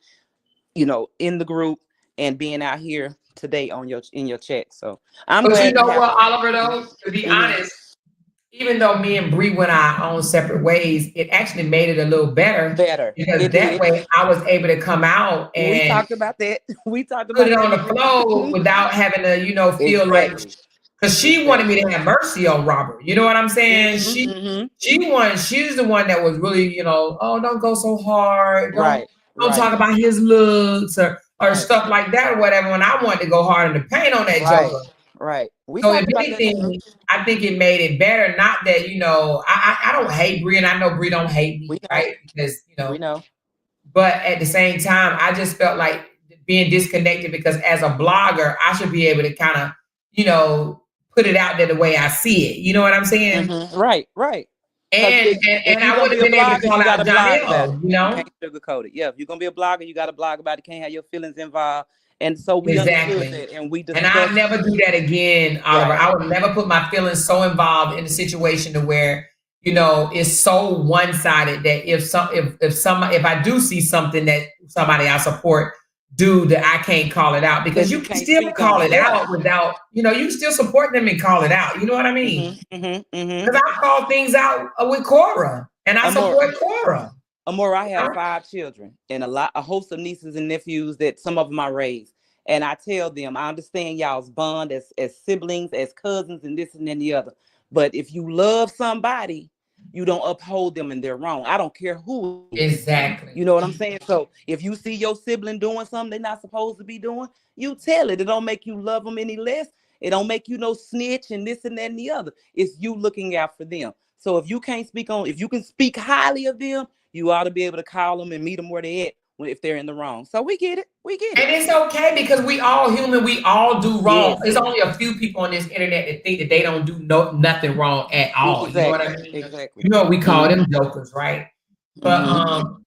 in the group and being out here today in your chat. So I'm But you glad know to have what, Oliver, though? To be Mhm. honest, even though me and Bree went our own separate ways, it actually made it a little better Better. because It that did. way I was able to come out We and talked about that. We talked put about it that on the before. flow without having to, feel like, Exactly. because she wanted me Exactly. to have mercy on Robert. You know what I'm saying? Mm-hmm. She's the one that was really, oh, don't go so hard. Don't Right. don't Right. talk about his looks or Right. stuff like that or whatever. When I wanted to go hard in the paint on that Right. Joker. Right. We So if talked about that too. anything, I think it made it better. Not that, I don't hate Bree, and I know Bree don't hate We me, know. right? Because, We know. but at the same time, I just felt like being disconnected because as a blogger, I should be able to kind of, put it out there the way I see it. You know what I'm saying? Right. Right. Because And and, if and you're I gonna would be have a been able to blogger, call you out gotta blog about Jonelle, it. You can't sugarcoat it. Yeah, if you're gonna be a blogger, you gotta blog about it. Can't have your feelings involved. And so we understood Exactly. that, and we And I'll discussed. never do that again, Oliver. Right. I would never put my feelings so involved in a situation to where, it's so one-sided that if I do see something that somebody I support do that I can't call it out because That you you can can't still speak call on. it Yeah. out without, you can still support them and call it out. You know what I mean? Mm-hmm. Because I call things out with Cora and I Amor, support Cora. I have 5 children and a host of nieces and nephews that some of them I raised. And I tell them, I understand y'all's bond as siblings, as cousins, and this and then the other. But if you love somebody, you don't uphold them in their wrong. I don't care who it is. Exactly. You know what I'm saying? So if you see your sibling doing something they're not supposed to be doing, you tell it. It don't make you love them any less. It don't make you no snitch and this and that and the other. It's you looking out for them. So if you can speak highly of them, you ought to be able to call them and meet them where they at if they're in the wrong. So we get it. We get And it. it's okay because we all human. We all do wrong. Yes. There's only a few people on this internet that think that they don't do nothing wrong at all. You know what I Exactly. mean? Exactly. We call them jokers, right? But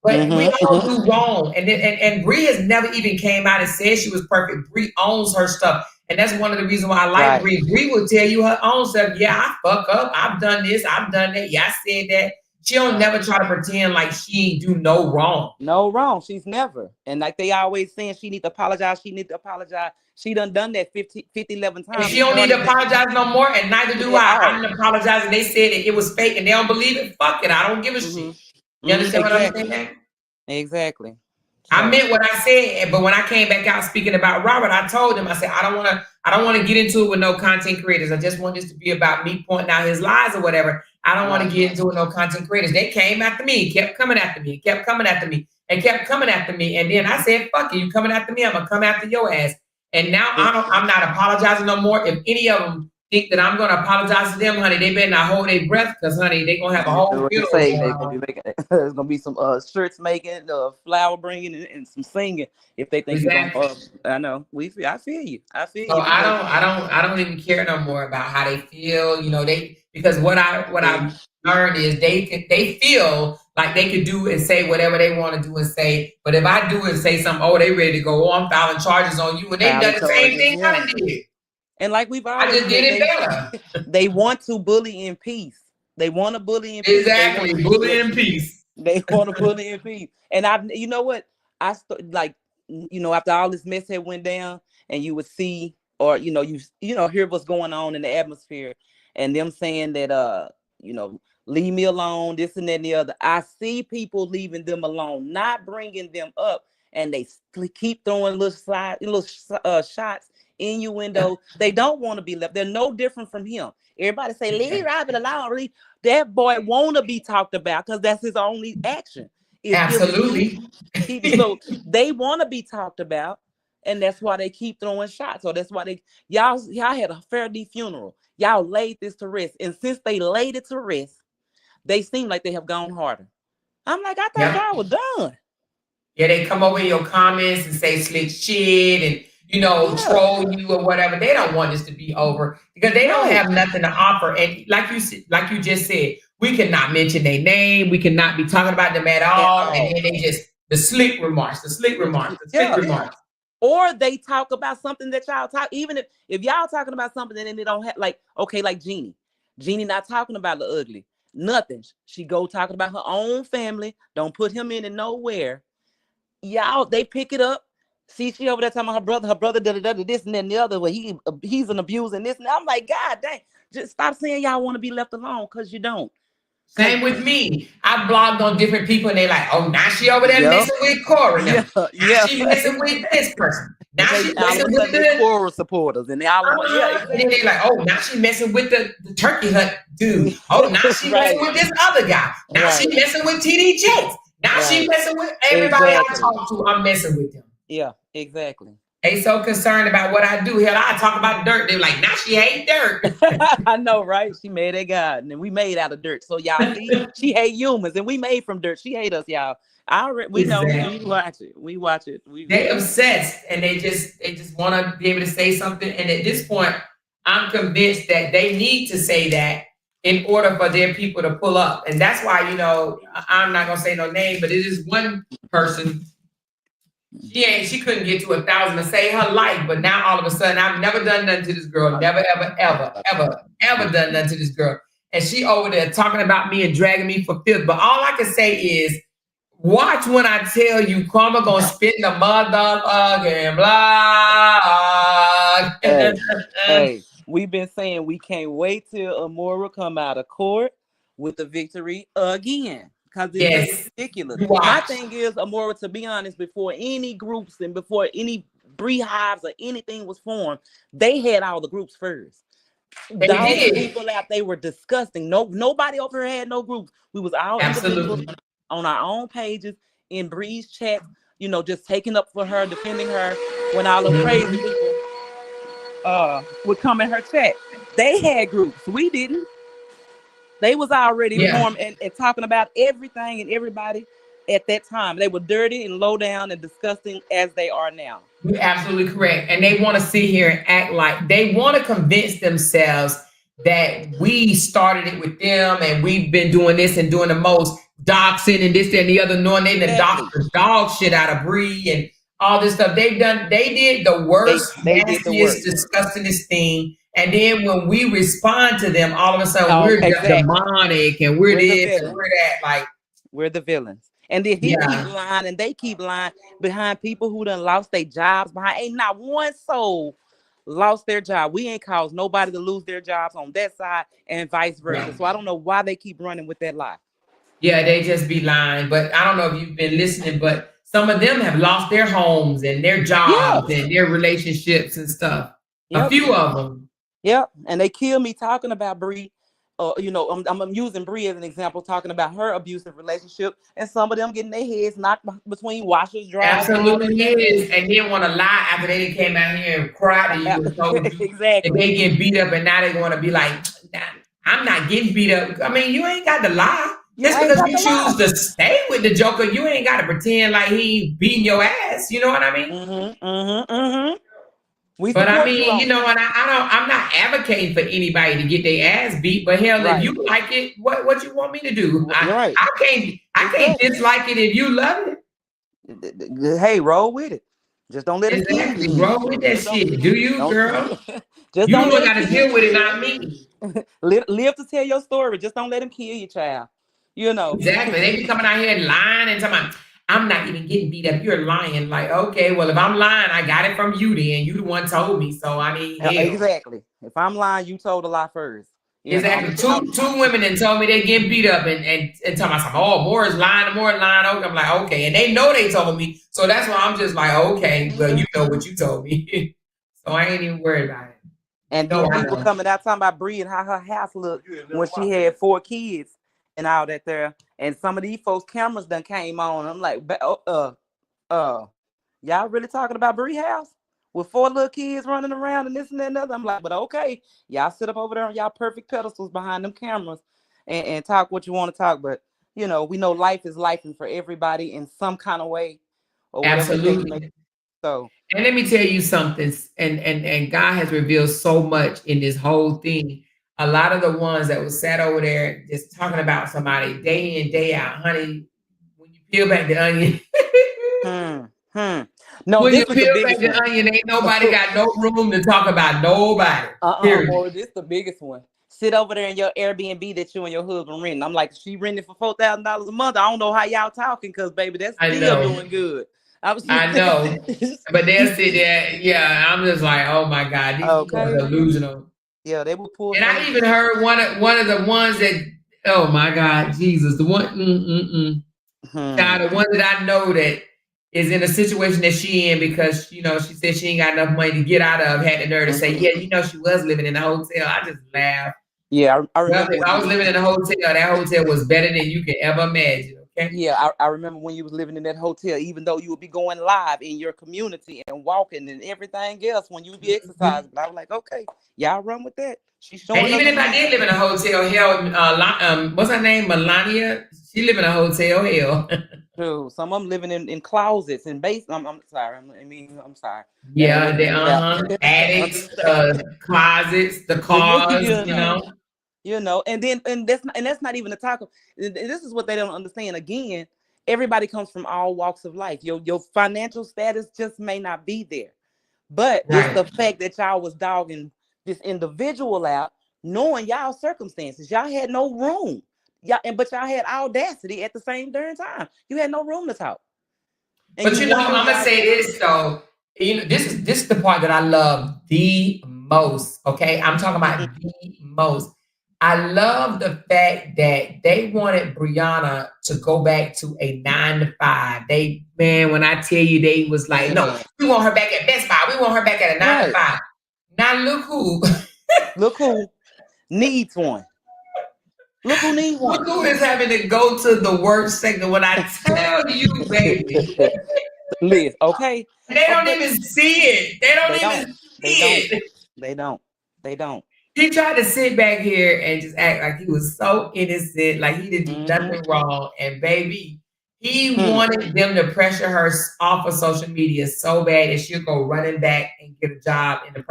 we all do wrong. And Bree has never even came out and said she was perfect. Bree owns her stuff. And that's one of the reasons why I like Right. Bree. Bree will tell you her own stuff. Yeah, I fuck up. I've done this. I've done that. Yeah, I said that. She don't never try to pretend like she do no wrong. No wrong. She's never. And like they always saying, she need to apologize. She need to apologize. She done that 50, 11 And times. she don't need to apologize no more, and neither do I. I didn't apologize, and they said it was fake, and they don't believe it. Fuck it, I don't give a shit. You understand what I'm saying? Exactly. I meant what I said, but when I came back out speaking about Robert, I told him, I said, I don't want to get into it with no content creators. I just want this to be about me pointing out his lies or whatever. I don't want to get into it with no content creators. They came after me, kept coming after me, kept coming after me, and kept coming after me. And then I said, fuck you coming after me, I'm gonna come after your ass. And now I'm not apologizing no more. If any of them think that I'm gonna apologize to them, honey, they better not hold their breath, because honey, they're gonna have a whole What you funeral say? going They're gonna on. be making. There's gonna be some shirts making, flower bringing, and some singing. If they think Exactly. you're gonna, I know. I feel you. I feel So you. I don't even care no more about how they feel. Because what I've learned is they feel like they could do and say whatever they want to do and say. But if I do and say something, oh, they ready to go. Oh, I'm filing charges on you, and they've done the same thing I did. And like we've I always just did said, it better. they want to bully in peace. They want to bully in peace. Exactly, bully in peace. They want to bully in peace. And you know what? After all this mess had went down, and you would see, or hear what's going on in the atmosphere, and them saying that leave me alone, this and that and the other. I see people leaving them alone, not bringing them up and they keep throwing little shots, innuendo. They don't want to be left. They're no different from him. Everybody say, leave Robert alone. Really, that boy want to be talked about because that's his only action. Absolutely. So they want to be talked about, and that's why they keep throwing shots. So that's why y'all had a Fair D funeral. Y'all laid this to rest, and since they laid it to rest, they seem like they have gone harder. I'm like, I thought y'all were done. Yeah, they come over in your comments and say slick shit and, you know, troll you or whatever. They don't want this to be over because they don't have nothing to offer. And like you just said, we cannot mention their name. We cannot be talking about them at all. And then they just, the slick remarks. Or they talk about something that y'all talk, even if y'all talking about something and they don't have, like Jeannie. Jeannie not talking about the ugly. Nothing. She go talking about her own family. Don't put him in nowhere. Y'all, they pick it up. See, she over there talking about her brother did this and then the other. Well, he's an abuser and this. And I'm like, God dang, just stop saying y'all want to be left alone because you don't. Same with me. I blogged on different people and they like, oh, now she over there messing with Corey. Now she messing with this person. Now she messing with the Corey supporters. And and then they like, oh, now she messing with the Turkey Hut dude. Oh, now she messing with this other guy. Now she messing with TD Jakes. Now she messing with everybody I talk to. I'm messing with them. Yeah, exactly. They so concerned about what I do. Hell, I talk about dirt. They're like, now she hate dirt. I know, right? She made that God, and then we made out of dirt. So y'all see, she hate humans, and we made from dirt. She hate us, y'all. We know. We watch it. They obsessed, and they just want to be able to say something. And at this point, I'm convinced that they need to say that in order for their people to pull up. And that's why, you know, I'm not gonna say no name, but it is one person. She couldn't get to 1,000 to save her life, but now all of a sudden, I've never done nothing to this girl. Never, ever done nothing to this girl. And she over there talking about me and dragging me for filth. But all I can say is, watch when I tell you, Karma gonna spit in the motherfucking blog. Hey, we've been saying we can't wait till Amora come out of court with the victory again. Because it's ridiculous. My thing is, Amora, to be honest, before any groups and before any beehives or anything was formed, they had all the groups first. Those people out, they were disgusting. Nobody over here had no groups. We was all individuals on our own pages in Bree's chat, you know, just taking up for her, defending her when all the crazy people would come in her chat. They had groups. We didn't. They was already formed and talking about everything and everybody at that time. They were dirty and low down and disgusting as they are now. You're absolutely correct. And they want to sit here and act like they want to convince themselves that we started it with them and we've been doing this and doing the most, doxing and this, that, and the other, knowing they doxed the dog shit out of Bree and all this stuff. They did the worst, nastiest, disgustingest thing. And then when we respond to them, all of a sudden we're demonic and we're this and we're that. Like, we're the villains. And then he keep lying and they keep lying behind people who done lost their jobs. Ain't not one soul lost their job. We ain't caused nobody to lose their jobs on that side and vice versa. So I don't know why they keep running with that lie. Yeah, they just be lying. But I don't know if you've been listening, but some of them have lost their homes and their jobs and their relationships and stuff. A few of them. Yep, and they kill me talking about Bree. You know, I'm using Bree as an example, talking about her abusive relationship, and some of them getting their heads knocked between washers, dryers. Absolutely is, and then want to lie after they came out here and cried to you and told you exactly. And they get beat up, and now they want to be like, I'm not getting beat up. I mean, you ain't got to lie. Just because you choose to stay with the Joker, you ain't got to pretend like he beating your ass. You know what I mean? But I mean, you know, and I'm not advocating for anybody to get their ass beat. But hell, if you like it, what you want me to do? I can't dislike it if you love it. Hey, roll with it. Just don't let it kill you. Roll with that shit. Do you, girl? You don't got to deal with it, not me. Live to tell your story. Just don't let him kill you, child. You know exactly. They be coming out here lying and talking about, I'm not even getting beat up. You're lying. Like, okay, well, if I'm lying, I got it from you then. You the one told me. So, I mean, exactly. If I'm lying, you told a lie first. Exactly. Two women and told me they getting beat up and talking about something. Oh, more is lying. Okay. I'm like, okay. And they know they told me. So that's why I'm just like, okay, well, you know what you told me. So I ain't even worried about it. And then people coming out talking about Bree and how her house looked when she had 4 kids and all that there. And some of these folks' cameras done came on. I'm like, y'all really talking about Bree house with 4 little kids running around and this and that and other? I'm like, but okay, y'all sit up over there on y'all perfect pedestals behind them cameras and talk what you want to talk. But you know, we know life is life and for everybody in some kind of way or whatever. Absolutely. So, and let me tell you something, and God has revealed so much in this whole thing. A lot of the ones that was sat over there just talking about somebody day in, day out, honey, when you peel back the onion. No, when this you is peel the back biggest the one. onion, ain't nobody got no room to talk about nobody. Boy, this the biggest one. Sit over there in your Airbnb that you and your husband renting. I'm like, she renting for $4,000 a month. I don't know how y'all talking, because baby, that's still doing good. I know, but they'll sit there. Yeah, I'm just like, oh my God, these people are delusional. Yeah, they will pull. And I even heard one of the ones that, oh my God, Jesus, the one, God, the one that I know that is in a situation that she in because you know she said she ain't got enough money to get out of, had the nerve to say, yeah, you know, she was living in a hotel. I just laughed. Yeah, I remember. Well, if I was living in a hotel, that hotel was better than you could ever imagine. Okay. Yeah, I remember when you was living in that hotel, even though you would be going live in your community and walking and everything else when you would be exercising. But I was like, okay, y'all run with that. She's showing. And even if I did live in a hotel, hell, what's her name? Melania. She live in a hotel, hell. True. Some of them living in closets and basements. I'm sorry. I'm sorry. Yeah, they attics, closets, the cars, you know, and that's not even the talk of. This is what they don't understand. Again, everybody comes from all walks of life. Your financial status just may not be there, but it's the fact that y'all was dogging this individual out, knowing y'all circumstances. Y'all had no room. But y'all had audacity at the same darn time. You had no room to talk. And but I'm gonna say this though. You know, this is the part that I love the most. Okay, I'm talking about the most. I love the fact that they wanted Brianna to go back to a 9-to-5. When I tell you, they was like, no, we want her back at Best Buy. We want her back at a 9-to-5. Now look who needs one. Look who needs one. Look who is having to go to the work sector. When I tell you, baby. Liz, okay. They don't even see it. They don't. He tried to sit back here and just act like he was so innocent, like he didn't do nothing wrong. And baby, he wanted them to pressure her off of social media so bad that she'll go running back and get a job in the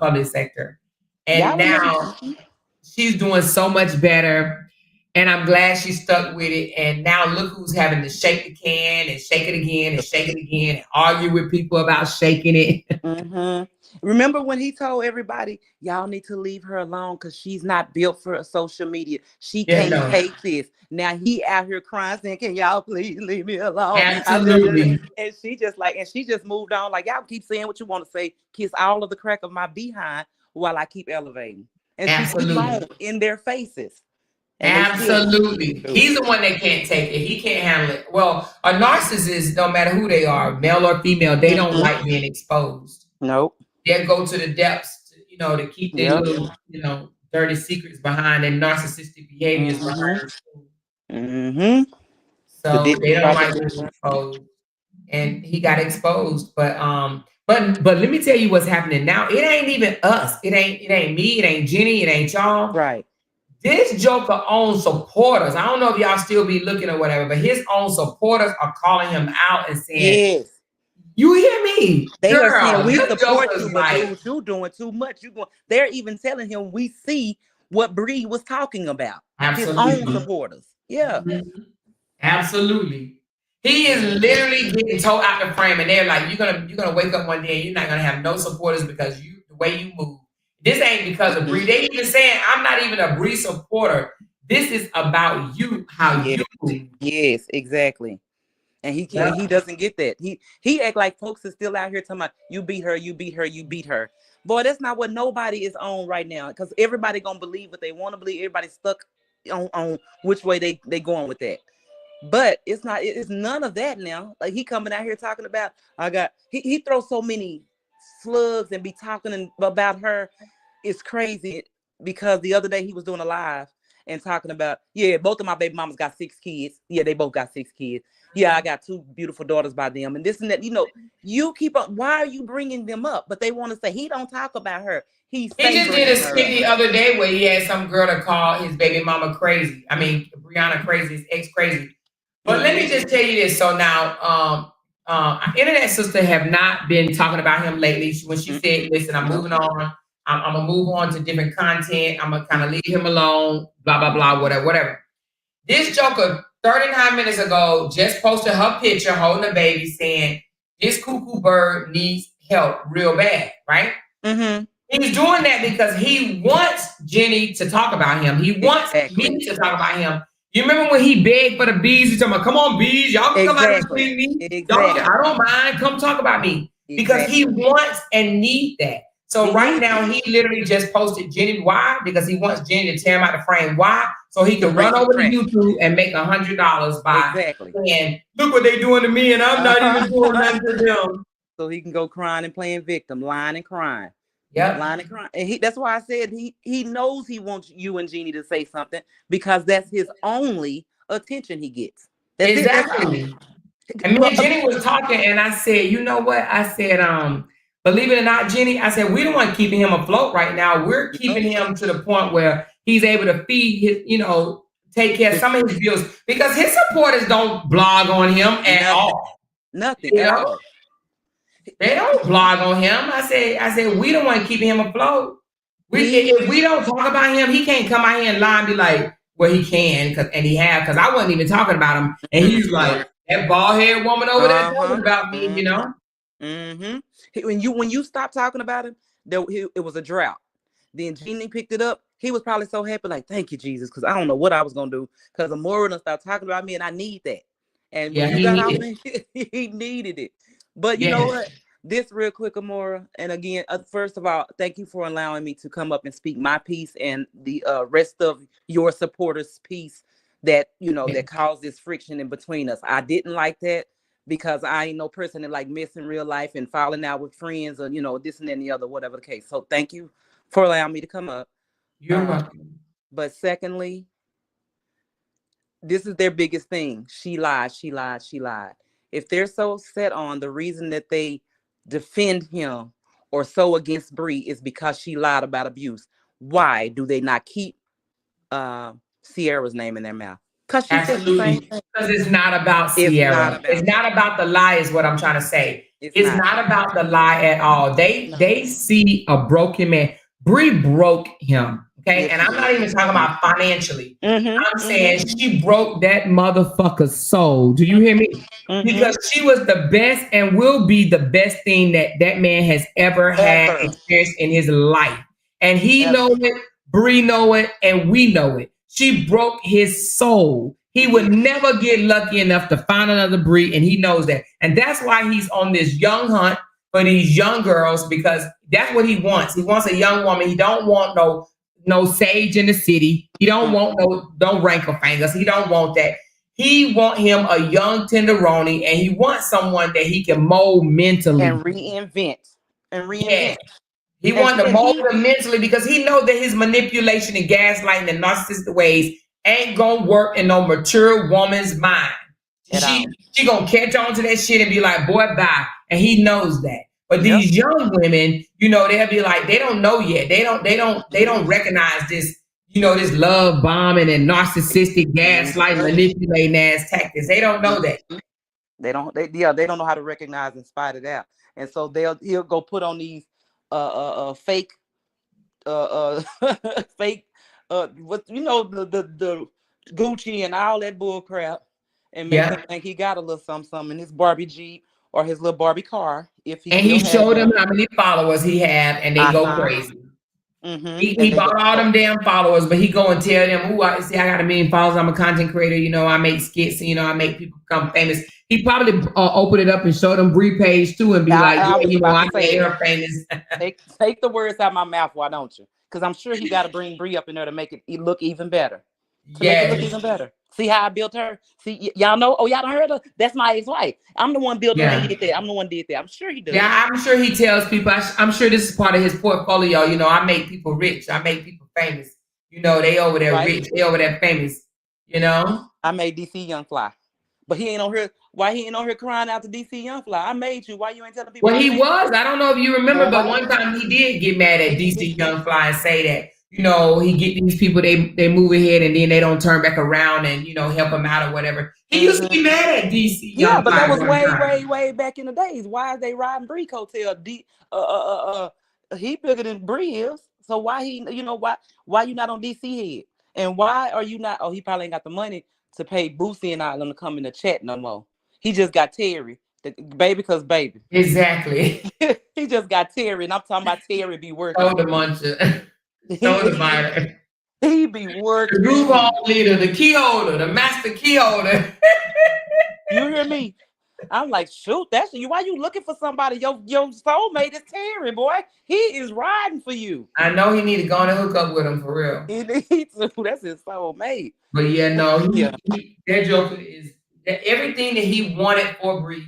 public sector. And now she's doing so much better. And I'm glad she stuck with it. And now look who's having to shake the can and shake it again and shake it again and argue with people about shaking it. Remember when he told everybody, y'all need to leave her alone because she's not built for social media. She can't take this. Now he out here crying saying, can y'all please leave me alone? Absolutely. And she just moved on. Like, y'all keep saying what you want to say. Kiss all of the crack of my behind while I keep elevating. And she's in their faces. Absolutely. He's the one that can't take it. He can't handle it. Well, a narcissist, no matter who they are, male or female, they don't like being exposed. Nope. They'll go to the depths, to keep their little, dirty secrets behind and narcissistic behaviors behind. So they don't like being exposed. And he got exposed. But let me tell you what's happening now. It ain't even us. It ain't me. It ain't Jenny. It ain't y'all. Right. This Joker own supporters. I don't know if y'all still be looking or whatever, but his own supporters are calling him out and saying, yes. You hear me? They are saying we support you, but you're doing too much. They're even telling him we see what Bree was talking about. Absolutely. His own supporters. Yeah. Absolutely. He is literally getting towed out the frame, and they're like, you're gonna wake up one day and you're not gonna have no supporters because the way you move. This ain't because of Bree. They even saying I'm not even a Bree supporter. This is about you, how you move. Yes, exactly. And he can't. He doesn't get that. He act like folks is still out here talking about you beat her, you beat her, you beat her. Boy, that's not what nobody is on right now. Because everybody gonna believe what they want to believe. Everybody's stuck on which way they going with that. But it's not. It's none of that now. Like he coming out here talking about he throws so many slugs and be talking about her. It's crazy because the other day he was doing a live and talking about, yeah, both of my baby mamas got 6 kids. Yeah, they both got 6 kids. Yeah, I got 2 beautiful daughters by them and this and that. You know, you keep up. Why are you bringing them up? But they want to say he don't talk about her. He just did a skit the other day where he had some girl to call his baby mama crazy. I mean, Brianna crazy, his ex crazy. But let me just tell you this. So now, internet sister have not been talking about him lately. When she said, listen, I'm moving on. I'm gonna move on to different content. I'm gonna kind of leave him alone, blah, blah, blah, whatever. This joker 39 minutes ago just posted her picture holding a baby saying, this cuckoo bird needs help real bad, right? Mm-hmm. He's doing that because he wants Jenny to talk about him. He wants me to talk about him. You remember when he begged for the bees? He's talking about, come on, bees, y'all can come out and see me. I don't mind. Come talk about me. Because he wants and needs that. So right now, he literally just posted Jenny. Why? Because he wants Jenny to tear him out the frame. Why? So he can run over to YouTube and make $100 by saying, look what they doing to me, and I'm not even doing nothing to them. So he can go crying and playing victim, lying and crying. Yeah, lying and crying. And that's why I said he knows he wants you and Jeannie to say something because that's his only attention he gets. That's exactly. And me and Jenny was talking, and I said, you know what? I said, believe it or not, Jenny, I said, we don't want keeping him afloat right now. We're keeping him to the point where he's able to feed his, take care of some of his bills because his supporters don't blog on him at all. Nothing at all. They don't blog on him. I said, we don't want to keep him afloat. If we don't talk about him, he can't come out here and lie and be like, well, he can, because I wasn't even talking about him. And he's like, that bald-headed woman over there talking about me, Mm-hmm. When you stop talking about him, it was a drought. Then Jeannie picked it up. He was probably so happy, like, thank you, Jesus, because I don't know what I was gonna do. Because Amora done started talking about me, and I need that. And when you got out there, he needed it. But you know what? This real quick, Amora. And again, first of all, thank you for allowing me to come up and speak my piece and the rest of your supporters' piece that that caused this friction in between us. I didn't like that. Because I ain't no person that like messing real life and falling out with friends or, this and that and the other, whatever the case. So thank you for allowing me to come up. You're welcome. But secondly, this is their biggest thing. She lied, she lied, she lied. If they're so set on the reason that they defend him or so against Bree is because she lied about abuse, why do they not keep Sierra's name in their mouth? Absolutely. Because it's not about Sierra. It's not about the lie is what I'm trying to say. It's not about the lie at all. They see a broken man. Bree broke him. Okay. And I'm not even talking about financially. I'm saying she broke that motherfucker's soul. Do you hear me? Because she was the best and will be the best thing that man has ever had experienced in his life. And he knows it, Bree know it, and we know it. She broke his soul. He would never get lucky enough to find another Bree, and he knows that. And that's why he's on this young hunt for these young girls, because that's what he wants. He wants a young woman. He don't want no sage in the city. He don't want no rankle fingers. He don't want that. He want him a young tenderoni, and he wants someone that he can mold mentally. And reinvent. Yeah. He wanted to mold him mentally because he knows that his manipulation and gaslighting and narcissistic ways ain't gonna work in no mature woman's mind. She gonna catch on to that shit and be like, boy, bye. And he knows that. But these young women, they'll be like, they don't know yet. They don't recognize this, this love bombing and narcissistic gaslighting, manipulating ass tactics. They don't know that. They don't know how to recognize and spot it out. And so he'll go put on these fake fake the Gucci and all that bull crap and make him think he got a little something in his Barbie Jeep or his little Barbie car. He showed them how many followers he had, and they go crazy. He bought all them damn followers, but he go and tell them, I got 1 million followers. I'm a content creator. I make skits, and I make people become famous. He probably opened it up and showed them Bree page too, and be I like, I yeah, was you know, about I to say made that. her famous. Take the words out of my mouth, why don't you? Because I'm sure he got to bring Bree up in there to make it look even better. To make it look even Yes. better. See how I built her? See, y'all know? Oh, y'all done heard her? That's my ex-wife. I'm the one built her and Yeah. did that. I'm the one did that. I'm sure he does. Yeah, I'm sure he tells people. I'm sure this is part of his portfolio. You know, I make people rich. I make people famous. You know, they over there Right. rich. They over there famous. You know. I made DC Young Fly. But he ain't on here. Why he ain't on here crying out to DC Young Fly? I made you. Why you ain't telling people Well, I he made was. I don't know if you remember, you? but one time he did get mad at DC Young Fly and say that, you know, he get these people, they move ahead and then they don't turn back around and, you know, help him out or whatever. He used to be mad at DC Yeah, Young but that Fly was one way, time. way, way back in the days. Why is they riding Bree coattail? He bigger than Bree is. So why why you not on DC head? And why are you not? Oh, he probably ain't got the money to pay Boosie and all them to come in the chat no more. He just got Terry, the baby, cause baby. Exactly. He just got Terry, and I'm talking about Terry be working. Show the muncher. Show the miner. He be The working. group home leader, the key holder, the master key holder. You hear me? I'm like, shoot, that's you. Why you looking for somebody? Your soulmate is Terry, boy. He is riding for you. I know he need to go on and hook up with him for real. He needs to. That's his soulmate. But yeah, no, Yeah. that Joker is that everything that he wanted for Bree,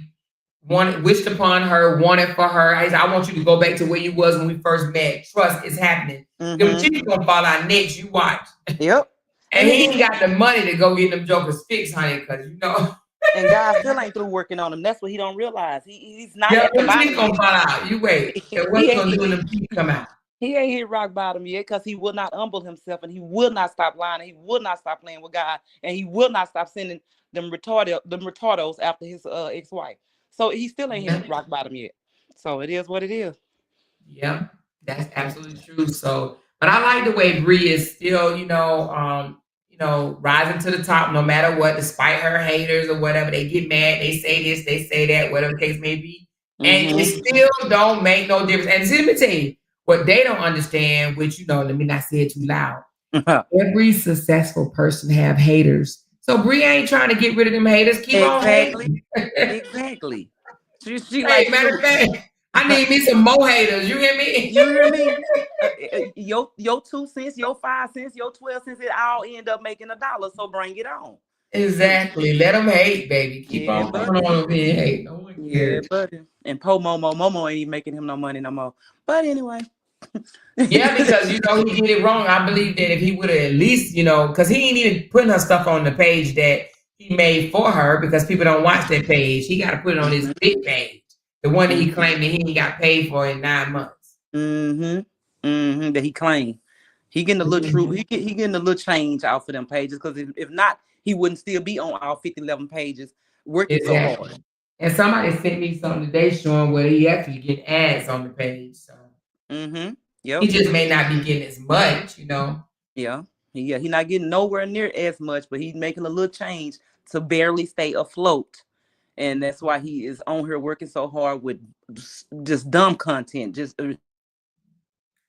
wanted, wished upon her, wanted for her. I want you to go back to where you was when we first met. Trust is happening. Them cheeks gonna fall out next. You watch. Yep. And he ain't got the money to go get them jokers fixed, honey, because you know. And God still ain't through working on him. That's what he don't realize. He's not Yeah, at the them bottom teeth gonna yet. fall out. You wait. And what's gonna do when them teeth come out? He ain't hit rock bottom yet because he will not humble himself, and he will not stop lying. He will not stop playing with God, and he will not stop sending them retardos after his ex-wife. So he still ain't hit rock bottom yet. So it is what it is. Yeah, that's absolutely true. So, but I like the way Bree is still, rising to the top no matter what, despite her haters or whatever. They get mad, they say this, they say that, whatever the case may be. And it still don't make no difference. And see, let me tell you, what they don't understand, which, let me not say it too loud. Every successful person have haters. So Bree ain't trying to get rid of them haters. Keep on hating. Exactly. She Hey, matter of fact, I need me some more haters. You hear me? You hear me? Your 2 cents, your 5 cents, your 12 cents, it all end up making $1. So bring it on. Exactly. Let them hate, baby. Keep Yeah, on going on over here and hate. No one cares. buddy. And Momo ain't even making him no money no more. But anyway. Yeah, because he did it wrong. I believe that if he would have at least, because he ain't even putting her stuff on the page that he made for her, because people don't watch that page. He got to put it on his big page, the one that he claimed that he ain't got paid for in 9 months. That he claimed. He getting a little true. He getting a little change out for them pages, because if not, he wouldn't still be on all 11 pages working so hard. And somebody sent me something today showing where he actually get ads on the page. So he just may not be getting as much, Yeah. He not getting nowhere near as much, but he's making a little change to barely stay afloat. And that's why he is on here working so hard with just dumb content.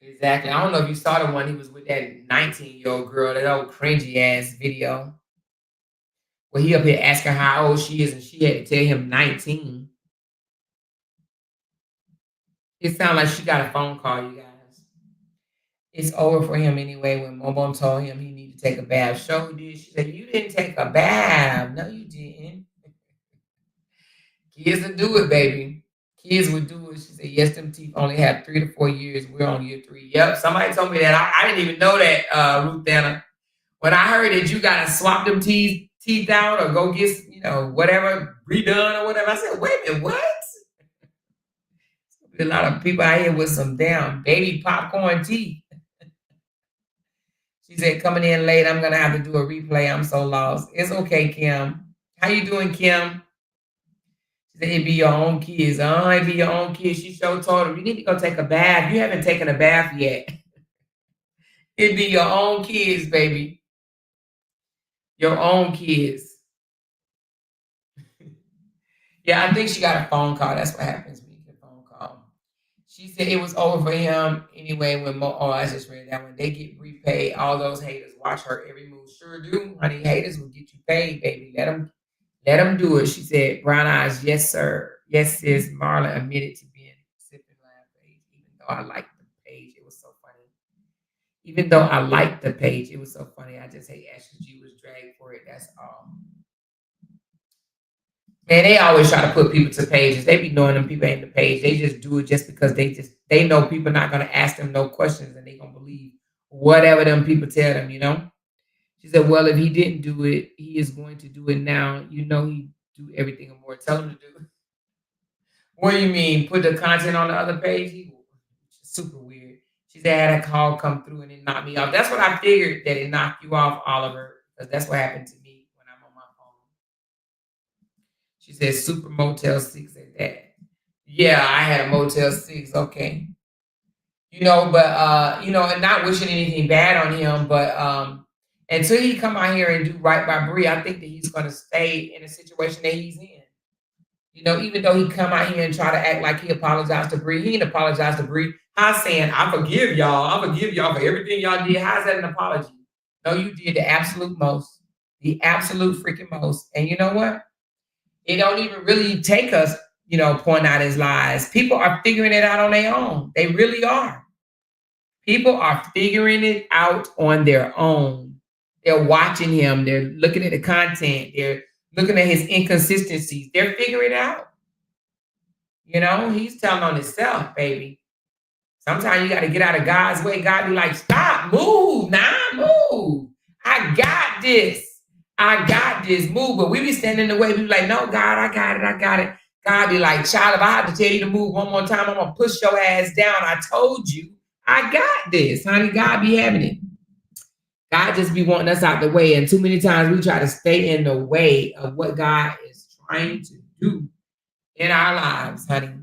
Exactly. I don't know if you saw the one he was with that 19-year-old girl, that old cringy ass video. Where he up here asking how old she is, and she had to tell him 19. It sounded like she got a phone call, you guys. It's over for him anyway when Momo told him he needed to take a bath. So who did? She said, you didn't take a bath. No, you didn't. Kids would do it, baby. Kids would do it. She said, yes, them teeth only have 3 to 4 years. We're on year 3. Yep, somebody told me that. I didn't even know that, Ruth Anna. When I heard that you got to swap them teeth out or go get, whatever, redone or whatever, I said, wait a minute, what? A lot of people out here with some damn baby popcorn teeth. She said, coming in late, I'm going to have to do a replay. I'm so lost. It's okay, Kim. How you doing, Kim? She said, it'd be your own kids. It'd be your own kids. She told her, you need to go take a bath. You haven't taken a bath yet. It'd be your own kids, baby. Your own kids. Yeah, I think she got a phone call. That's what happens when you get a phone call. She said it was over for him anyway when I just read that one. They get repaid. All those haters watch her every move. Sure do, honey. Haters will get you paid, baby. Let Let him do it. She said, brown eyes, yes, sir. Yes, sis. Marla admitted to being sipping laugh page, even though I liked the page. It was so funny. Even though I liked the page, it was so funny. I just hate Ashley G was dragged for it. That's all. Man, they always try to put people to pages. They be knowing them people ain't the page. They just do it just because they know people not gonna ask them no questions and they gonna believe whatever them people tell them, you know? She said, well, if he didn't do it, he is going to do it now. You know he do everything and more. Tell him to do it. What do you mean? Put the content on the other page? Super weird. She said, I had a call come through and it knocked me off. That's what I figured, that it knocked you off, Oliver, because that's what happened to me when I'm on my phone. She said, Super Motel 6 at that. Yeah, I had a Motel 6. Okay. You know, but, and not wishing anything bad on him, but until he come out here and do right by Bree, I think that he's going to stay in a situation that he's in. You know, even though he come out here and try to act like he apologized to Bree, he didn't apologize to Bree. How's saying, I forgive y'all. I forgive y'all for everything y'all did. How's that an apology? No, you did the absolute most. The absolute freaking most. And you know what? It don't even really take us, pointing out his lies. People are figuring it out on their own. They really are. People are figuring it out on their own. They're watching him. They're looking at the content. They're looking at his inconsistencies. They're figuring it out. He's telling on himself, baby. Sometimes you got to get out of God's way. God be like, stop, move, move. I got this. Move. But we be standing in the way. We be like, no, God, I got it. God be like, child, if I have to tell you to move one more time, I'm going to push your ass down. I told you, I got this, honey. God be having it. God just be wanting us out the way. And too many times we try to stay in the way of what God is trying to do in our lives, honey.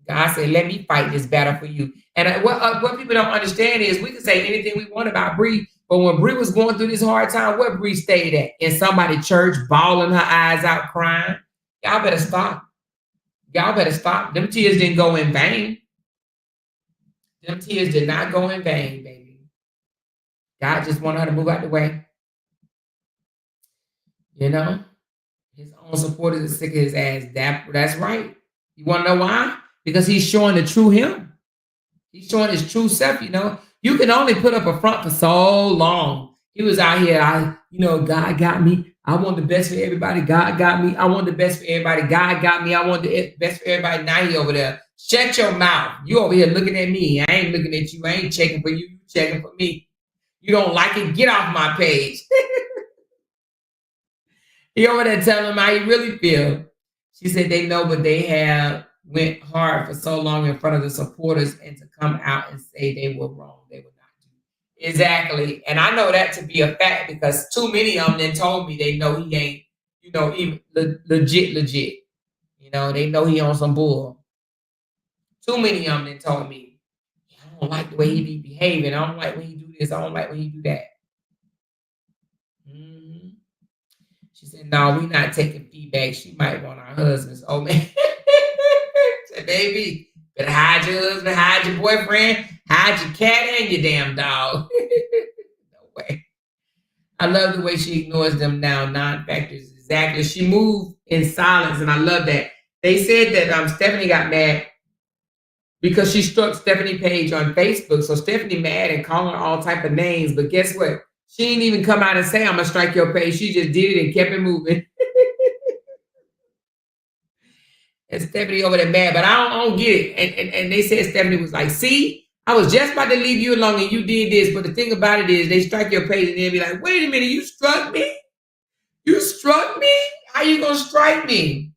God said, let me fight this battle for you. And what people don't understand is we can say anything we want about Bree, but when Bree was going through this hard time, where Bree stayed at? In somebody's church, bawling her eyes out, crying. Y'all better stop. Them tears didn't go in vain. Them tears did not go in vain, baby. God just wanted her to move out the way. His own supporters are sick of his ass. That's right. You want to know why? Because he's showing the true him. He's showing his true self, You can only put up a front for so long. He was out here, God got me. I want the best for everybody. God got me. I want the best for everybody. God got me. I want the best for everybody. Now he over there. Shut your mouth. You over here looking at me. I ain't looking at you. I ain't checking for you. You checking for me. You don't like it? Get off my page. He over there telling them how he really feel. She said they know, but they have went hard for so long in front of the supporters, and to come out and say they were wrong, they were not do. Exactly. And I know that to be a fact because too many of them then told me they know he ain't, even legit. They know he on some bull. Too many of them then told me, I don't like the way he be behaving. I don't like when he do this. I don't like when he do that. She said, no, we not taking feedback. She might want our husbands. Oh, man. Said, baby, better hide your husband, hide your boyfriend, hide your cat and your damn dog. No way. I love the way she ignores them now, non-factors. Exactly. She moved in silence, and I love that. They said that Stephanie got mad because she struck Stephanie Page on Facebook. So Stephanie mad and calling her all type of names. But guess what? She didn't even come out and say, I'm going to strike your page. She just did it and kept it moving. And Stephanie over there mad, but I don't get it. And they said Stephanie was like, see, I was just about to leave you alone and you did this. But the thing about it is they strike your page and they'll be like, wait a minute, you struck me? You struck me? How you going to strike me?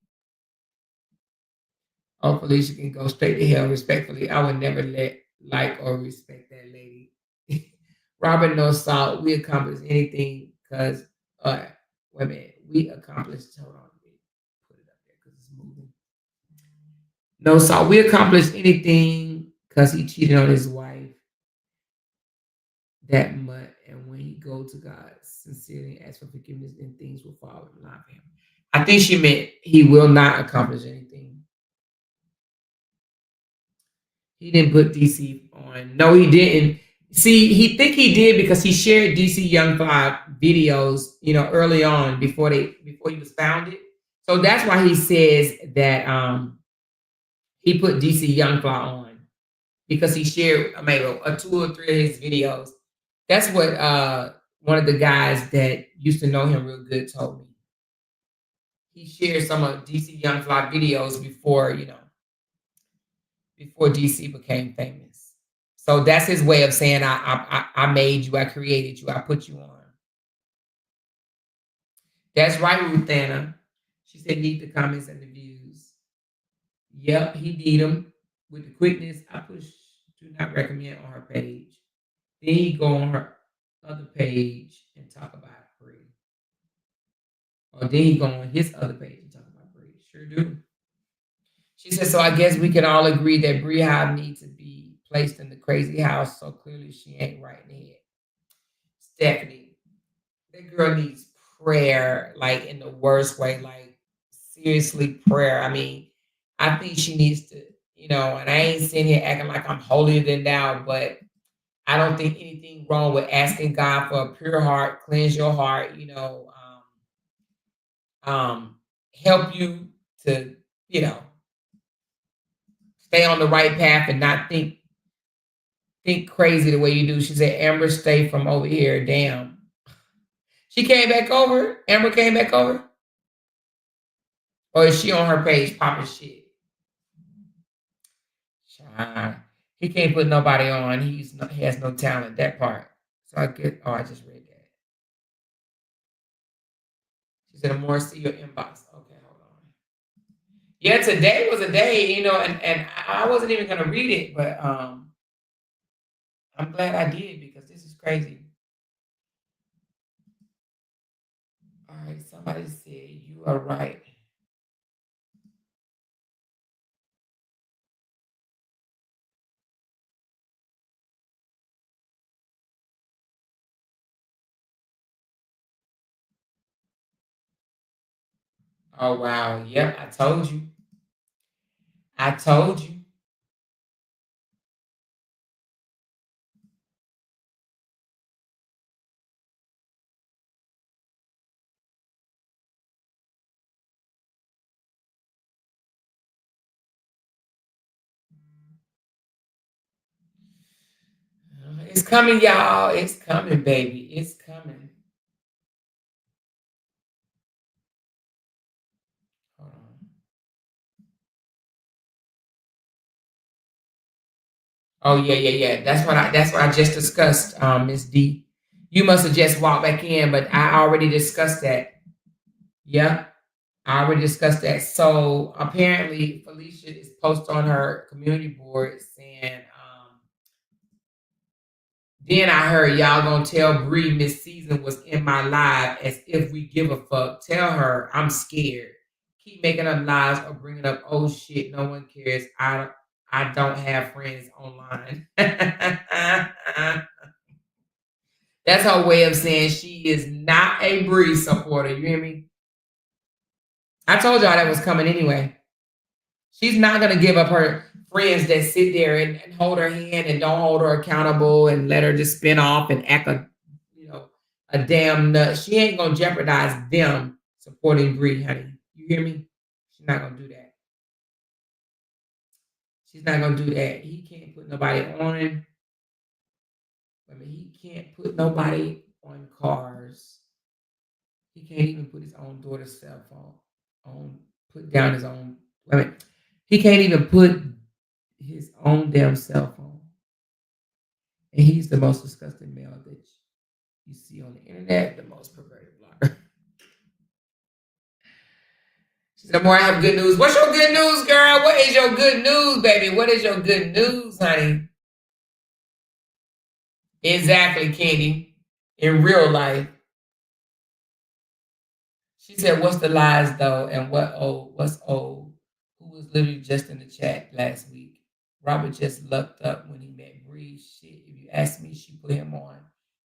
Hopefully she can go straight to hell respectfully. I would never like or respect that lady. Robert No Salt, we accomplished anything because, wait a minute, we accomplished, hold on, let me put it up there because it's moving. No Salt, we accomplished anything because he cheated on his wife that much. And when he go to God sincerely ask for forgiveness, then things will fall in line for him. I think she meant he will not accomplish anything. He didn't put DC on. No, he didn't. See, he think he did because he shared DC Young Fly videos, early on before he was founded. So that's why he says that he put DC Young Fly on because he shared maybe a 2 or 3 of his videos. That's what one of the guys that used to know him real good told me. He shared some of DC Young Fly videos before DC became famous. So that's his way of saying I made you, I created you, I put you on. That's right, Ruth Anna. She said need the comments and the views. Yep, he did them with the quickness. I push do not recommend on her page. Then he go on her other page and talk about Bree. Or then he go on his other page and talk about Bree. Sure do. She said, so I guess we can all agree that Bree Hive needs to be placed in the crazy house. So clearly she ain't right in the head. Stephanie, that girl needs prayer, like in the worst way, like seriously prayer. I mean, I think she needs to, and I ain't sitting here acting like I'm holier than thou, but I don't think anything wrong with asking God for a pure heart, cleanse your heart, help you to, stay on the right path and not think crazy the way you do. She said, Amber, stay from over here. Damn. She came back over? Amber came back over? Or is she on her page popping shit? He can't put nobody on. He has no talent. That part. So I just read that. She said, more see your inbox. Okay, hold on. Yeah, today was a day, and I wasn't even going to read it, but I'm glad I did because this is crazy. All right, somebody said, you are right. Oh, wow. Yep, I told you. I told you. It's coming, y'all. It's coming, baby. It's coming. Hold on. Oh, yeah. That's what I just discussed, Miss D. You must have just walked back in, but I already discussed that. Yeah, I already discussed that. So apparently Felicia is posted on her community board saying, then I heard y'all gonna tell Bree Miss Season was in my live as if we give a fuck. Tell her I'm scared. Keep making up lies or bringing up old shit. No one cares. I don't have friends online. That's her way of saying she is not a Bree supporter. You hear me? I told y'all that was coming anyway. She's not gonna give up her friends that sit there and hold her hand and don't hold her accountable and let her just spin off and act a damn nut. She ain't gonna jeopardize them supporting Bree, honey. You hear me? She's not gonna do that. She's not gonna do that. He can't put nobody on. I mean, he can't put nobody on cars. He can't even put his own daughter's cell phone put down his own. He can't even put his own damn cell phone. And he's the most disgusting male that you see on the internet, the most perverted blogger. She said, more, I have good news. What's your good news, girl? What is your good news, baby? What is your good news, honey? Exactly, Candy. In real life. She said, what's the lies, though? And what's old? Who was literally just in the chat last week. Robert just lucked up when he met Bree. Shit, if you ask me, she put him on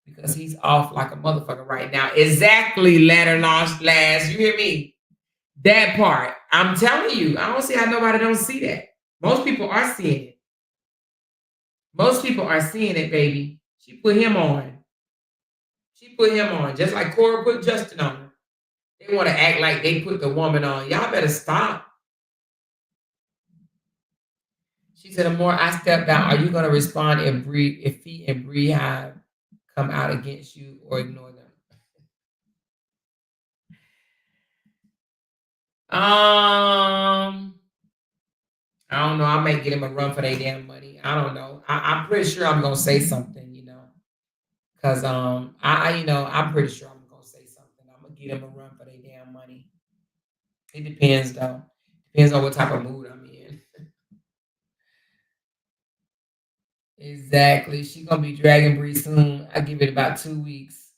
because he's off like a motherfucker right now. Exactly, ladder lost last. You hear me? That part. I'm telling you, I don't see how nobody don't see that. Most people are seeing it. Most people are seeing it, baby. She put him on. She put him on, just like Cora put Justin on. They want to act like they put the woman on. Y'all better stop. She said, the more I step down, are you going to respond if Fee and Bree have come out against you or ignore them? I don't know. I may get him a run for their damn money. I don't know. I'm pretty sure I'm gonna say something, because I'm pretty sure I'm gonna say something. I'm gonna get him a run for their damn money. It depends though. Depends on what type of mood I'm in. Exactly. She's gonna be dragging Bree soon. I give it about 2 weeks.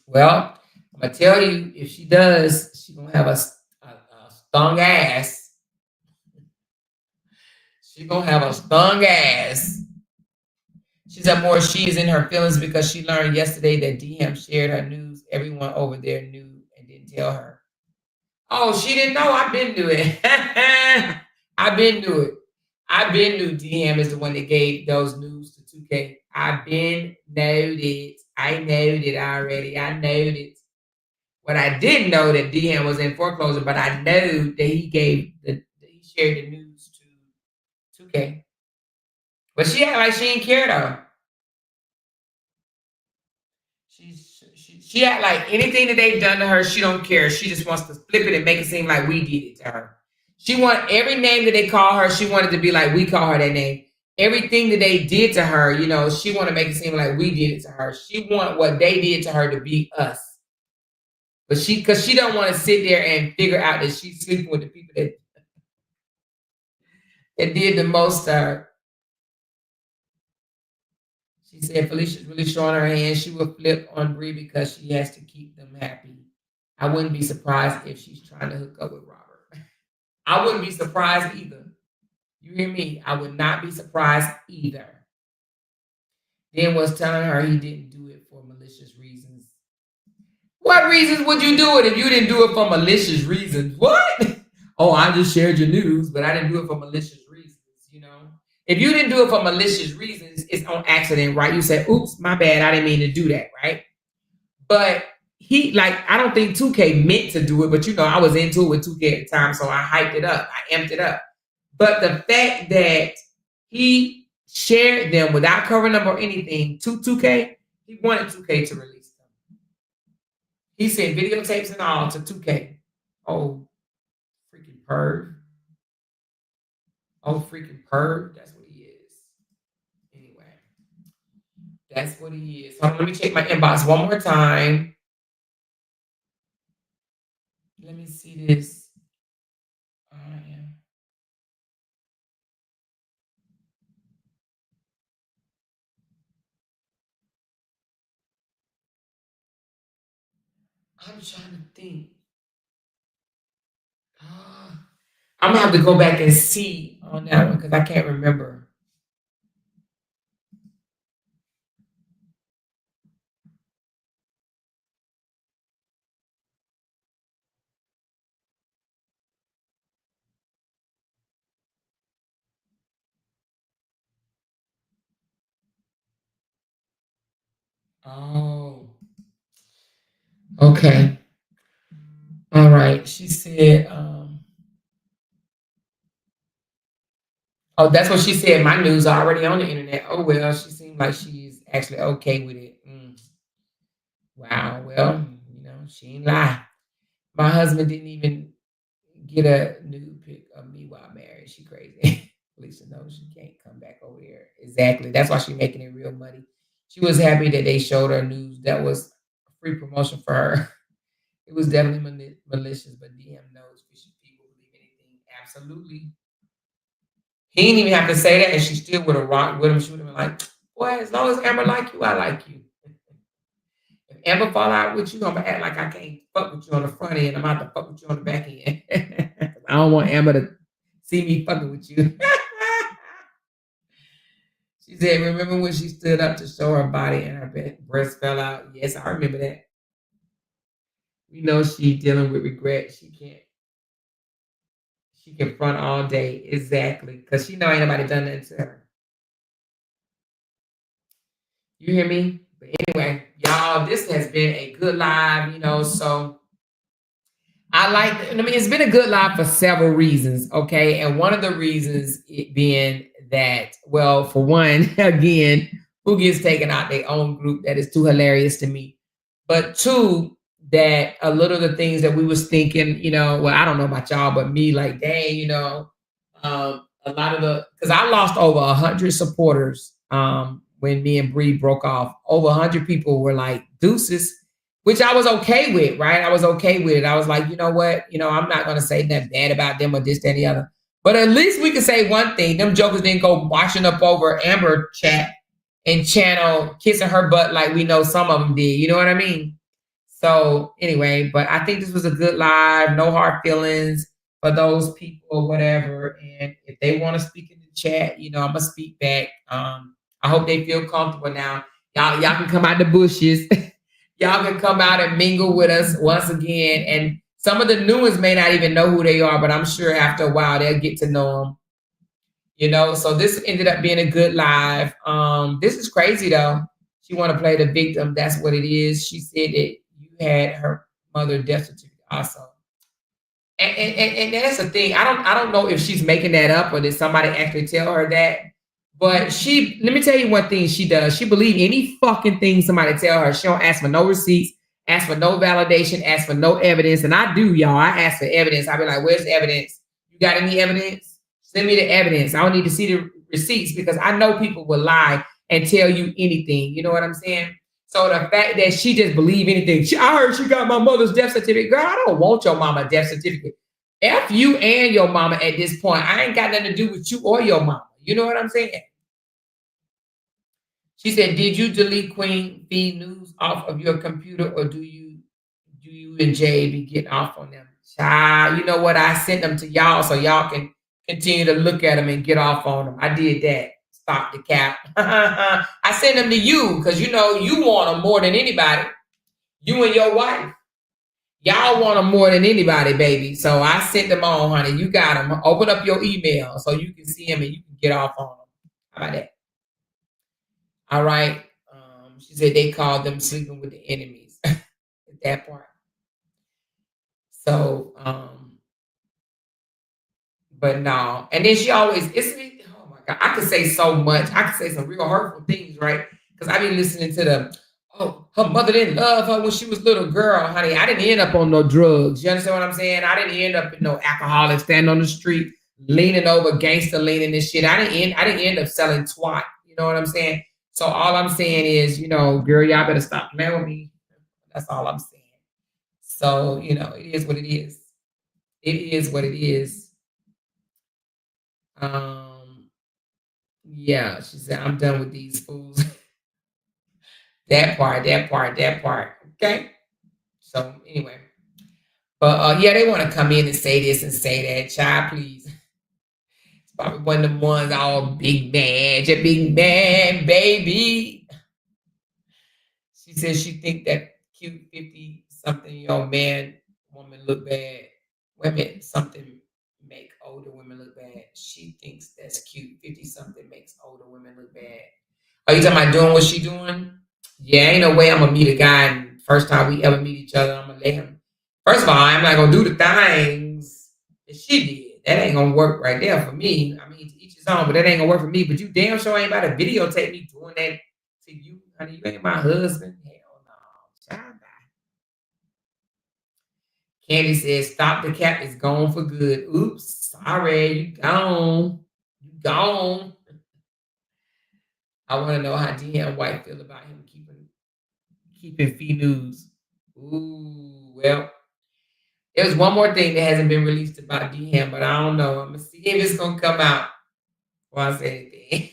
Well, I'm gonna tell you, if she does, she's gonna have a stung ass. She's gonna have a stung ass. She said more she is in her feelings because she learned yesterday that DM shared her news. Everyone over there knew and didn't tell her. Oh, she didn't know. I've been to it. I've been to it. I've been knew DM is the one that gave those news to 2K. I've been knowed it. I knowed it already. I knowed it. What I didn't know that DM was in foreclosure, but I know that he shared the news to 2K. But she act like she didn't care though. She act like anything that they've done to her, she don't care. She just wants to flip it and make it seem like we did it to her. She want every name that they call her, she wanted to be like we call her that name. Everything that they did to her, she want to make it seem like we did it to her. She want what they did to her to be us. But because she don't want to sit there and figure out that she's sleeping with the people that did the most to her. She said Felicia's really showing her hand. She will flip on Bree because she has to keep them happy. I wouldn't be surprised if she's trying to hook up with Robert. I wouldn't be surprised either. You hear me? I would not be surprised either. Dan was telling her he didn't do it for malicious reasons. What reasons would you do it if you didn't do it for malicious reasons? What? Oh, I just shared your news, but I didn't do it for malicious reasons, If you didn't do it for malicious reasons, it's on accident, right? You said, oops, my bad, I didn't mean to do that, right? But I don't think 2K meant to do it, but I was into it with 2K at the time, so I hyped it up, I amped it up. But the fact that he shared them without cover number or anything to 2K, he wanted 2K to release them. He sent videotapes and all to 2K. Oh, freaking perv. Oh, freaking perv. That's what he is. Anyway, that's what he is. So let me check my inbox one more time. Let me see this. I'm trying to think. I'm gonna have to go back and see on that one because I can't remember. Oh, okay. All right. She said, oh, that's what she said. My news already on the internet. Oh, well, she seemed like she's actually okay with it. Wow. Well, she ain't lie. My husband didn't even get a nude pic of me while married. She crazy. Lisa knows she can't come back over there. Exactly. That's why she's making it real muddy. She was happy that they showed her news. That was free promotion for her. It was definitely malicious, but DM knows people believe anything. Absolutely. He didn't even have to say that, and she still would have rocked with him. She would have been like, boy, as long as Amber like you, I like you. If Amber fall out with you, I'm going to act like I can't fuck with you on the front end. I'm about to fuck with you on the back end. I don't want Amber to see me fucking with you. She said, remember when she stood up to show her body and her breast fell out? Yes, I remember that. We know she dealing with regret. She can front all day. Exactly. Because she know ain't nobody done that to her. You hear me? But anyway, y'all, this has been a good live, so it's been a good live for several reasons, okay? And one of the reasons it being that, well, for one, again, who gets taken out their own group? That is too hilarious to me. But two, that a little of the things that we was thinking, well, I don't know about y'all, but me, like, dang, a lot of because I lost over 100 supporters when me and Bree broke off. Over 100 people were like, deuces, which I was okay with, right? I was okay with it. I was like, you know what? I'm not going to say nothing bad about them or this, that, and the other. But at least we can say one thing. Them jokers didn't go washing up over Amber chat and channel kissing her butt like we know some of them did. You know what I mean? So anyway, but I think this was a good live. No hard feelings for those people or whatever. And if they want to speak in the chat, I'm going to speak back. I hope they feel comfortable now. Y'all can come out the bushes. Y'all can come out and mingle with us once again. And some of the new ones may not even know who they are, but I'm sure after a while they'll get to know them. So this ended up being a good live. This is crazy though. She want to play the victim. That's what it is. She said that you had her mother death certificate also. And that's the thing. I don't know if she's making that up or did somebody actually tell her that. But let me tell you one thing she does. She believes any fucking thing somebody tell her. She don't ask for no receipts, ask for no validation, ask for no evidence. And I do, y'all. I ask for evidence. I be like, where's the evidence? You got any evidence? Send me the evidence. I don't need to see the receipts because I know people will lie and tell you anything. You know what I'm saying? So the fact that she just believe anything. I heard she got my mother's death certificate. Girl, I don't want your mama death certificate. F you and your mama at this point. I ain't got nothing to do with you or your mama. You know what I'm saying? She said, did you delete Queen Feed News off of your computer or do you and Jay be getting off on them? Child, you know what? I sent them to y'all so y'all can continue to look at them and get off on them. I did that. Stop the cap. I sent them to you because you want them more than anybody. You and your wife. Y'all want them more than anybody, baby. So I sent them on, honey. You got them. Open up your email so you can see them and you can get off on them. How about that? All right. She said they called them sleeping with the enemies at that part. So, but no. And then she always, oh my God, I could say so much. I could say some real hurtful things, right? Because I be listening to her mother didn't love her when she was a little girl, honey. I didn't end up on no drugs. You understand what I'm saying? I didn't end up in no alcoholic, standing on the street, leaning over, gangster leaning and shit. I didn't end up selling twat. You know what I'm saying? So all I'm saying is, girl, y'all better stop playing with me. That's all I'm saying. So, it is what it is. It is what it is. Yeah, she said, I'm done with these fools. that part. Okay. So anyway. But yeah, they want to come in and say this and say that. Child, please. It's probably one of the ones all big man, just big man, baby. She says she think that cute 50-something-year-old woman look bad. Women, something make older women look bad. She thinks that's cute. 50-something makes older women look bad. Are you talking about doing what she doing? Yeah, ain't no way I'm gonna meet a guy and first time we ever meet each other, I'm gonna let him. First of all, I'm not gonna do the things that she did. That ain't gonna work right there for me. I mean, to each his own, but that ain't gonna work for me. But you damn sure ain't about to videotape me doing that to you, honey. You ain't my husband. Hell no. Child. Candy says, stop the cap, is gone for good. Oops, sorry, you gone. You gone. I want to know how DM White feel about him keeping Fee News. Ooh, well, there's one more thing that hasn't been released about DM, but I don't know. I'm going to see if it's going to come out before I say anything.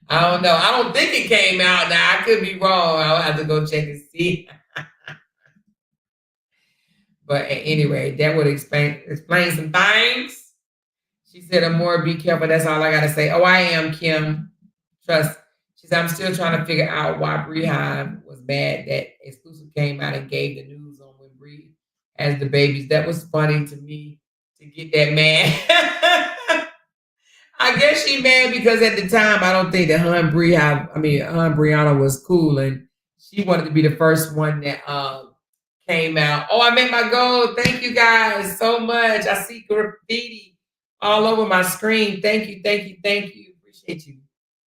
I don't know. I don't think it came out now. I could be wrong. I'll have to go check and see. But anyway, that would explain some things. She said, "Amore, be careful. That's all I got to say." Oh, I am, Kim. Trust. She said, "I'm still trying to figure out why Bree Hive was mad that Exclusive came out and gave the news on when Bree has the babies." That was funny to me to get that mad. I guess guess she mad because at the time I don't think that her and Brianna was cool, and she wanted to be the first one that came out. Oh, I met my goal. Thank you guys so much. I see graffiti all over my screen. Thank you, thank you, thank you. Appreciate you.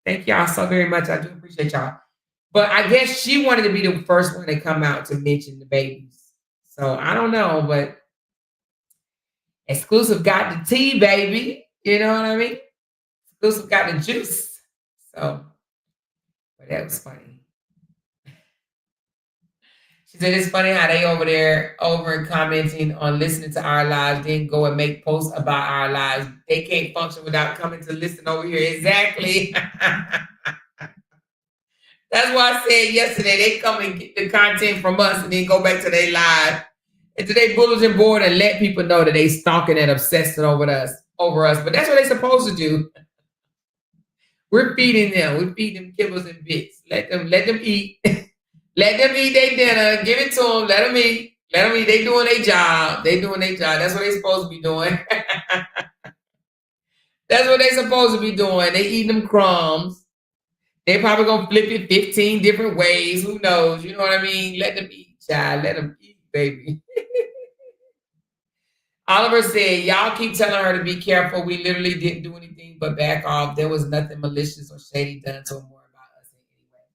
Thank y'all so very much. I do appreciate y'all. But I guess she wanted to be the first one to come out to mention the babies. So I don't know, but Exclusive got the tea, baby. You know what I mean? Exclusive got the juice. So, but that was funny. She said it's funny how they over and commenting on listening to our lives, then go and make posts about our lives. They can't function without coming to listen over here. Exactly. That's why I said yesterday they come and get the content from us and then go back to their live and to their bulletin board and let people know that they stalking and obsessing over us. But that's what they're supposed to do. We're feeding them. We feed them kibbles and bits. Let them eat. Let them eat their dinner. Give it to them. Let them eat. They doing their job. That's what they're supposed to be doing. That's what they're supposed to be doing. They eating them crumbs. They probably gonna flip it 15 different ways. Who knows? You know what I mean? Let them eat, child. Let them eat, baby. Oliver said, y'all keep telling her to be careful. We literally didn't do anything but back off. There was nothing malicious or shady done to him more about us anyway.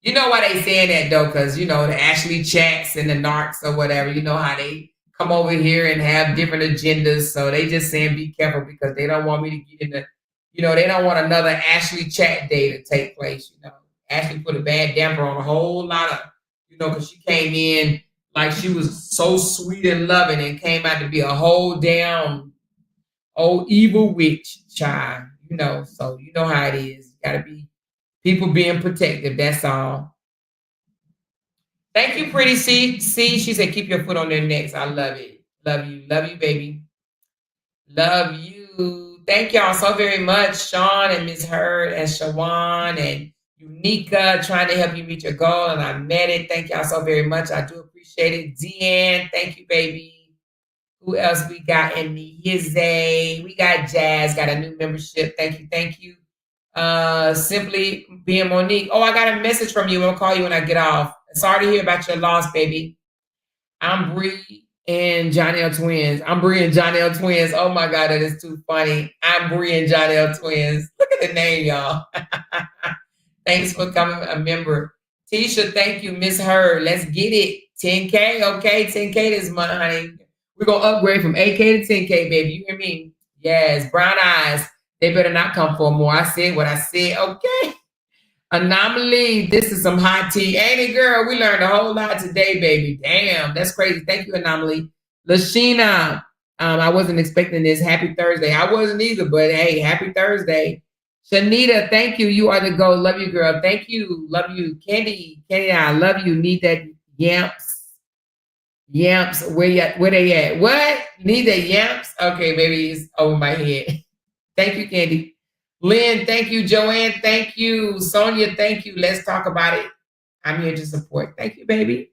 You know why they saying that though? Because you know the Ashley chats and the narcs or whatever. You know how they come over here and have different agendas. So they just saying be careful because they don't want me to get in the. You know, they don't want another Ashley chat day to take place. You know, Ashley put a bad damper on a whole lot of, you know, because she came in like she was so sweet and loving and came out to be a whole damn old evil witch child. You know, so you know how it is. You got to be people being protective. That's all. Thank you, Pretty C. She said, keep your foot on their necks. I love it. Love you, baby. Love you. Thank y'all so very much, Sean and Ms. Hurd and Shawan and Unica trying to help you meet your goal, and I met it. Thank y'all so very much. I do appreciate it. Deanne, thank you, baby. Who else we got in the Hizzy? We got Jazz, got a new membership. Thank you. Simply being Monique. Oh, I got a message from you. I'll call you when I get off. Sorry to hear about your loss, baby. I'm Bree and Johnny twins. Oh my God, that is too funny. I'm Bree and Johnny twins. Look at the name, y'all. Thanks for coming a member. Tisha, thank you, Miss Hurd. Let's get it. 10K, okay? 10K this month, honey. We're going to upgrade from 8K to 10K, baby. You hear me? Yes, brown eyes. They better not come for more. I said what I said. Okay. Anomaly, this is some hot tea. Ain't it, girl? We learned a whole lot today, baby. Damn, that's crazy. Thank you, Anomaly. Lashina, I wasn't expecting this. Happy Thursday. I wasn't either, but hey, happy Thursday. Shanita, thank you. You are the go. Love you, girl. Thank you. Love you. Candy, I love you. Need that yamps. Where they at? What? Need that yamps? Okay, baby, it's over my head. Thank you, Candy. Lynn, thank you. Joanne, thank you. Sonia, thank you. Let's talk about it. I'm here to support. Thank you, baby.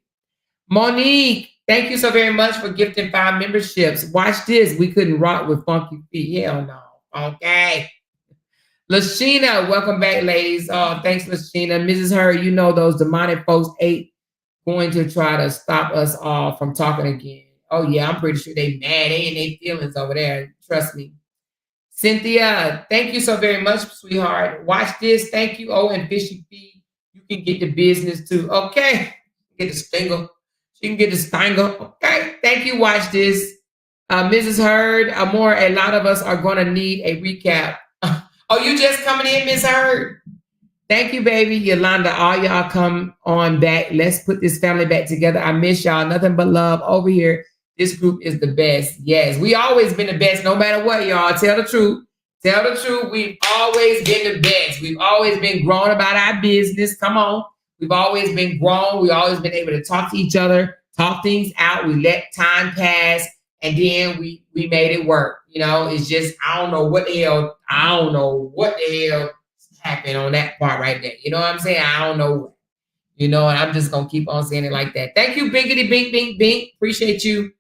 Monique, thank you so very much for gifting 5 memberships. Watch this. We couldn't rock with funky feet. Hell no. Okay. Lashina, welcome back, ladies. Oh, thanks, Lashina. Mrs. Hurd, you know those demonic folks ain't going to try to stop us all from talking again. Oh, yeah, I'm pretty sure they mad. They in their feelings over there. Trust me. Cynthia, thank you so very much, sweetheart. Watch this. Thank you. Oh, and Fishy Feet, you can get the business too. Okay. Get the stingle. She can get the stingle. Okay. Thank you. Watch this. Mrs. Hurd, a lot of us are going to need a recap. Oh, you just coming in, Miss Hurd? Thank you, baby. Yolanda, all y'all come on back. Let's put this family back together. I miss y'all. Nothing but love over here. This group is the best. Yes, we always been the best, no matter what, y'all. Tell the truth. Tell the truth. We've always been the best. We've always been grown about our business. Come on. We've always been grown. We've always been able to talk to each other, talk things out. We let time pass, and then we made it work. You know, it's just, I don't know what the hell happened on that part right there. You know what I'm saying? I don't know. You know, and I'm just going to keep on saying it like that. Thank you, Binkity Bink Bink Bink. Appreciate you.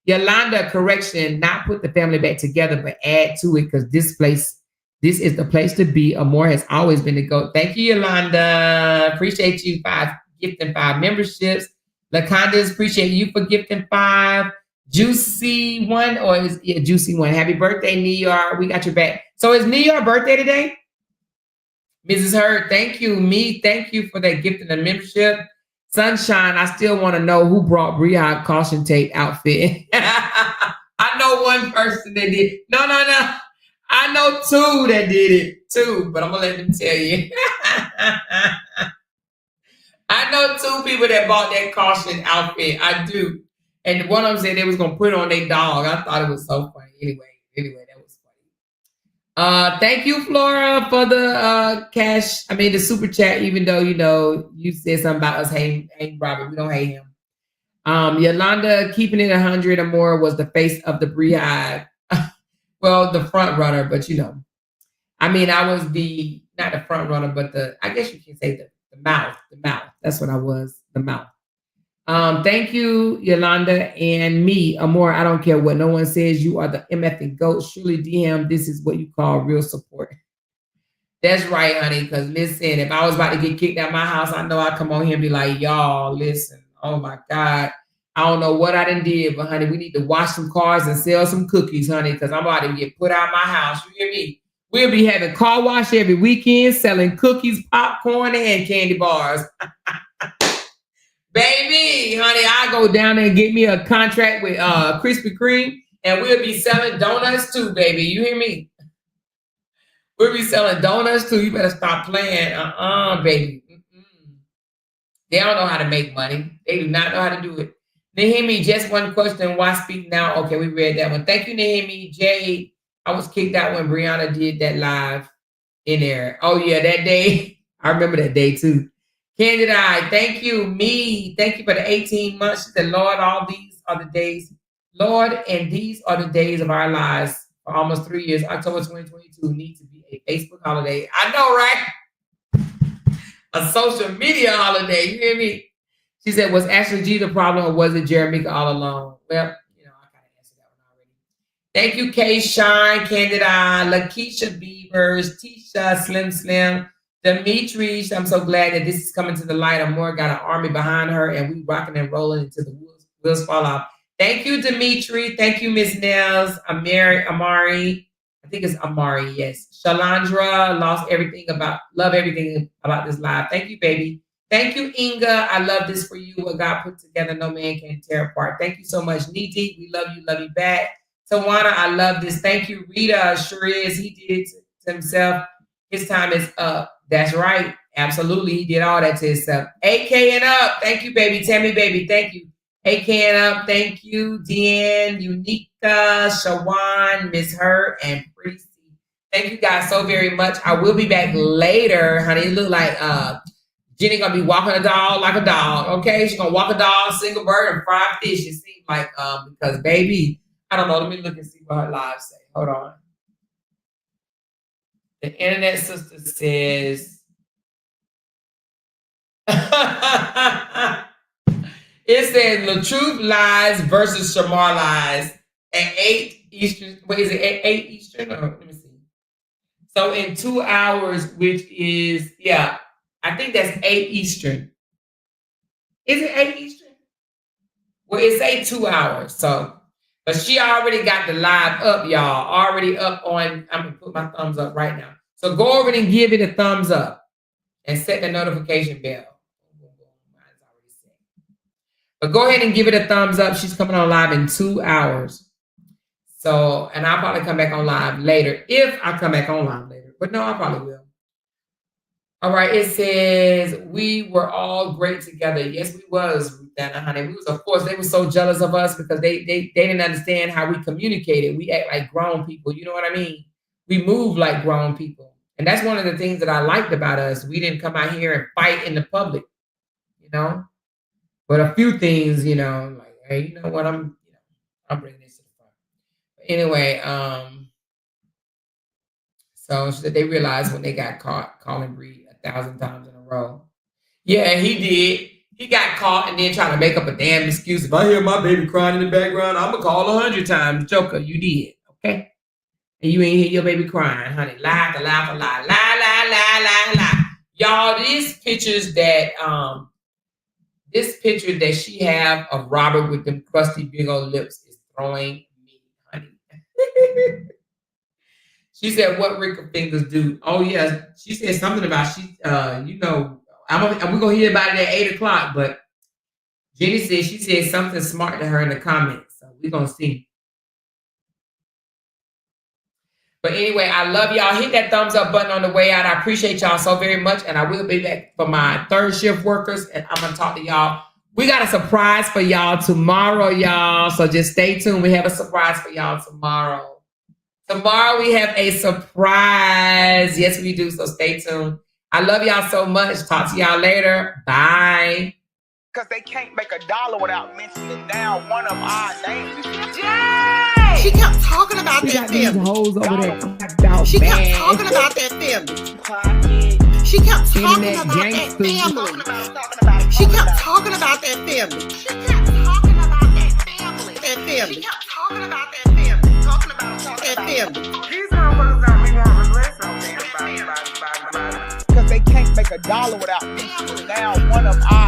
Yolanda, correction, not put the family back together, but add to it because this place This is the place to be. Amore has always been the GOAT. Thank you, Yolanda. Appreciate you. 5 gifting 5 memberships. Lacondas, appreciate you for gifting 5. Juicy one, or is Juicy one. Happy birthday, New York. We got your back. So is New York birthday today? Mrs. Hurd, thank you. Me, thank you for that gift and the membership. Sunshine, I still want to know who brought Brianna caution tape outfit. I know one person that did. No. I know 2 that did it. 2, but I'm going to let them tell you. I know 2 people that bought that caution outfit. I do. And one of them said they was going to put it on their dog. I thought it was so funny. Anyway, that was funny. Thank you, Flora, for the the super chat, even though, you said something about us hating Robert. We don't hate him. Yolanda, keeping it 100 or more was the face of the Beehive. Well, the front runner, but I was not the front runner, but I guess you can say the mouth. That's what I was, the mouth. Thank you, Yolanda, and me, Amore. I don't care what no one says. You are the MFing GOAT. Surely, DM, this is what you call real support. That's right, honey, because listen, if I was about to get kicked out of my house, I know I'd come on here and be like, y'all, listen, oh my God. I don't know what I done did, but honey, we need to wash some cars and sell some cookies, honey, because I'm about to get put out of my house. You hear me? We'll be having car wash every weekend, selling cookies, popcorn, and candy bars. Baby, honey, I go down there and get me a contract with Krispy Kreme, and we'll be selling donuts too, baby. You hear me? We'll be selling donuts too. You better stop playing. Baby. They don't know how to make money. They do not know how to do it. Nahimi, just one question. Why speak now? Okay, we read that one. Thank you, Nahimi. Jay, I was kicked out when Brianna did that live in there. Oh, yeah, that day. I remember that day, too. Candid Eye, thank you. Me, thank you for the 18 months. She said, Lord, all these are the days. Lord, and these are the days of our lives for almost 3 years. October 2022 needs to be a Facebook holiday. I know, right? A social media holiday. You hear me? She said, was Ashley G the problem or was it Jeremica all along? Well, I kind of answered that one already. Thank you, Kay Shine, Candid Eye, Lakeisha Beavers, Tisha, Slim, Dimitri. I'm so glad that this is coming to the light. Amore got an army behind her and we rocking and rolling until the wheels fall off. Thank you, Dimitri. Thank you, Miss Nels, Amari. I think it's Amari, yes. Shalandra, love everything about this live. Thank you, baby. Thank you, Inga. I love this for you. What God put together, no man can tear apart. Thank you so much, Niti. We love you back. Tawana, I love this. Thank you, Rita. Sure is. He did it to himself. His time is up. That's right. Absolutely. He did all that to himself. AK and up. Thank you, baby. Tammy, baby. Thank you. AK and up. Thank you, Deanne, Unica, Shawan, Miss Her, and Pretty C. Thank you guys so very much. I will be back later, honey. It look like Jenny gonna be walking a dog like a dog. Okay, she's gonna walk a dog, single bird, and fried fish. It seems like because baby, I don't know. Let me look and see what her live say. Hold on. The internet sister says it says the truth lies versus Shamar lies at 8 Eastern. Wait, is it at 8 Eastern? Or, let me see. So in 2 hours, which is I think that's 8 Eastern. Is it 8 Eastern? Well, it say 2 hours. So, but she already got the live up, y'all. Already up on, I'm going to put my thumbs up right now. So go over and give it a thumbs up and set the notification bell. Mine's already set. But go ahead and give it a thumbs up. She's coming on live in 2 hours. So, and I'll probably come back on live later if I come back on live later. But no, I probably will. All right, it says, we were all great together. Yes, we was, Dana, honey. We was, of course, they were so jealous of us because they didn't understand how we communicated. We act like grown people. You know what I mean? We move like grown people. And that's one of the things that I liked about us. We didn't come out here and fight in the public, But a few things, like, hey, you know what? I'm bringing this to the front. But anyway, so they realized when they got caught calling Bree 1,000 times in a row. Yeah, he did. He got caught and then trying to make up a damn excuse. If I hear my baby crying in the background, I'm going to call 100 times. Joker, you did. Okay? and you ain't hear your baby crying, honey. Lie. Y'all, these pictures that she have of Robert with them crusty big old lips is throwing me, honey. She said, "What Ricker fingers do?" Oh yeah, she said something about we're gonna hear about it at 8:00. But Jenny said she said something smart to her in the comments, so we're gonna see. But anyway, I love y'all. Hit that thumbs up button on the way out. I appreciate y'all so very much, and I will be back for my third shift workers, and I'm gonna talk to y'all. We got a surprise for y'all tomorrow, y'all. So just stay tuned. We have a surprise for y'all tomorrow. Tomorrow we have a surprise. Yes, we do. So stay tuned. I love y'all so much. Talk to y'all later. Bye. Because they can't make $1 without mentioning down one of our names. She kept talking about that film. Hoes over there. She kept talking about that film. She kept talking about that family. She kept talking about that family. She kept talking about that family. That family. She kept talking about that family. Talking about that family. These motherfuckers don't be wanting to bless them. Because they can't make $1 without mentioning down one of our